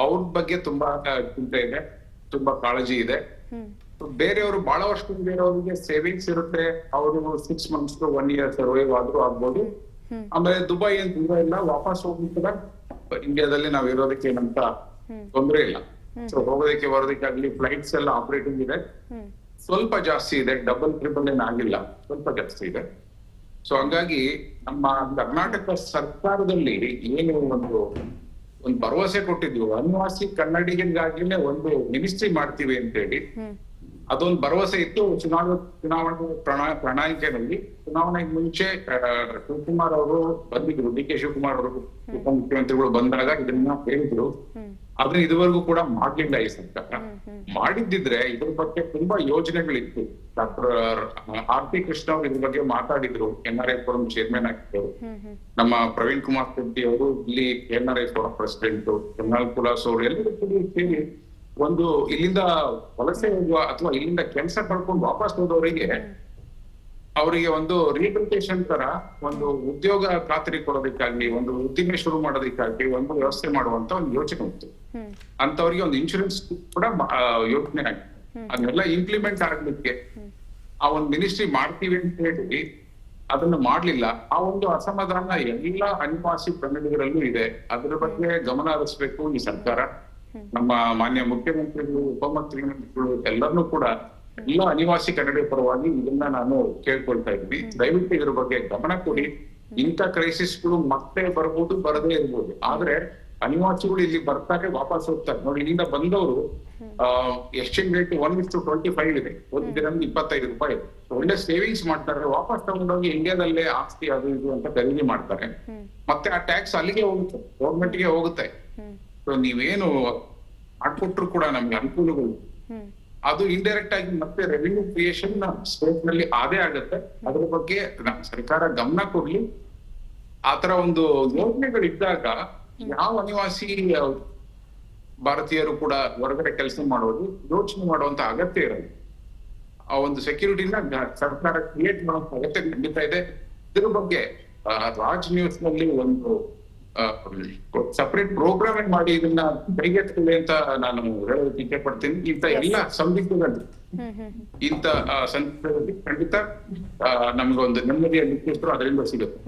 ಅವ್ರ ಬಗ್ಗೆ ತುಂಬಾ ಚಿಂತೆ ಇದೆ, ತುಂಬಾ ಕಾಳಜಿ ಇದೆ. ಬೇರೆಯವರು ಬಹಳ ವರ್ಷದಿಂದ ಬೇರೆಯವ್ರಿಗೆ ಸೇವಿಂಗ್ಸ್ ಇರುತ್ತೆ, ಅವರು 6 months to 1 year ಸರ್ವೈವ್ ಆದ್ರೂ ಆಗ್ಬೋದು. ಆಮೇಲೆ ದುಬೈ ಏನ್ ದೂರ ಇಲ್ಲ, ವಾಪಸ್ ಹೋಗ್ಲಿಕ್ಕೆ ಇಂಡಿಯಾದಲ್ಲಿ ನಾವ್ ಇರೋದಕ್ಕೆ ಏನಂತ ತೊಂದ್ರೆ ಇಲ್ಲ. ಸೊ ಹೋಗೋದಕ್ಕೆ ಬರೋದಕ್ಕೆ ಆಗ್ಲಿ ಫ್ಲೈಟ್ಸ್ ಎಲ್ಲ ಆಪರೇಟಿಂಗ್ ಇದೆ, ಸ್ವಲ್ಪ ಜಾಸ್ತಿ ಇದೆ, ಡಬಲ್ ಟ್ರಿಬಲ್ ಏನ್ ಆಗಿಲ್ಲ, ಸ್ವಲ್ಪ ಜಾಸ್ತಿ ಇದೆ. ಸೊ ಹಂಗಾಗಿ ನಮ್ಮ ಕರ್ನಾಟಕ ಸರ್ಕಾರದಲ್ಲಿ ಏನು ಒಂದು ಭರವಸೆ ಕೊಟ್ಟಿದ್ವಿ, ಅನಿವಾಸಿ ಕನ್ನಡಿಗರಿಗಾಗಿನೇ ಒಂದು ಮಿನಿಸ್ಟ್ರಿ ಮಾಡ್ತೀವಿ ಅಂತ ಹೇಳಿ, ಅದೊಂದು ಭರವಸೆ ಇತ್ತು. ಚುನಾವಣೆ ಪ್ರಣಾಳಿಕೆಯಲ್ಲಿ ಚುನಾವಣೆಗೆ ಮುಂಚೆ ಶಿವಕುಮಾರ್ ಅವರು ಬಂದಿದ್ರು, ಡಿ ಕೆ ಶಿವಕುಮಾರ್ ಅವರು ಉಪಮುಖ್ಯಮಂತ್ರಿಗಳು ಬಂದಾಗ ಇದನ್ನ ಹೇಳಿದ್ರು. ಅದನ್ನ ಇದುವರೆಗೂ ಕೂಡ ಮಾಡ್ಲಿಲ್ಲ ಈ ಸರ್ಕಾರ. ಮಾಡಿದ್ದಿದ್ರೆ ಇದ್ರ ಬಗ್ಗೆ ತುಂಬಾ ಯೋಜನೆಗಳಿತ್ತು. ಡಾಕ್ಟರ್ ಆರ್.ಪಿ. ಕೃಷ್ಣ ಅವರು ಇದ್ರ ಬಗ್ಗೆ ಮಾತಾಡಿದ್ರು, NRI ಫೋರಂ ಚೇರ್ಮನ್ ಆಗಿದ್ರು. ನಮ್ಮ ಪ್ರವೀಣ್ ಕುಮಾರ್ ಶೆಟ್ಟಿ ಅವರು ಇಲ್ಲಿ NRI ಫೋರಂ ಪ್ರೆಸಿಡೆಂಟ್, ಕೆನ್ನಾಲ್ ಕುಲಾಸ್ ಅವರು ಎಲ್ಲರೂ ಸೇರಿ ಒಂದು ಇಲ್ಲಿಂದ ವಲಸೆ ಹೋಗುವ ಅಥವಾ ಇಲ್ಲಿಂದ ಕೆಲಸ ಪಡ್ಕೊಂಡು ವಾಪಸ್ ಹೋದವರಿಗೆ ಅವರಿಗೆ ಒಂದು ರಿಹಬಿಲಿಟೇಷನ್ ತರ ಒಂದು ಉದ್ಯೋಗ ಖಾತರಿ ಕೊಡೋದಕ್ಕಾಗ್ಲಿ, ಒಂದು ಉದ್ದಿಮೆ ಶುರು ಮಾಡೋದಕ್ಕಾಗ್ಲಿ ಒಂದು ವ್ಯವಸ್ಥೆ ಮಾಡುವಂತ ಒಂದು ಯೋಚನೆ ಇತ್ತು. ಅಂತವ್ರಿಗೆ ಒಂದು ಇನ್ಶೂರೆನ್ಸ್ ಕೂಡ ಯೋಚನೆ ಆಗಿದೆ. ಅದನ್ನೆಲ್ಲ ಇಂಪ್ಲಿಮೆಂಟ್ ಆಗ್ಲಿಕ್ಕೆ ಆ ಒಂದು ಮಿನಿಸ್ಟ್ರಿ ಮಾಡ್ತೀವಿ ಅಂತ ಹೇಳಿ ಅದನ್ನು ಮಾಡ್ಲಿಲ್ಲ. ಆ ಒಂದು ಅಸಮಾಧಾನ ಎಲ್ಲ ಅನಿವಾಸಿ ಕನ್ನಡಿಗರಲ್ಲೂ ಇದೆ. ಅದ್ರ ಬಗ್ಗೆ ಗಮನ ಹರಿಸ್ಬೇಕು ಈ ಸರ್ಕಾರ. ನಮ್ಮ ಮಾನ್ಯ ಮುಖ್ಯಮಂತ್ರಿಗಳು, ಉಪಮುಖ್ಯಮಂತ್ರಿಗಳು ಎಲ್ಲರನ್ನೂ ಕೂಡ ಎಲ್ಲ ಅನಿವಾಸಿ ಕನ್ನಡಿಗರ ಪರವಾಗಿ ಇದನ್ನ ನಾನು ಕೇಳ್ಕೊಳ್ತಾ ಇದ್ವಿ. ದಯವಿಟ್ಟು ಇದ್ರ ಬಗ್ಗೆ ಗಮನ ಕೊಡಿ. ಇಂಥ ಕ್ರೈಸಿಸ್ಗಳು ಮತ್ತೆ ಬರ್ಬೋದು, ಬರದೇ ಇರ್ಬೋದು. ಆದ್ರೆ ಅನಿವಾಸಿಗಳು ಇಲ್ಲಿ ಬರ್ತಾರೆ, ವಾಪಸ್ ಹೋಗ್ತಾರೆ. ನೋಡಿ, ಇಲ್ಲಿಂದ ಬಂದವರು ಎಕ್ಸ್ಚೇಂಜ್ ರೇಟ್ 1:25 ಇದೆ, ಒಂದು ದಿನ 25 ರೂಪಾಯಿ. ಒಳ್ಳೆ ಸೇವಿಂಗ್ಸ್ ಮಾಡ್ತಾರೆ, ವಾಪಸ್ ತಗೊಂಡೋಗಿ ಇಂಡಿಯಾದಲ್ಲೇ ಆಸ್ತಿ ಅದು ಇದು ಅಂತ ಖರೀದಿ ಮಾಡ್ತಾರೆ. ಮತ್ತೆ ಆ ಟ್ಯಾಕ್ಸ್ ಅಲ್ಲಿಗೆ ಹೋಗುತ್ತೆ, ಗೌರ್ಮೆಂಟ್ಗೆ ಹೋಗುತ್ತೆ. ಸೊ ನೀವೇನು ಮಾಡ್ಕೊಟ್ರು ಕೂಡ ನಮ್ಗೆ ಅನುಕೂಲಗಳು, ಅದು ಇಂಡೈರೆಕ್ಟ್ ಆಗಿ ಮತ್ತೆ ರೆವಿನ್ಯೂ ಕ್ರಿಯೇಷನ್ ಸ್ಟೇಟ್ ನಲ್ಲಿ ಆದೇ ಆಗುತ್ತೆ. ಅದ್ರ ಬಗ್ಗೆ ಸರ್ಕಾರ ಗಮನ ಕೊಡ್ಲಿ. ಆತರ ಒಂದು ಯೋಜನೆಗಳಿದ್ದಾಗ ಯಾವ ಅನಿವಾಸಿ ಭಾರತೀಯರು ಕೂಡ ಹೊರಗಡೆ ಕೆಲಸ ಮಾಡೋದು ಯೋಚನೆ ಮಾಡುವಂತ ಅಗತ್ಯ ಇರಲ್ಲ. ಆ ಒಂದು ಸೆಕ್ಯೂರಿಟಿನ ಸರ್ಕಾರ ಕ್ರಿಯೇಟ್ ಮಾಡುವಂತ ಅಗತ್ಯ ಖಂಡಿತ ಇದೆ. ಇದ್ರ ಬಗ್ಗೆ ರಾಜ್ ನ್ಯೂಸ್ ನಲ್ಲಿ ಒಂದು ಸಪರೇಟ್ ಪ್ರೋಗ್ರಾಮ್ ಮಾಡಿ ಇದನ್ನ ಕೈಗೆತ್ತಿದೆ ಅಂತ ನಾನು ಹೇಳೋದಕ್ಕೆ ಇಚ್ಛೆ ಪಡ್ತೀನಿ. ಇಂಥ ಎಲ್ಲ ಸಂದಿಗ್ಧದಲ್ಲಿ ಇಂಥ ಸಂದರ್ಭದಲ್ಲಿ ಖಂಡಿತ ನಮ್ಗೆ ಒಂದು ನೆಮ್ಮದಿಯ ನಿಟ್ಟಿದ್ರು ಅದರಿಂದ ಸಿಗುತ್ತೆ.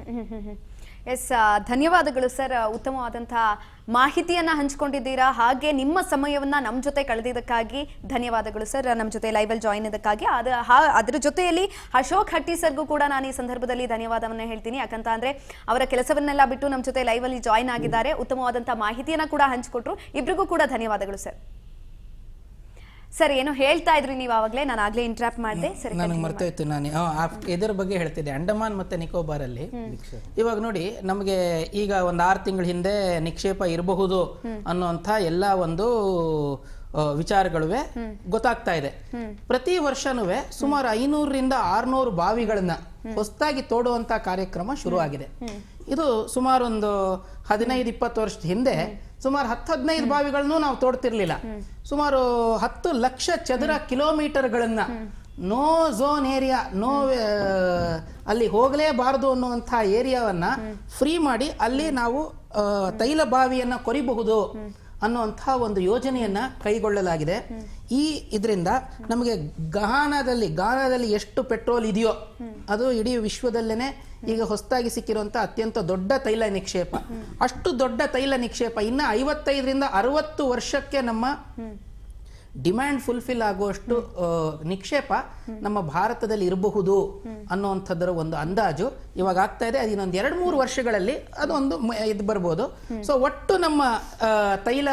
ಎಸ್, ಧನ್ಯವಾದಗಳು ಸರ್. ಉತ್ತಮವಾದಂತಹ ಮಾಹಿತಿಯನ್ನ ಹಂಚಿಕೊಂಡಿದ್ದೀರಾ. ಹಾಗೆ ನಿಮ್ಮ ಸಮಯವನ್ನ ನಮ್ಮ ಜೊತೆ ಕಳೆದಿದ್ದಕ್ಕಾಗಿ ಧನ್ಯವಾದಗಳು ಸರ್. ನಮ್ಮ ಜೊತೆ ಲೈವಲ್ಲಿ ಜಾಯಿನ್ ಇದಕ್ಕಾಗಿ. ಅದರ ಜೊತೆಯಲ್ಲಿ ಅಶೋಕ್ ಹಟ್ಟಿ ಸರ್ಗೂ ಕೂಡ ನಾನು ಈ ಸಂದರ್ಭದಲ್ಲಿ ಧನ್ಯವಾದವನ್ನ ಹೇಳ್ತೀನಿ. ಯಾಕಂತ ಅಂದ್ರೆ ಅವರ ಕೆಲಸವನ್ನೆಲ್ಲ ಬಿಟ್ಟು ನಮ್ಮ ಜೊತೆ ಲೈವಲ್ಲಿ ಜಾಯಿನ್ ಆಗಿದ್ದಾರೆ. ಉತ್ತಮವಾದಂತಹ ಮಾಹಿತಿಯನ್ನ ಕೂಡ ಹಂಚಿಕೊಟ್ರು. ಇಬ್ರಿಗೂ ಕೂಡ ಧನ್ಯವಾದಗಳು ಸರ್. ಸರ್, ಏನೋ ಹೇಳ್ತಾ ಇದ್ರಿ ನೀವು ಆವಾಗಲೇ, ನಾನು ಆಗ್ಲೇ ಇಂಟ್ರಾಪ್ಟ್ ಮಾಡಿದೆ. ಸರಿ, ನನಗೆ ಮರ್ತೋಯ್ತು. ನಾನು ಇದರ ಬಗ್ಗೆ ಹೇಳ್ತಿದ್ದೆ. ಅಂಡಮಾನ್ ಮತ್ತೆ ನಿಕೋಬಾರಲ್ಲಿ ಇವಾಗ ನೋಡಿ, ನಮಗೆ ಈಗ ಒಂದು 6 ತಿಂಗಳ ಹಿಂದೆ ನಿಕ್ಷೇಪ ಇರಬಹುದು ಅನ್ನುವಂಥ ಎಲ್ಲ ಒಂದು ವಿಚಾರಗಳುವೆ ಗೊತ್ತಾಗ್ತಾ ಇದೆ. ಪ್ರತಿ ವರ್ಷನೂ ಸುಮಾರು 500ರಿಂದ 600 ಬಾವಿಗಳನ್ನ ಹೊಸದಾಗಿ ತೋಡುವಂತ ಕಾರ್ಯಕ್ರಮ ಶುರು ಆಗಿದೆ. ಇದು ಸುಮಾರು ಒಂದು 15-20 ವರ್ಷದ ಹಿಂದೆ ಸುಮಾರು 10-15 ಬಾವಿಗಳನ್ನು ನಾವು ತೋಡ್ತಿರ್ಲಿಲ್ಲ. ಸುಮಾರು 10 ಲಕ್ಷ ಚದರ ಕಿಲೋಮೀಟರ್ಗಳನ್ನ ನೋ ಝೋನ್ ಏರಿಯಾ, ನೋ ಅಲ್ಲಿ ಹೋಗಲೇಬಾರದು ಅನ್ನುವಂಥ ಏರಿಯಾವನ್ನ ಫ್ರೀ ಮಾಡಿ ಅಲ್ಲಿ ನಾವು ತೈಲ ಬಾವಿಯನ್ನ ಕೊರಿಬಹುದು ಅನ್ನುವಂಥ ಒಂದು ಯೋಜನೆಯನ್ನ ಕೈಗೊಳ್ಳಲಾಗಿದೆ. ಇದರಿಂದ ನಮಗೆ ಗಾನಾದಲ್ಲಿ ಎಷ್ಟು ಪೆಟ್ರೋಲ್ ಇದೆಯೋ ಅದು ಇಡೀ ವಿಶ್ವದಲ್ಲೇನೆ ಈಗ ಹೊಸದಾಗಿ ಸಿಕ್ಕಿರುವಂಥ ಅತ್ಯಂತ ದೊಡ್ಡ ತೈಲ ನಿಕ್ಷೇಪ. ಅಷ್ಟು ದೊಡ್ಡ ತೈಲ ನಿಕ್ಷೇಪ ಇನ್ನ 55ರಿಂದ 60 ವರ್ಷಕ್ಕೆ ನಮ್ಮ ಡಿಮ್ಯಾಂಡ್ ಫುಲ್ಫಿಲ್ ಆಗುವಷ್ಟು ನಿಕ್ಷೇಪ ನಮ್ಮ ಭಾರತದಲ್ಲಿ ಇರಬಹುದು ಅನ್ನುವಂಥದ್ದರ ಒಂದು ಅಂದಾಜು ಇವಾಗ ಆಗ್ತಾ ಇದೆ. ಅದು ಇನ್ನೊಂದು 2-3 ವರ್ಷಗಳಲ್ಲಿ ಅದೊಂದು ಇದು ಬರ್ಬೋದು. ಸೊ ಒಟ್ಟು ನಮ್ಮ ತೈಲ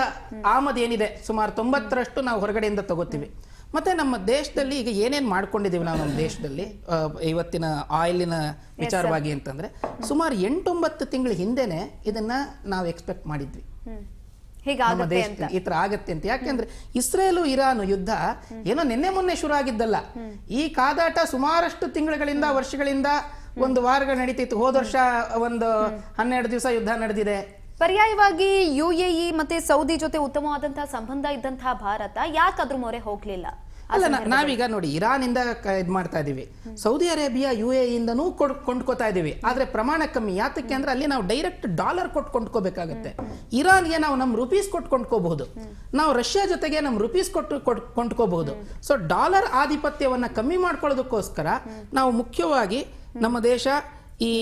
ಆಮದು ಏನಿದೆ ಸುಮಾರು 90ರಷ್ಟು ನಾವು ಹೊರಗಡೆಯಿಂದ ತಗೋತೀವಿ. ಮತ್ತೆ ನಮ್ಮ ದೇಶದಲ್ಲಿ ಈಗ ಏನೇನು ಮಾಡ್ಕೊಂಡಿದ್ದೀವಿ ನಾವು ನಮ್ಮ ದೇಶದಲ್ಲಿ ಇವತ್ತಿನ ಆಯಿಲಿನ ವಿಚಾರವಾಗಿ ಅಂತಂದ್ರೆ ಸುಮಾರು 8-9 ತಿಂಗಳ ಹಿಂದೆನೆ ಇದನ್ನ ನಾವು ಎಕ್ಸ್ಪೆಕ್ಟ್ ಮಾಡಿದ್ವಿ ನಮ್ಮ ದೇಶದಲ್ಲಿ ಈ ತರ ಆಗತ್ತೆ ಅಂತ. ಯಾಕೆಂದ್ರೆ ಇಸ್ರೇಲು ಇರಾನ್ ಯುದ್ಧ ಏನೋ ನಿನ್ನೆ ಮೊನ್ನೆ ಶುರು ಆಗಿದ್ದಲ್ಲ. ಈ ಕಾದಾಟ ಸುಮಾರಷ್ಟು ತಿಂಗಳುಗಳಿಂದ ವರ್ಷಗಳಿಂದ ಒಂದು ವಾರಗಳು ನಡೀತಿತ್ತು. ಹೋದ ವರ್ಷ ಒಂದು 12 ದಿವಸ ಯುದ್ಧ ನಡೆದಿದೆ. ಪರ್ಯಾಯವಾಗಿ UAE ಮತ್ತೆ ಸೌದಿ ಜೊತೆ ಉತ್ತಮವಾದಂತಹ ಸಂಬಂಧ ಇದ್ದಂತಹ ಭಾರತ ಯಾಕಾದ್ರೂ ಮೊರೆ ಹೋಗ್ಲಿಲ್ಲ? ಅಲ್ಲ, ನಾವೀಗ ನೋಡಿ ಇರಾನ್ ಇಂದ ಇದು ಮಾಡ್ತಾ ಇದೀವಿ, ಸೌದಿ ಅರೇಬಿಯಾ UAE ಇಂದನೂ ಕೊಂಡ್ಕೋತಾ ಇದೀವಿ. ಆದ್ರೆ ಪ್ರಮಾಣ ಕಮ್ಮಿ. ಯಾತಕ್ಕೆ ಅಂದ್ರೆ ಅಲ್ಲಿ ನಾವು ಡೈರೆಕ್ಟ್ ಡಾಲರ್ ಕೊಟ್ಟು ಕೊಂಡ್ಕೋಬೇಕಾಗತ್ತೆ. ಇರಾನ್ಗೆ ನಾವು ನಮ್ಮ ರುಪೀಸ್ ಕೊಟ್ಟು ಕೊಂಡ್ಕೋಬಹುದು, ನಾವು ರಷ್ಯಾ ಜೊತೆಗೆ ನಮ್ಮ ರುಪೀಸ್ ಕೊಟ್ಟು ಕೊಂಡ್ಕೋಬಹುದು. ಸೊ ಡಾಲರ್ ಆಧಿಪತ್ಯವನ್ನ ಕಮ್ಮಿ ಮಾಡ್ಕೊಳ್ಳೋದಕ್ಕೋಸ್ಕರ ನಾವು ಮುಖ್ಯವಾಗಿ ನಮ್ಮ ದೇಶ ಈ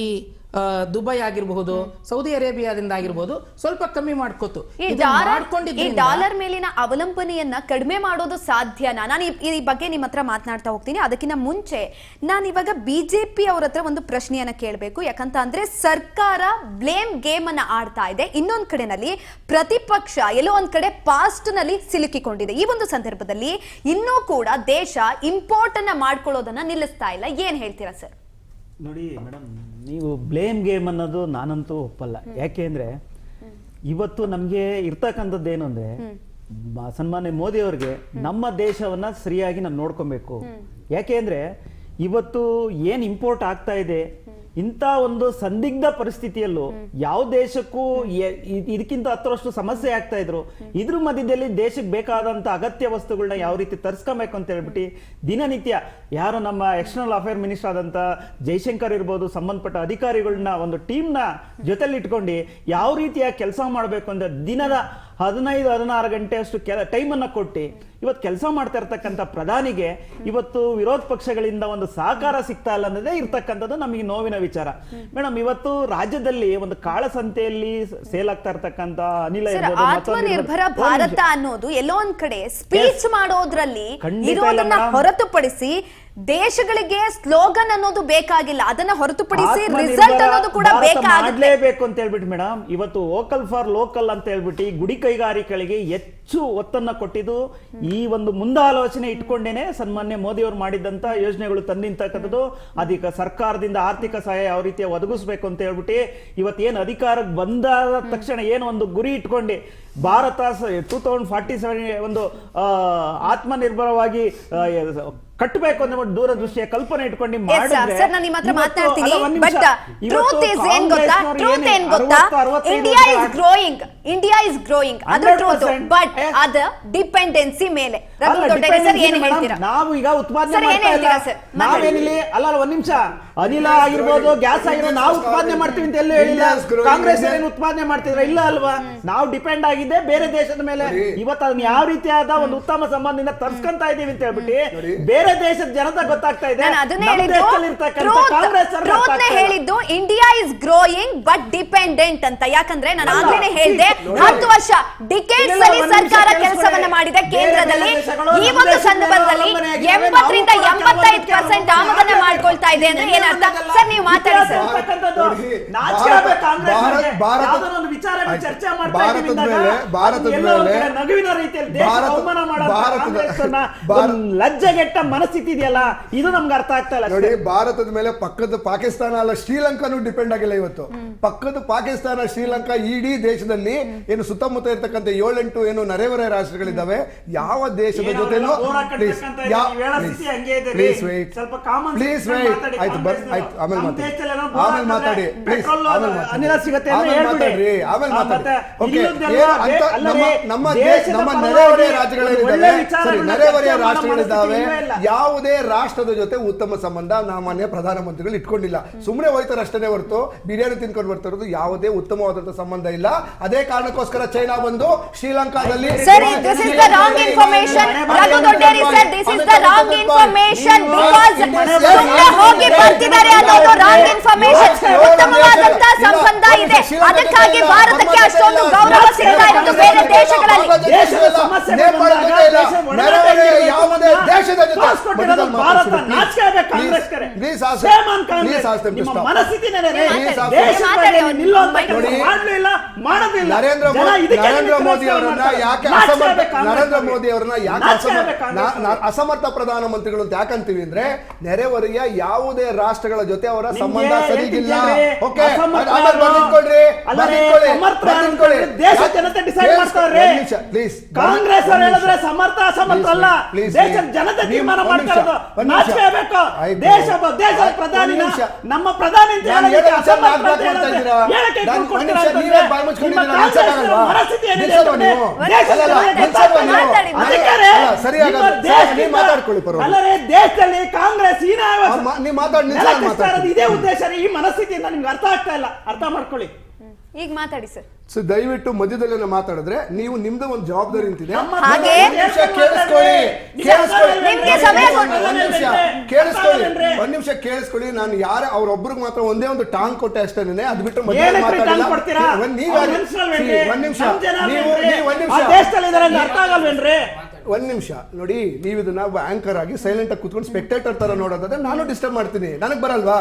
ದುಬೈ ಆಗಿರಬಹುದು, ಸೌದಿ ಅರೇಬಿಯಾದಿಂದ ಆಗಿರಬಹುದು, ಸ್ವಲ್ಪ ಕಮ್ಮಿ ಮಾಡ್ಕೋತು. ಈ ಡಾಲರ್ ಮೇಲಿನ ಅವಲಂಬನೆಯನ್ನ ಕಡಿಮೆ ಮಾಡೋದು ಸಾಧ್ಯನಾ? ನಾನು ಈ ಬಗ್ಗೆ ನಿಮ್ಮ ಹತ್ರ ಮಾತನಾಡ್ತಾ ಹೋಗ್ತೀನಿ. ಅದಕ್ಕಿಂತ ಮುಂಚೆ ನಾನು ಇವಾಗ ಬಿಜೆಪಿ ಅವ್ರ ಹತ್ರ ಒಂದು ಪ್ರಶ್ನೆಯನ್ನ ಕೇಳಬೇಕು. ಯಾಕಂತ ಅಂದ್ರೆ ಸರ್ಕಾರ ಬ್ಲೇಮ್ ಗೇಮ್ ಅನ್ನ ಆಡ್ತಾ ಇದೆ, ಇನ್ನೊಂದ್ ಕಡೆನಲ್ಲಿ ಪ್ರತಿಪಕ್ಷ ಎಲ್ಲೋ ಒಂದ್ ಕಡೆ ಪಾಸ್ಟ್ ನಲ್ಲಿ ಸಿಲುಕಿಕೊಂಡಿದೆ. ಈ ಒಂದು ಸಂದರ್ಭದಲ್ಲಿ ಇನ್ನೂ ಕೂಡ ದೇಶ ಇಂಪೋರ್ಟ್ ಅನ್ನ ಮಾಡ್ಕೊಳ್ಳೋದನ್ನ ನಿಲ್ಲಿಸ್ತಾ ಇಲ್ಲ. ಏನ್ ಹೇಳ್ತೀರಾ ಸರ್? ನೋಡಿ ಮೇಡಮ್, ನೀವು ಬ್ಲೇಮ್ ಗೇಮ್ ಅನ್ನೋದು ನಾನಂತೂ ಒಪ್ಪಲ್ಲ. ಯಾಕೆ ಅಂದ್ರೆ ಇವತ್ತು ನಮ್ಗೆ ಇರ್ತಕ್ಕಂಥದ್ದು ಏನು ಅಂದ್ರೆ ಸನ್ಮಾನ್ಯ ಮೋದಿ ಅವ್ರಿಗೆ ನಮ್ಮ ದೇಶವನ್ನ ಸರಿಯಾಗಿ ನಾವು ನೋಡ್ಕೊಬೇಕು. ಯಾಕೆ ಅಂದ್ರೆ ಇವತ್ತು ಏನ್ ಇಂಪೋರ್ಟ್ ಆಗ್ತಾ ಇದೆ, ಇಂಥ ಒಂದು ಸಂದಿಗ್ಧ ಪರಿಸ್ಥಿತಿಯಲ್ಲೂ ಯಾವ ದೇಶಕ್ಕೂ ಇದಕ್ಕಿಂತ 10ರಷ್ಟು ಸಮಸ್ಯೆ ಆಗ್ತಾ ಇದ್ರು. ಇದ್ರ ಮಧ್ಯದಲ್ಲಿ ದೇಶಕ್ಕೆ ಬೇಕಾದಂತ ಅಗತ್ಯ ವಸ್ತುಗಳನ್ನ ಯಾವ ರೀತಿ ತರಿಸ್ಕೊಬೇಕು ಅಂತ ಹೇಳ್ಬಿಟ್ಟು ದಿನನಿತ್ಯ ಯಾರು ನಮ್ಮ ಎಕ್ಸ್ಟರ್ನಲ್ ಅಫೇರ್ ಮಿನಿಸ್ಟರ್ ಆದಂತ ಜೈಶಂಕರ್ ಇರ್ಬೋದು, ಸಂಬಂಧಪಟ್ಟ ಅಧಿಕಾರಿಗಳನ್ನ ಒಂದು ಟೀಮ್ನ ಜೊತೆಲಿ ಇಟ್ಕೊಂಡು ಯಾವ ರೀತಿಯ ಕೆಲಸ ಮಾಡಬೇಕು ಅಂದ್ರೆ ದಿನದ 15-16 ಗಂಟೆ ಅಷ್ಟು ಟೈಮನ್ನು ಕೊಟ್ಟು ಇವತ್ತು ಕೆಲಸ ಮಾಡ್ತಾ ಇರ್ತಕ್ಕಂಥ ಪ್ರಧಾನಿಗೆ ಇವತ್ತು ವಿರೋಧ ಪಕ್ಷಗಳಿಂದ ಒಂದು ಸಹಕಾರ ಸಿಗ್ತಾ ಇಲ್ಲ ಅನ್ನೋದೇ ಇರ್ತಕ್ಕಂಥದ್ದು ನಮಗೆ ನೋವಿನ ವಿಚಾರ. ಮೇಡಮ್, ಇವತ್ತು ರಾಜ್ಯದಲ್ಲಿ ಒಂದು ಕಾಳಸಂತೆಯಲ್ಲಿ ಸೇಲ್ ಆಗ್ತಾ ಇರ್ತಕ್ಕಂಥ ಅನಿಲ ಆತ್ಮನಿರ್ಭರ ಭಾರತ ಅನ್ನೋದು ಎಲ್ಲೋ ಒಂದ್ ಕಡೆ ಸ್ಪೀಚ್ ಮಾಡೋದ್ರಲ್ಲಿ ಇರೋದನ್ನ ಹೊರತುಪಡಿಸಿ ದೇಶಗಳಿಗೆ ಸ್ಲೋಗನ್ ಅನ್ನೋದು ಬೇಕಾಗಿಲ್ಲ. ಅದನ್ನ ಹೊರತುಪಡಿಸಿ ರಿಸಲ್ಟ್ ಅನ್ನೋದು ಕೂಡ ಮಾಡಲೇಬೇಕು ಅಂತ ಹೇಳ್ಬಿಟ್ಟು ಮೇಡಮ್, ಇವತ್ತು ವೋಕಲ್ ಫಾರ್ ಲೋಕಲ್ ಅಂತ ಹೇಳ್ಬಿಟ್ಟು ಗುಡಿ ಕೈಗಾರಿಕೆಗಳಿಗೆ ಹೆಚ್ಚು ಒತ್ತನ್ನ ಕೊಟ್ಟಿದ್ದು ಈ ಒಂದು ಮುಂದಾಲೋಚನೆ ಇಟ್ಕೊಂಡೇನೆ ಸನ್ಮಾನ್ಯ ಮೋದಿ ಅವರು ಮಾಡಿದಂತ ಯೋಜನೆಗಳು ತಂದಿರ್ತಕ್ಕಂಥದ್ದು. ಅದಕ್ಕೆ ಸರ್ಕಾರದಿಂದ ಆರ್ಥಿಕ ಸಹಾಯ ಯಾವ ರೀತಿಯ ಒದಗಿಸ್ಬೇಕು ಅಂತ ಹೇಳ್ಬಿಟ್ಟು ಇವತ್ತೇನು ಅಧಿಕಾರಕ್ಕೆ ಬಂದಾದ ತಕ್ಷಣ ಏನು ಒಂದು ಗುರಿ ಇಟ್ಕೊಂಡು ಭಾರತ 2047 ಒಂದು ಆತ್ಮನಿರ್ಭರವಾಗಿ ಕಟ್ಟಬೇಕು ಅನ್ನೋ ದೂರದೃಷ್ಟಿಯ ಕಲ್ಪನೆ ಇಟ್ಕೊಂಡು ಮಾಡಿದ್ರೆ India is growing. India is growing, ಅದು ಟ್ರೂತ್, 100%. ಬಟ್ ಅದ ಡಿಪೆಂಡೆನ್ಸಿ ಮೇಲೆ ರಘು ಅಲ್ಲ, ದೊಡ್ಡೇಗೌಡ ಸರ್ ಏನ್ dependency ಹೇಳ್ತೀರಾ? ಮೇಡಮ್, ನಾವು ಈಗ ಉತ್ಪಾದನೆ ಸರ್, ಏನ್ ಮಾಡ್ತಾ ಇಲ್ಲ. ಹೇಳ್ತೀರಾ ಸರ್? ಮಾತಾಡಿ. ನಾವೇನಿಲ್ಲಿ ಅಲ್ಲ ಒಂದ್ ನಿಮಿಷ, ಅನಿಲ ಆಗಿರ್ಬೋದು, ಗ್ಯಾಸ್ ಆಗಿರ್ಬೋದು, ನಾವು ಉತ್ಪಾದನೆ ಮಾಡ್ತೀವಿ ಅಂತ ಎಲ್ಲೂ ಹೇಳಿಲ್ಲ. India is growing. ಕಾಂಗ್ರೆಸ್ ಏನು ಉತ್ಪಾದನೆ ಮಾಡ್ತಿದ್ರ? ಇಲ್ಲ ಅಲ್ವಾ? ನಾವು ಡಿಪೆಂಡ್ ಆಗಿದ್ದೆ ಬೇರೆ ದೇಶದ ಮೇಲೆ. ಇವತ್ತು ಅದನ್ನ ಯಾವ ರೀತಿಯಾದ ಒಂದು ಉತ್ತಮ ಸಂಬಂಧದಿಂದ ತರ್ಸ್ಕೊಂತ ಇದೀವಿ ಅಂತ ಹೇಳ್ಬಿಟ್ಟು ಬೇರೆ ದೇಶದ ಜನತೆ ಗೊತ್ತಾಗ್ತಾ ಇದೆ. ನಾನು ಅದನ್ನೇ ನಮ್ಮ ಹೇಳಿದ್ದು, ದೇಶದಲ್ಲಿ ಇರ್ತಕ್ಕಂಥ ಕಾಂಗ್ರೆಸ್ ಅವ್ರಿಗೆ ಟ್ರೂತ್ ಗೊತ್ತಾಗ್ತಾ ಇಲ್ಲ. ಹೇಳಿದ್ದು India is growing but dependent ಅಂತ. ಯಾಕಂದ್ರೆ ನಾನು ಆಗ್ಲೇನೆ ಹೇಳಿದೆ, 10 ವರ್ಷ ಡಿಕೇಡ್ಸ್ ಅಲ್ಲಿ ಸರ್ಕಾರ ಕೆಲಸವನ್ನ ಮಾಡಿದೆ ಕೇಂದ್ರದಲ್ಲಿ. ಈ ಒಂದು ಸಂದರ್ಭದಲ್ಲಿ 80ರಿಂದ 85% ಆಮದನ್ನ ಮಾಡ್ಕೊಳ್ತಾ ಇದೆ ಅಂದ್ರೆ ಏನರ್ಥ? ಸರ್ ನೀವು ಮಾತಾಡಿ ಸರ್. ಲಜ್ಜೆಗೆಟ್ಟ ಮನಸ್ಥಿತಿ ಇದೆಯಲ್ಲ, ಇದು ನಮ್ಗೆ ಅರ್ಥ ಆಗ್ತಾ ಇಲ್ಲ. ನೋಡಿ, ಭಾರತದ ಮೇಲೆ ಪಕ್ಕದ ಪಾಕಿಸ್ತಾನ ಅಲ್ಲ, ಶ್ರೀಲಂಕಾನು ಡಿಪೆಂಡ್ ಆಗಿಲ್ಲ ಇವತ್ತು. ಪಕ್ಕದ ಪಾಕಿಸ್ತಾನ, ಶ್ರೀಲಂಕಾ, ಇಡೀ ದೇಶದಲ್ಲಿ ಏನು ಸುತ್ತಮುತ್ತ ಇರ್ತಕ್ಕಂಥ 7-8 ಏನು ನೆರೆಹೊರೆ ರಾಷ್ಟ್ರಗಳಿದ್ದಾವೆ. ಯಾವ ದೇಶದ ಜೊತೆನೂ ಪ್ಲೀಸ್ ವೇಟ್, ಆಯ್ತು ಆಮೇಲೆ ಮಾತಾಡಿ, ಪ್ಲೀಸ್ ಅನಿಲ ಸಿಗುತ್ತೆ ಮಾತಾಡ್ರಿ, ಆಮೇಲೆ ಮಾತಾಡಿ. ಓಕೆ, ನಮ್ಮ ನೆರೆಹೊರೆಯ ರಾಜ್ಯಗಳಿದ್ದಾವೆ, ಸರಿ, ನೆರೆಹೊರೆಯ ರಾಷ್ಟ್ರಗಳಿದ್ದಾವೆ. ಯಾವುದೇ ರಾಷ್ಟ್ರದ ಜೊತೆ ಉತ್ತಮ ಸಂಬಂಧ ಮಾನ್ಯ ಪ್ರಧಾನಮಂತ್ರಿಗಳು ಇಟ್ಕೊಂಡಿಲ್ಲ. ಸುಮ್ಮನೆ ಹೋಯ್ತಾರೆ ಅಷ್ಟೇ ಹೊರತು ಬಿರಿಯಾನಿ ತಿನ್ಕೊಂಡು ಬರ್ತಾ ಇರೋದು ಯಾವುದೇ ಉತ್ತಮವಾದಂತಹ ಸಂಬಂಧ ಇಲ್ಲ. ಅದೇ ಕಾರಣಕ್ಕೋಸ್ಕರ ಚೈನಾ ಬಂದು ಶ್ರೀಲಂಕಾದಲ್ಲಿ ಸರಿ, this is the wrong information. Raghu Dodderi sir, this is the wrong information because ಸುಮ್ಮನೆ ಹೋಗಿ ಬರ್ತಿದ್ದಾರೆ ಅನ್ನೋದು wrong information. ಉತ್ತಮವಾದಂತಹ ಸಂಬಂಧ ಇದೆ, ಅದಕ್ಕಾಗಿ ಭಾರತಕ್ಕೆ ಅಷ್ಟೊಂದು ಗೌರವ ಸಿಗ್ತಾ ಇರೋದು ಬೇರೆ ದೇಶಗಳಲ್ಲಿ. ಯಾವುದೇ ದೇಶದ ಜೊತೆ ನರೇಂದ್ರ ಮೋದಿ ಅವರನ್ನ ಯಾಕೆ ಅಸಮರ್ಥ ಪ್ರಧಾನಮಂತ್ರಿಗಳು ಅಂತ ಯಾಕಂತೀವಿ ಅಂದ್ರೆ, ನೆರೆಹೊರೆಯ ಯಾವುದೇ ರಾಷ್ಟ್ರಗಳ ಜೊತೆ ಅವರ ಸಂಬಂಧ ಸರಿಗಿಲ್ಲ. Okay, please. ಕಾಂಗ್ರೆಸ್ ಅವರು ಹೇಳಿದ್ರೆ ಸಮರ್ಥ ಅಸಮರ್ಥ ಅಲ್ಲ, ದೇಶದ ಜನತೆ ತೀರ್ಮಾನ ಮಾಡ್ತಾರೆ. ನಾಚಿಕೆ ಆಗಬೇಕು. ದೇಶದ ಪ್ರಧಾನಿ ನಮ್ಮ ಪ್ರಧಾನಿ ಅಂತ ಹೇಳೋದಕ್ಕೆ ಅಸಮರ್ಥ ಅಂತ ಹೇಳಿದ್ರೆ ಹೇಳಕ್ಕೆ ಕೊಡ್ತೀರಾ ಅಂತಂದ್ರೆ ನಿಮ್ಮ ಕಾಂಗ್ರೆಸ್ ಮನಸ್ಥಿತಿ ಏನಿದೆ ಅಂದ್ರೆ ಅಲ್ಲರೇ ದೇಶದಲ್ಲಿ ಕಾಂಗ್ರೆಸ್ ಇದೇ ಉದ್ದೇಶ. ಈ ಮನಸ್ಥಿತಿಯಿಂದ ನಿಮ್ಗೆ ಅರ್ಥ ಆಗ್ತಾ ಇಲ್ಲ, ಅರ್ಥ ಮಾಡ್ಕೊಳ್ಳಿ. ಈಗ ಮಾತಾಡಿ ಸರ್. ಸೊ ದಯವಿಟ್ಟು ಮಧ್ಯದಲ್ಲಿ ಮಾತಾಡಿದ್ರೆ ನೀವು ನಿಮ್ದು ಒಂದು ಜವಾಬ್ದಾರಿ ಅಂತಿದೆ. ಹಾಗೆ ಒಂದ್ ನಿಮಿಷ ಕೇಳಿಸ್ಕೊಳ್ಳಿ. ನಾನು ಯಾರ ಅವ್ರೊಬ್ರಿಗೆ ಮಾತ್ರ ಒಂದೇ ಒಂದು ಟಾಂಗ್ ಕೊಟ್ಟೆ ಅಷ್ಟೇನೆ, ಅದು ಬಿಟ್ಟು ಒಂದ್ ನಿಮಿಷ ನೋಡಿ. ನೀವು ಇದನ್ನ ಆಂಕರ್ ಆಗಿ ಸೈಲೆಂಟ್ ಆಗಿ ಕುತ್ಕೊಂಡು ಸ್ಪೆಕ್ಟೇಟರ್ ತರ ನೋಡೋದಾದ್ರೆ ನಾನು ಡಿಸ್ಟರ್ಬ್ ಮಾಡ್ತೀನಿ, ನನಗ್ ಬರಲ್ವಾ?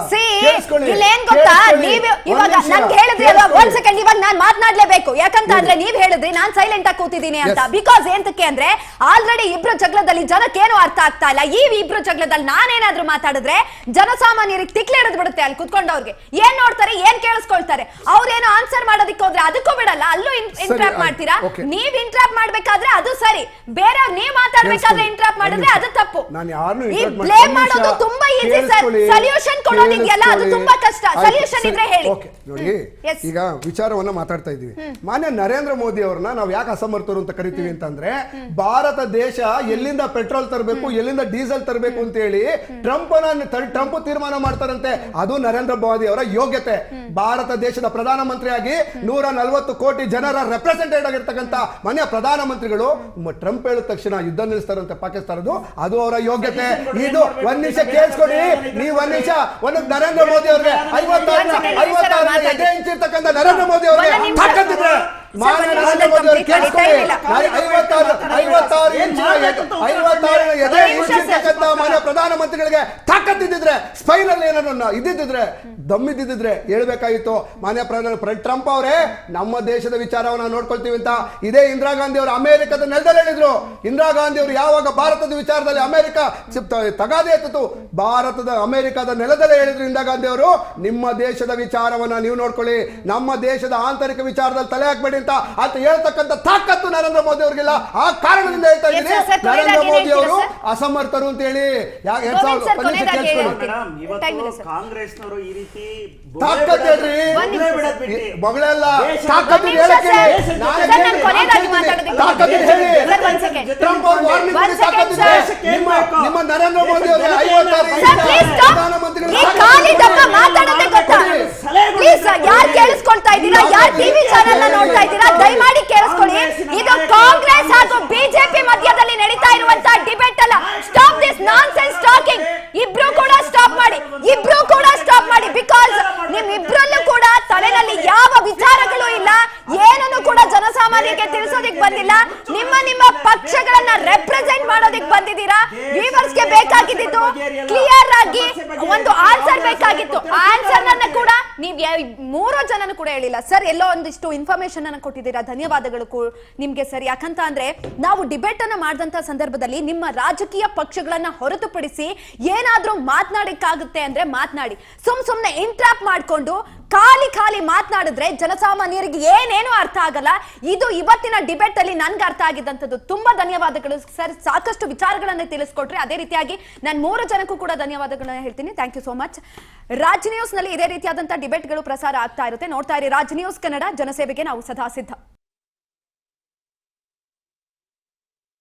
ಮಾತನಾಡ್ಲೇಬೇಕು, ಯಾಕಂತಂದ್ರೆ ನೀವ್ ಹೇಳಿದ್ರಿ ನಾನ್ ಸೈಲೆಂಟ್ ಆಗಿ ಕೂತಿದ್ದೀನಿ ಅಂತ. ಬಿಕಾಸ್ ಎಂತಕ್ಕೆ ಅಂದ್ರೆ ಆಲ್ರೆಡಿ ಇಬ್ರು ಜಗಳದಲ್ಲಿ ಜನಕ್ಕೇನು ಅರ್ಥ ಆಗ್ತಾ ಇಲ್ಲ. ಈ ಇಬ್ರು ಜಗಳದಲ್ಲಿ ನಾನೇನಾದ್ರೂ ಮಾತಾಡಿದ್ರೆ ಜನಸಾಮಾನ್ಯರಿಗೆ ತಿಕ್ಲೆ ಹಿಡಿದು ಬಿಡುತ್ತೆ. ಅಲ್ಲಿ ಕುತ್ಕೊಂಡವ್ರಿಗೆ ಏನ್ ನೋಡ್ತಾರೆ, ಏನ್ ಕೇಳಿಸ್ಕೊಳ್ತಾರೆ. ಅವ್ರೇನೋ ಆನ್ಸರ್ ಮಾಡೋದಕ್ಕೆ ಹೋದ್ರೆ ಅದಕ್ಕೂ ಬಿಡಲ್ಲ, ಅಲ್ಲೂ ಇಂಟ್ರಾಪ್ ಮಾಡ್ತೀರಾ. ನೀವ್ ಇಂಟ್ರಾಪ್ ಮಾಡ್ಬೇಕಾದ್ರೆ ಅದು ಸರಿ, ಬೇರೆ ನೀವ್ ಮಾತಾಡ್ಬೇಕಾದ್ರೆ ಇಂಟ್ರಾಪ್ ಮಾಡಿದ್ರೆ ಅದು ತಪ್ಪು. ಈ ಬ್ಲೇಮ್ ಮಾಡೋದು ತುಂಬಾ ಈಸಿ ಸರ್, ಸೊಲ್ಯೂಷನ್ ಕೊಡೋದಿದೆಯಲ್ಲ ಅದು ತುಂಬಾ ಕಷ್ಟ. ಸೊಲ್ಯೂಷನ್ ಇದ್ರೆ ಹೇಳಿ. ನೋಡಿ, ಈಗ ವಿಚಾರವನ್ನ ಮಾತಾಡ್ತಾ ಇದೀವಿ. ಮಾನ್ಯ ನರೇಂದ್ರ ಮೋದಿ ಅವರನ್ನ ನಾವು ಯಾಕೆ ಅಸಮರ್ಥರು ಅಂತ ಕರಿತೀವಿ ಅಂತಂದ್ರೆ, ಭಾರತ ದೇಶ ಎಲ್ಲಿಂದ ಪೆಟ್ರೋಲ್ ತರಬೇಕು, ಎಲ್ಲಿಂದ ಡೀಸೆಲ್ ತರಬೇಕು ಅಂತ ಹೇಳಿ ಟ್ರಂಪ್ ತೀರ್ಮಾನ ಮಾಡ್ತಾರಂತೆ. ಅದು ನರೇಂದ್ರ ಮೋದಿ ಅವರ ಯೋಗ್ಯತೆ. ಭಾರತ ದೇಶದ ಪ್ರಧಾನಮಂತ್ರಿಯಾಗಿ 140 ಕೋಟಿ ಜನರ ರೆಪ್ರೆಸೆಂಟೇಟಿವ್ ಆಗಿರ್ತಕ್ಕಂಥ ಮಾನ್ಯ ಪ್ರಧಾನಮಂತ್ರಿಗಳು ಟ್ರಂಪ್ ಹೇಳಿದ ತಕ್ಷಣ ಯುದ್ಧ ನಿಲ್ಲಿಸ್ತಾರಂತೆ ಪಾಕಿಸ್ತಾನದ್ದು, ಅದು ಅವರ ಯೋಗ್ಯತೆ. ಇದು ಒಂದ್ ನಿಮಿಷ ಕೇಳಿಸ್ಕೊಡಿ. ನೀವು ಒಂದ್ ನಿಮಿಷ ನರೇಂದ್ರ ಮೋದಿ ಅವ್ರಿಗೆ 56 ಎದೆ ಇಂಚಿರ್ತಕ್ಕಂಥ ನರೇಂದ್ರ ಮೋದಿ ಅವ್ರಿಗೆ ತಾಕತ್ತಿದ್ರೆ ನರೇಂದ್ರ ಮೋದಿ ಅವರು ಕೇಳಿಸ್ಕೊಳ್ಳಿ. 56 ಎದೆ ಇಂಚಿರ್ತಕ್ಕಂಥ ಮಾನ್ಯ ಪ್ರಧಾನಮಂತ್ರಿಗಳಿಗೆ ತಾಕತ್ತಿದ್ರೆ, ಸ್ಪೈನಲ್ಲಿ ಏನಾದ್ರು ಇದ್ದಿದ್ರೆ, ದಮ್ಮಿದ್ದಿದ್ರೆ ಹೇಳ್ಬೇಕಾಗಿತ್ತು. ಮಾನ್ಯ ಟ್ರಂಪ್ ಅವರೇ ನಮ್ಮ ದೇಶದ ವಿಚಾರವನ್ನ ನೋಡ್ಕೊಳ್ತೀವಿ ಅಂತ ಇದೇ ಇಂದಿರಾ ಗಾಂಧಿ ಅವರು ಅಮೆರಿಕದ ನೆಲದಲ್ಲಿ ಹೇಳಿದ್ರು. ಇಂದಿರಾ ಗಾಂಧಿ ಅವರು ಯಾವಾಗ ಭಾರತದ ವಿಚಾರದಲ್ಲಿ ಅಮೆರಿಕ ತಗಾದೆ ಎತ್ತಿತು, ಭಾರತದ ಅಮೆರಿಕದ ನೆಲದಲ್ಲೇ ಹೇಳಿದ್ರು ಇಂದಿರಾ ಗಾಂಧಿ ಅವರು, ನಿಮ್ಮ ದೇಶದ ವಿಚಾರವನ್ನ ನೀವು ನೋಡ್ಕೊಳ್ಳಿ, ನಮ್ಮ ದೇಶದ ಆಂತರಿಕ ವಿಚಾರದಲ್ಲಿ ತಲೆ ಹಾಕ್ಬೇಡಿ ಅಂತ ಹೇಳ್ತಕ್ಕಂಥ ತಾಕತ್ತು ನರೇಂದ್ರ ಮೋದಿ ಅವರಿಗಿಲ್ಲ. ಆ ಕಾರಣದಿಂದ ಹೇಳ್ತಾ Yes, ಇದ್ದೀನಿ sir, sir, ನರೇಂದ್ರ ಕೊನೆಯದಾಗಿ ಮೋದಿ ಏನ್ ಅವರು ಹೇಳ್ತೀರಾ, ಅಸಮರ್ಥರು ಅಂತ ಹೇಳಿ ಗೋವಿಂದ್ ಸರ್, ಕೊನೆಯದಾಗಿ ಏನ್ ಹೇಳ್ತೀರಾ? ಮೇಡಮ್ Time ಇದೆ, ಇವತ್ತು sir. ಕಾಂಗ್ರೆಸ್ನವರು ಈ ರೀತಿ ತಾಕತ್ ಹೇಳ್ರಿ. ಮಗಳಲ್ಲ ತಾಕತ್ ಒಂದ್ ಹೇಳಕ್ ನಿಮಿಷ ಹೇಳಿ. ಸರ್. ನಾಳೆ ಸರ್, ನಾನು ಹೇಳಿ. ಕೊನೆಯದಾಗಿ ಮಾತಾಡೋದಕ್ಕೆ ತಾಕತ್ ಹೇಳಿ. ಸರ್, ಒಂದ್ second. ಟ್ರಂಪ್ ಅವ್ರು ವಾರ್ನಿಂಗ್ ಒಂದ್ ಮಾಡಿ second, ತಾಕತ್ sir. ಇದೆ. ನಿಮ್ಮ ನರೇಂದ್ರ ಮೋದಿ ಅವರು 56 ಸರ್, please stop. ಈ ಖಾಲಿ ಡಬ್ಬ ಮಾತಾಡೋದೇ ಗೊತ್ತಾ? ಪ್ಲೀಸ್ ಯಾರು ಕೇಳಿಸ್ಕೊಳ್ತಾ ಇದ್ದೀರಾ, ಯಾರು ಟಿವಿ ಚಾನೆಲ್ ನೋಡ್ತಾ ಇದ್ದೀರಾ, ದಯಮಾಡಿ ಕೇಳಿಸ್ಕೊಳ್ಳಿ. ಇದು ಕಾಂಗ್ರೆಸ್ ಹಾಗೂ ಬಿಜೆಪಿ ಮಧ್ಯದಲ್ಲಿ ನಡೀತಾ ಇರುವಂತಹ ಡಿಬೇಟ್ ಅಲ್ಲ. Stop this nonsense talking. ಇಬ್ರು ಕೂಡ ಸ್ಟಾಪ್ ಮಾಡಿ, ಇಬ್ರು ಕೂಡ ಸ್ಟಾಪ್ ಮಾಡಿ. ಬಿಕಾಸ್ ನಿಮ್ಮಿಬ್ರಲ್ಲೂ ಕೂಡ ತಲೆನಲ್ಲಿ ಯಾವ ವಿಚಾರಗಳು ಇಲ್ಲ, ಏನನ್ನು ಕೂಡ ಜನಸಾಮಾನ್ಯರಿಗೆ ತಿಳಿಸೋದಿಕ್ ಬಂದಿಲ್ಲ. ನಿಮ್ಮ ಪಕ್ಷಗಳನ್ನ ರೆಪ್ರೆಸೆಂಟ್ ಮಾಡೋದಿಕ್ ಬಂದಿದ್ದೀರಾ. ವ್ಯೂವರ್ಸ್ಗೆ ಬೇಕಾಗಿದ್ದು ಕ್ಲಿಯರ್ ಆಗಿ ಒಂದು ಆನ್ಸರ್ ಬೇಕಾಗಿತ್ತು. ಆನ್ಸರ್ ನನ್ನ ಕೂಡ ನೀವು ಮೂರು ಜನನು ಕೂಡ ಹೇಳಿಲ್ಲ ಸರ್. ಎಲ್ಲೋ ಒಂದಿಷ್ಟು ಇನ್ಫಾರ್ಮೇಶನ್ ಅನ್ನು ಕೊಟ್ಟಿದ್ದೀರಾ, ಧನ್ಯವಾದಗಳು ನಿಮ್ಗೆ ಸರ್. ಯಾಕಂತ ಅಂದ್ರೆ ನಾವು ಡಿಬೇಟ್ ಅನ್ನ ಮಾಡಿದಂತ ಸಂದರ್ಭದಲ್ಲಿ ನಿಮ್ಮ ರಾಜಕೀಯ ಪಕ್ಷಗಳನ್ನ ಹೊರತುಪಡಿಸಿ ಏನಾದ್ರೂ ಮಾತನಾಡಕ್ಕಾಗುತ್ತೆ ಅಂದ್ರೆ ಮಾತನಾಡಿ. ಸುಮ್ನೆ ಇಂಟ್ರಾಪ್ ಮಾಡ್ಕೊಂಡು ಖಾಲಿ ಮಾತನಾಡಿದ್ರೆ ಜನಸಾಮಾನ್ಯರಿಗೆ ಏನೇನು ಅರ್ಥ ಆಗಲ್ಲ. ಇದು ಇವತ್ತಿನ ಡಿಬೇಟ್ ಅಲ್ಲಿ ನನ್ಗೆ ಅರ್ಥ ಆಗಿದ್ದಂಥದ್ದು. ತುಂಬಾ ಧನ್ಯವಾದಗಳು ಸರ್, ಸಾಕಷ್ಟು ವಿಚಾರಗಳನ್ನ ತಿಳಿಸ್ಕೊಟ್ರೆ. ಅದೇ ರೀತಿಯಾಗಿ ನಾನು ಮೂರು ಜನಕ್ಕೂ ಕೂಡ ಧನ್ಯವಾದಗಳನ್ನ ಹೇಳ್ತೀನಿ. Thank you so much. Raj News ನಲ್ಲಿ ಇದೇ ರೀತಿಯಾದಂತಹ ಡಿಬೇಟ್ಗಳು ಪ್ರಸಾರ ಆಗ್ತಾ ಇರುತ್ತೆ. ನೋಡ್ತಾ ಇರಿ ರಾಜ್ ನ್ಯೂಸ್ ಕನ್ನಡ, ಜನಸೇವೆಗೆ ನಾವು ಸದಾ ಸಿದ್ಧ.